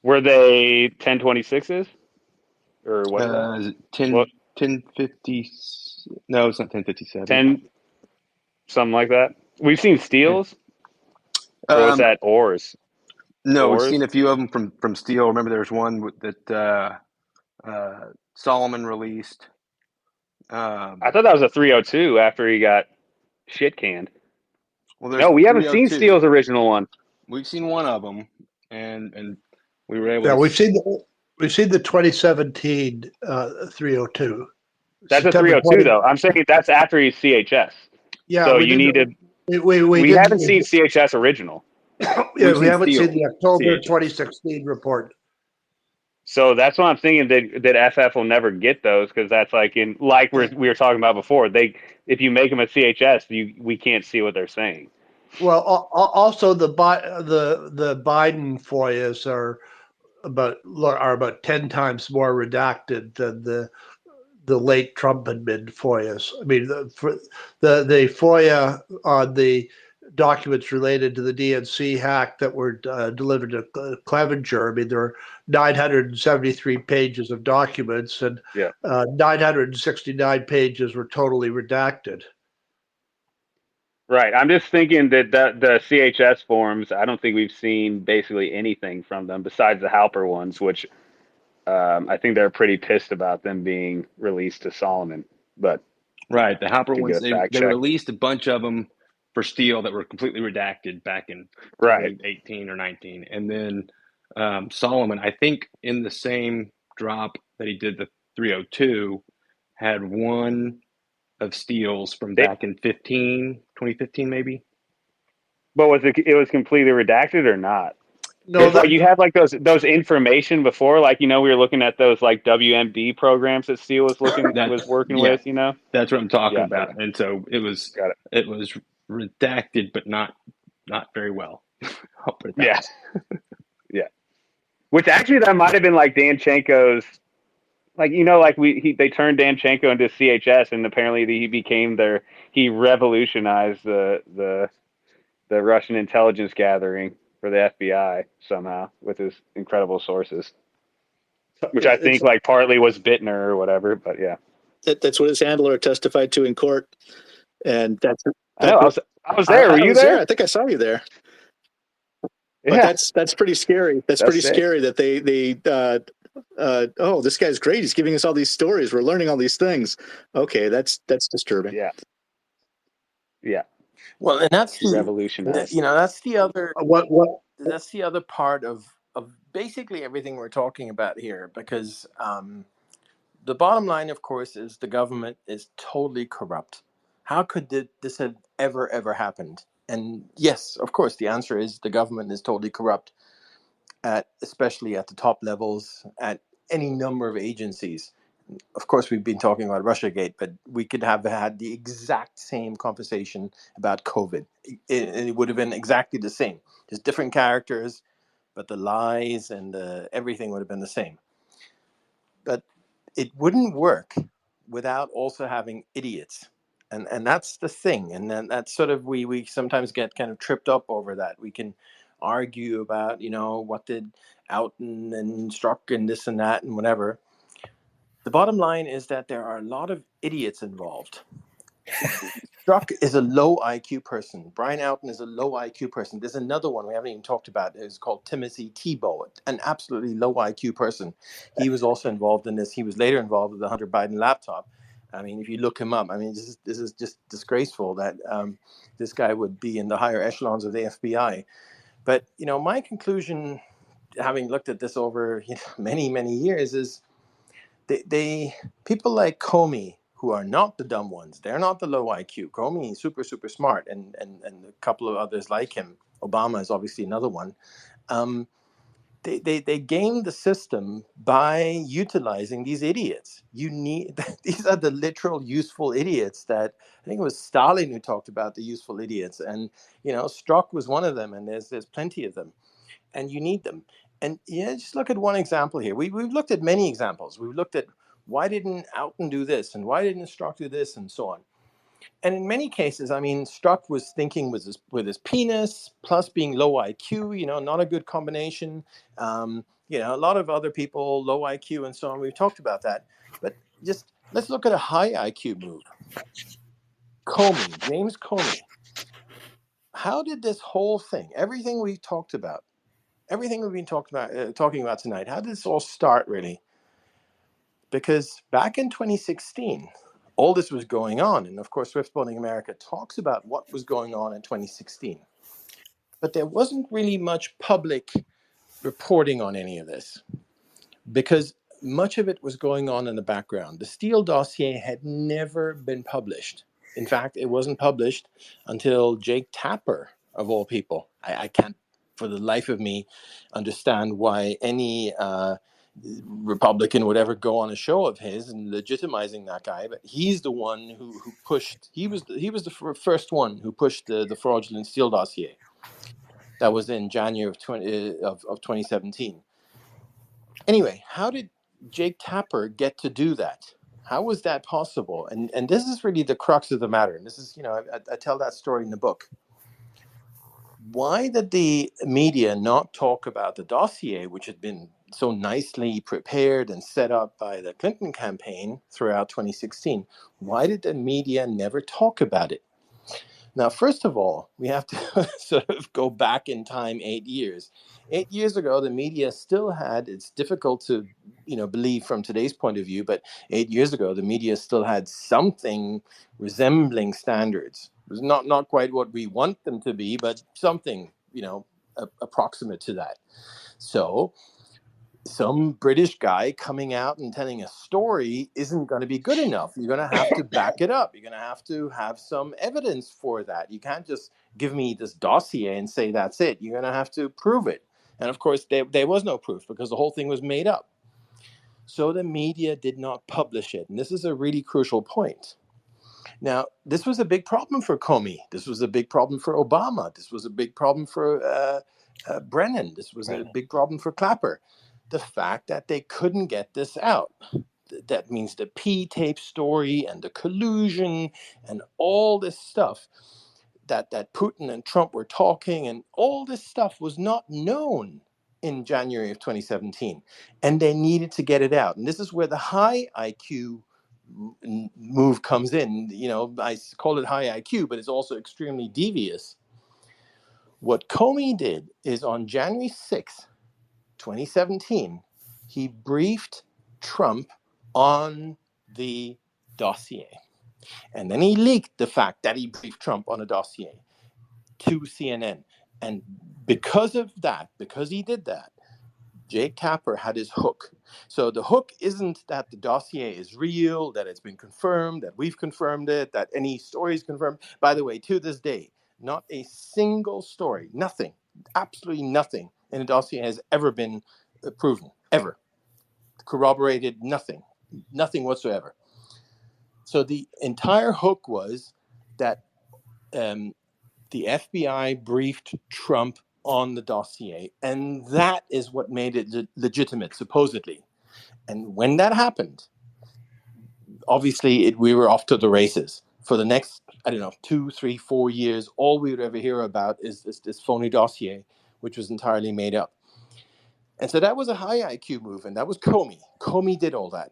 Were they 1026s? Or what? Is it 1050? No, it's not 1057. something like that. We've seen steals, or was that oars? No, Oars? we've seen a few of them from Steel. Remember, there was one that Solomon released. I thought that was a 302 after he got shit canned. Well, there's No, we haven't seen 302. Steele's original one. We've seen one of them, and we were able. Yeah, to we've seen the 2017 302. That's September a 302 20. though. I'm saying that's after he's CHS. Yeah, so we you did, need to. we haven't seen CHS original. Yeah, We've we haven't Steel. seen the October CHS. 2016 report. So that's what I'm thinking, that FF will never get those, because that's like we were talking about before. If you make them a CHS, we can't see what they're saying. Well, also the Biden FOIAs are about 10 times more redacted than the late Trump admin FOIAs. I mean, the FOIA on the documents related to the DNC hack that were delivered to Clevenger. I mean, there are 973 pages of documents, and 969 pages were totally redacted. Right. I'm just thinking that the CHS forms, I don't think we've seen basically anything from them besides the Halper ones, which I think they're pretty pissed about them being released to Solomon. But right, the Halper ones, they check. released a bunch of them for Steel that were completely redacted back in 2018 or 19. And then Solomon, I think in the same drop that he did the 302, had one of Steel's from back in 2015 maybe. But it was completely redacted or not? No, like you had like those information before, like, we were looking at those like WMD programs that Steele was working with, That's what I'm talking about. Okay. And so it was redacted, but not very well. I'll put it that way. Yeah. Which actually that might have been like Danchenko's, like, they turned Danchenko into CHS, and apparently he revolutionized the Russian intelligence gathering for the FBI somehow with his incredible sources, which I think like partly was Bittner or whatever, but yeah. That's what his handler testified to in court. And I was there. Were you there? I think I saw you there. Yeah. But that's pretty scary. That's pretty scary that they this guy's great. He's giving us all these stories. We're learning all these things. Okay, that's disturbing. Yeah. Yeah. Well, and that's revolutionized. That's the other what that's the other part of basically everything we're talking about here, because the bottom line, of course, is the government is totally corrupt. How could this have ever happened? And yes, of course, the answer is the government is totally corrupt, especially at the top levels, at any number of agencies. Of course, we've been talking about Russiagate, but we could have had the exact same conversation about COVID. It would have been exactly the same, just different characters, but the lies and everything would have been the same. But it wouldn't work without also having idiots. And that's the thing. And then that's sort of, we sometimes get kind of tripped up over that. We can argue about, what did Outen and Strzok and this and that and whatever. The bottom line is that there are a lot of idiots involved. Strzok is a low IQ person. Brian Outen is a low IQ person. There's another one we haven't even talked about. It's called Timothy Tebow, an absolutely low IQ person. He was also involved in this. He was later involved with the Hunter Biden laptop. I mean, if you look him up, I mean, this is just disgraceful that this guy would be in the higher echelons of the FBI. But, my conclusion, having looked at this over many, many years, is they people like Comey, who are not the dumb ones, they're not the low IQ. Comey is super, super smart, and a couple of others like him. Obama is obviously another one. They game the system by utilizing these idiots. These are the literal useful idiots that I think it was Stalin who talked about, the useful idiots, and Strzok was one of them, and there's plenty of them, and you need them. And just look at one example here. We've looked at many examples. We've looked at why didn't Outen do this, and why didn't Strzok do this, and so on. And in many cases, I mean, Strzok was thinking with his penis, plus being low IQ, not a good combination. A lot of other people, low IQ and so on. We've talked about that. But just let's look at a high IQ move. James Comey. How did this whole thing, everything we've talked about, everything we've been talking about tonight, how did this all start really? Because back in 2016, all this was going on, and of course, Swiftboating America talks about what was going on in 2016. But there wasn't really much public reporting on any of this, because much of it was going on in the background. The Steele dossier had never been published. In fact, it wasn't published until Jake Tapper, of all people. I can't, for the life of me, understand why any Republican would ever go on a show of his and legitimizing that guy. But he's the one who pushed. He was the first one who pushed the fraudulent Steele dossier. That was in January of 2017. Anyway, how did Jake Tapper get to do that? How was that possible? And this is really the crux of the matter. And this is, I tell that story in the book. Why did the media not talk about the dossier, which had been so nicely prepared and set up by the Clinton campaign throughout 2016? Why did the media never talk about it? Now, first of all, we have to sort of go back in time 8 years. 8 years ago, the media still had, it's difficult to, believe from today's point of view, but 8 years ago, the media still had something resembling standards. It was not quite what we want them to be, but something, approximate to that. So some British guy coming out and telling a story isn't going to be good enough. You're going to have to back it up. You're going to have some evidence for that. You can't just give me this dossier and say that's it. You're going to have to prove it. And of course, there was no proof because the whole thing was made up. So the media did not publish it. And this is a really crucial point. Now, this was a big problem for Comey. This was a big problem for Obama. This was a big problem for Brennan. This was a big problem for Clapper. The fact that they couldn't get this out. That means the P-tape story and the collusion and all this stuff that Putin and Trump were talking, and all this stuff was not known in January of 2017. And they needed to get it out. And this is where the high IQ move comes in. I call it high IQ, but it's also extremely devious. What Comey did is on January 6th, 2017, he briefed Trump on the dossier. And then he leaked the fact that he briefed Trump on a dossier to CNN. And because of that, because he did that, Jake Tapper had his hook. So the hook isn't that the dossier is real, that it's been confirmed, that we've confirmed it, that any story is confirmed. By the way, to this day, not a single story, nothing, absolutely nothing in a dossier has ever been proven, ever. Corroborated, nothing whatsoever. So the entire hook was that the FBI briefed Trump on the dossier, and that is what made it legitimate, supposedly. And when that happened, obviously we were off to the races. For the next, 2, 3, 4 years, all we would ever hear about is this phony dossier, which was entirely made up. And so that was a high IQ move, and that was Comey. Comey did all that.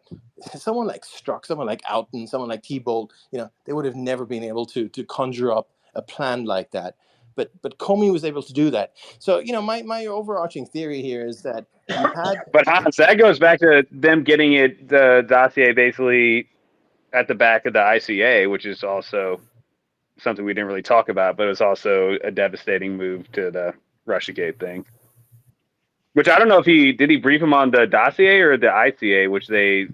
Someone like Strzok, someone like Outen, someone like Thibault, they would have never been able to conjure up a plan like that. But Comey was able to do that. So, my overarching theory here is that you had... But Hans, that goes back to them getting the dossier basically at the back of the ICA, which is also something we didn't really talk about, but it was also a devastating move to the Russiagate thing. Which I don't know if did he brief him on the dossier or the ICA, which they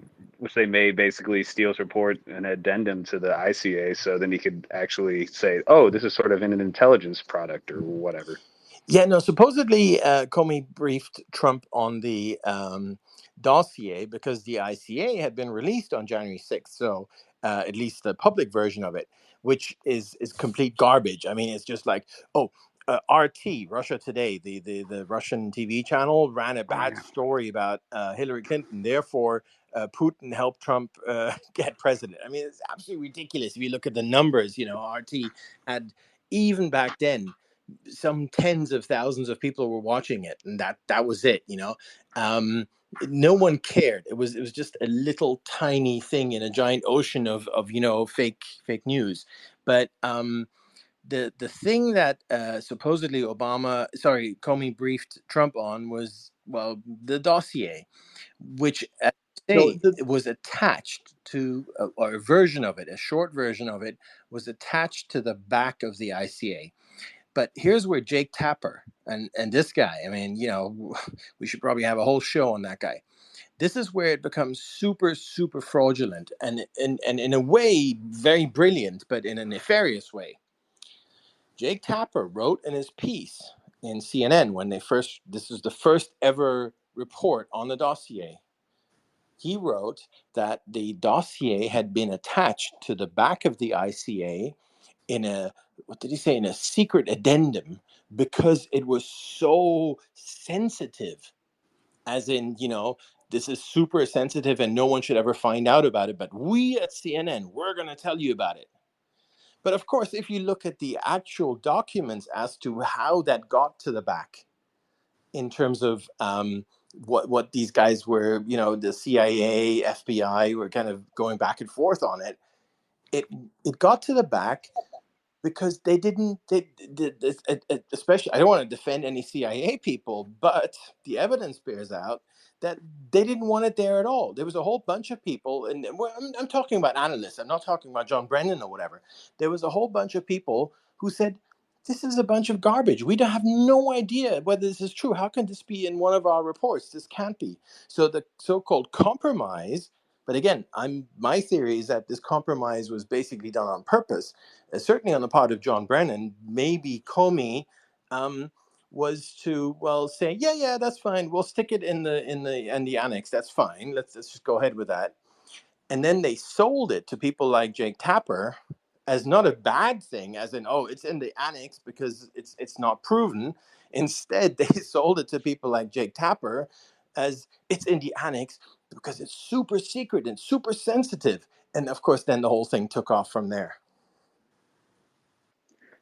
made basically Steele's report an addendum to the ICA, so then he could actually say, oh, this is sort of an intelligence product or whatever. Yeah, no, supposedly Comey briefed Trump on the dossier because the ICA had been released on January 6th, so at least the public version of it, which is complete garbage. I mean, it's just like, RT, Russia Today, the Russian TV channel, ran a bad story about Hillary Clinton. Therefore, Putin helped Trump get president. I mean, it's absolutely ridiculous. If you look at the numbers, RT had, even back then, some tens of thousands of people were watching it, and that was it. No one cared. It was just a little tiny thing in a giant ocean of fake news. But the thing that supposedly Comey briefed Trump on was, well, the dossier, which So it was attached to, or a version of it, a short version of it, was attached to the back of the ICA. But here's where Jake Tapper and this guy, I mean, we should probably have a whole show on that guy. This is where it becomes super, super fraudulent and in a way very brilliant, but in a nefarious way. Jake Tapper wrote in his piece in CNN when this was the first ever report on the dossier. He wrote that the dossier had been attached to the back of the ICA in a secret addendum, because it was so sensitive, as in, this is super sensitive and no one should ever find out about it, but we at CNN, we're going to tell you about it. But of course, if you look at the actual documents as to how that got to the back, in terms of what these guys were, the CIA, FBI were kind of going back and forth on it. It got to the back because especially, I don't want to defend any CIA people, but the evidence bears out that they didn't want it there at all. There was a whole bunch of people, and I'm talking about analysts. I'm not talking about John Brennan or whatever. There was a whole bunch of people who said, this is a bunch of garbage. We don't have no idea whether this is true. How can this be in one of our reports? This can't be. So the so-called compromise, but again, my theory is that this compromise was basically done on purpose, certainly on the part of John Brennan. Maybe Comey was to, well, say, yeah, that's fine. We'll stick it in the annex. That's fine. Let's just go ahead with that. And then they sold it to people like Jake Tapper as not a bad thing, as in, oh, it's in the annex because it's not proven. Instead, they sold it to people like Jake Tapper as it's in the annex because it's super secret and super sensitive. And of course, then the whole thing took off from there.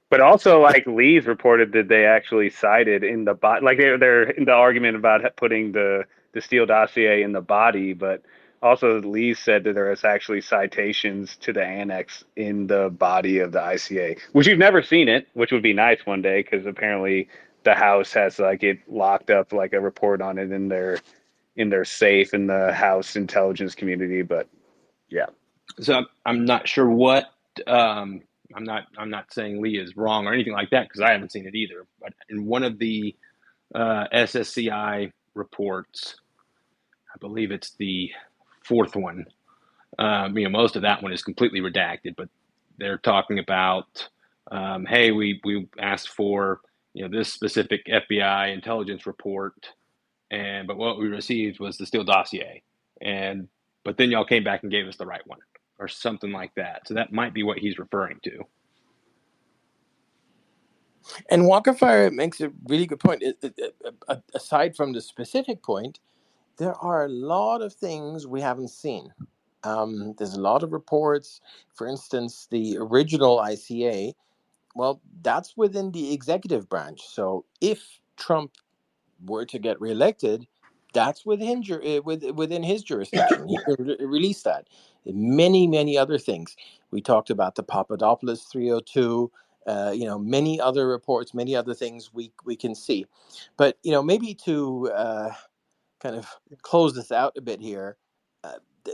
But also, like, Lee's reported that they actually cited in the body, like they're in the argument about putting the Steele dossier in the body, but also Lee said that there is actually citations to the annex in the body of the ICA, which you've never seen it, which would be nice one day, because apparently the House has like it locked up, like a report on it in their safe in the House intelligence community. But yeah. So I'm not sure what I'm not saying Lee is wrong or anything like that, because I haven't seen it either. But in one of the SSCI reports, I believe it's the fourth one. Most of that one is completely redacted, but they're talking about, hey, we asked for this specific FBI intelligence report, but what we received was the Steele dossier, but then y'all came back and gave us the right one, or something like that. So that might be what he's referring to. And Walker Fire makes a really good point. Aside from the specific point, there are a lot of things we haven't seen. There's a lot of reports. For instance, the original ICA, well, that's within the executive branch. So if Trump were to get reelected, that's within his jurisdiction. He could release that. Many, many other things. We talked about the Papadopoulos 302. Many other reports, many other things we can see. But maybe to kind of close this out a bit here,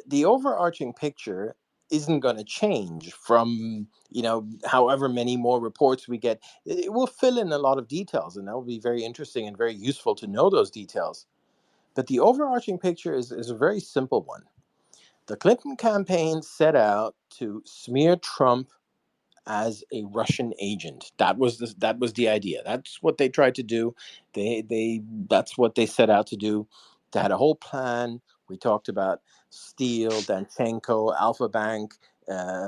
the overarching picture isn't going to change from however many more reports we get. It will fill in a lot of details, and that will be very interesting and very useful to know those details. But the overarching picture is a very simple one. The Clinton campaign set out to smear Trump as a Russian agent. That was the idea. That's what they tried to do. That's what they set out to do. They had a whole plan. We talked about Steele, Danchenko, Alpha Bank,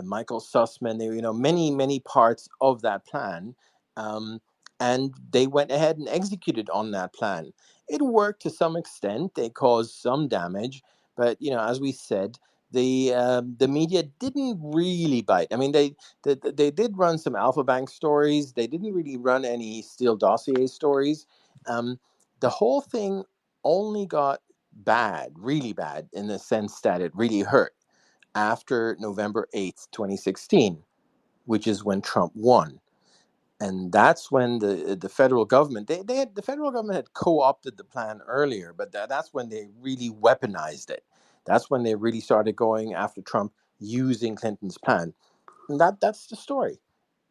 Michael Sussman. There, many parts of that plan, and they went ahead and executed on that plan. It worked to some extent. They caused some damage, but as we said, the media didn't really bite. I mean, they did run some Alpha Bank stories. They didn't really run any Steele dossier stories. The whole thing only got bad, really bad, in the sense that it really hurt after November 8th, 2016. which is when Trump won. And that's when the federal government the federal government had co-opted the plan earlier, but that's when they really weaponized it. That's when they really started going after Trump using Clinton's plan. And that's the story.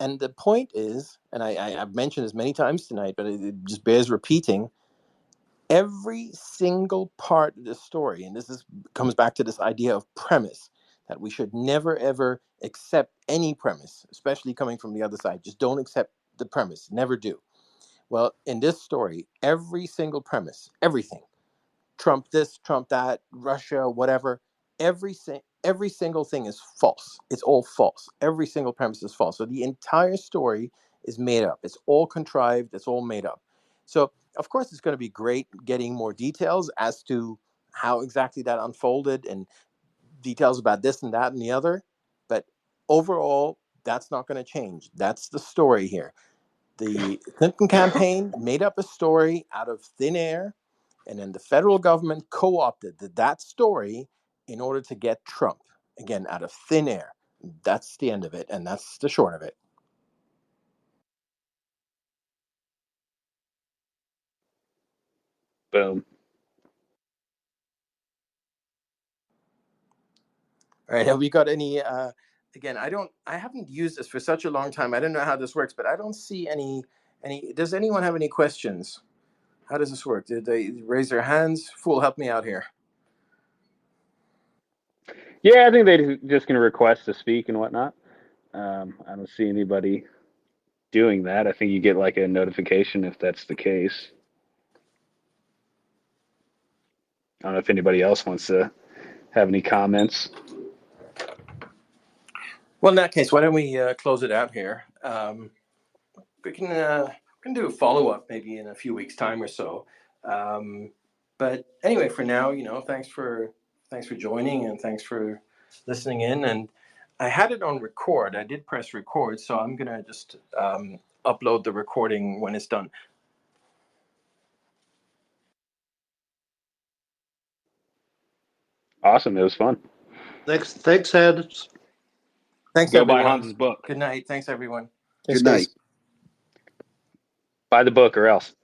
And the point is, and I've mentioned this many times tonight, but it just bears repeating. Every single part of the story, and comes back to this idea of premise, that we should never ever accept any premise, especially coming from the other side. Just don't accept the premise. Never do. Well, in this story, every single premise, everything, Trump this, Trump that, Russia, whatever, every single thing is false. It's all false. Every single premise is false. So the entire story is made up. It's all contrived. It's all made up. So of course it's going to be great getting more details as to how exactly that unfolded and details about this and that and the other. But overall, that's not going to change. That's the story here. The Clinton campaign made up a story out of thin air, and then the federal government co-opted that story in order to get Trump, again, out of thin air. That's the end of it, and that's the short of it. Boom. All right, have we got any again, I haven't used this for such a long time. I don't know how this works, but I don't see any does anyone have any questions? How does this work? Did they raise their hands? Fool, help me out here. Yeah, I think they're just going to request to speak and whatnot. I don't see anybody doing that. I think you get like a notification if that's the case. I don't know if anybody else wants to have any comments. Well, in that case, why don't we close it out here? We can do a follow-up maybe in a few weeks' time or so. But anyway, for now, thanks for joining and thanks for listening in. And I had it on record. I did press record, so I'm gonna just upload the recording when it's done. Awesome. It was fun. Thanks, heads. Thanks, Go everyone. buy Hans's book. Good night. Thanks, everyone. Good night. Buy the book or else.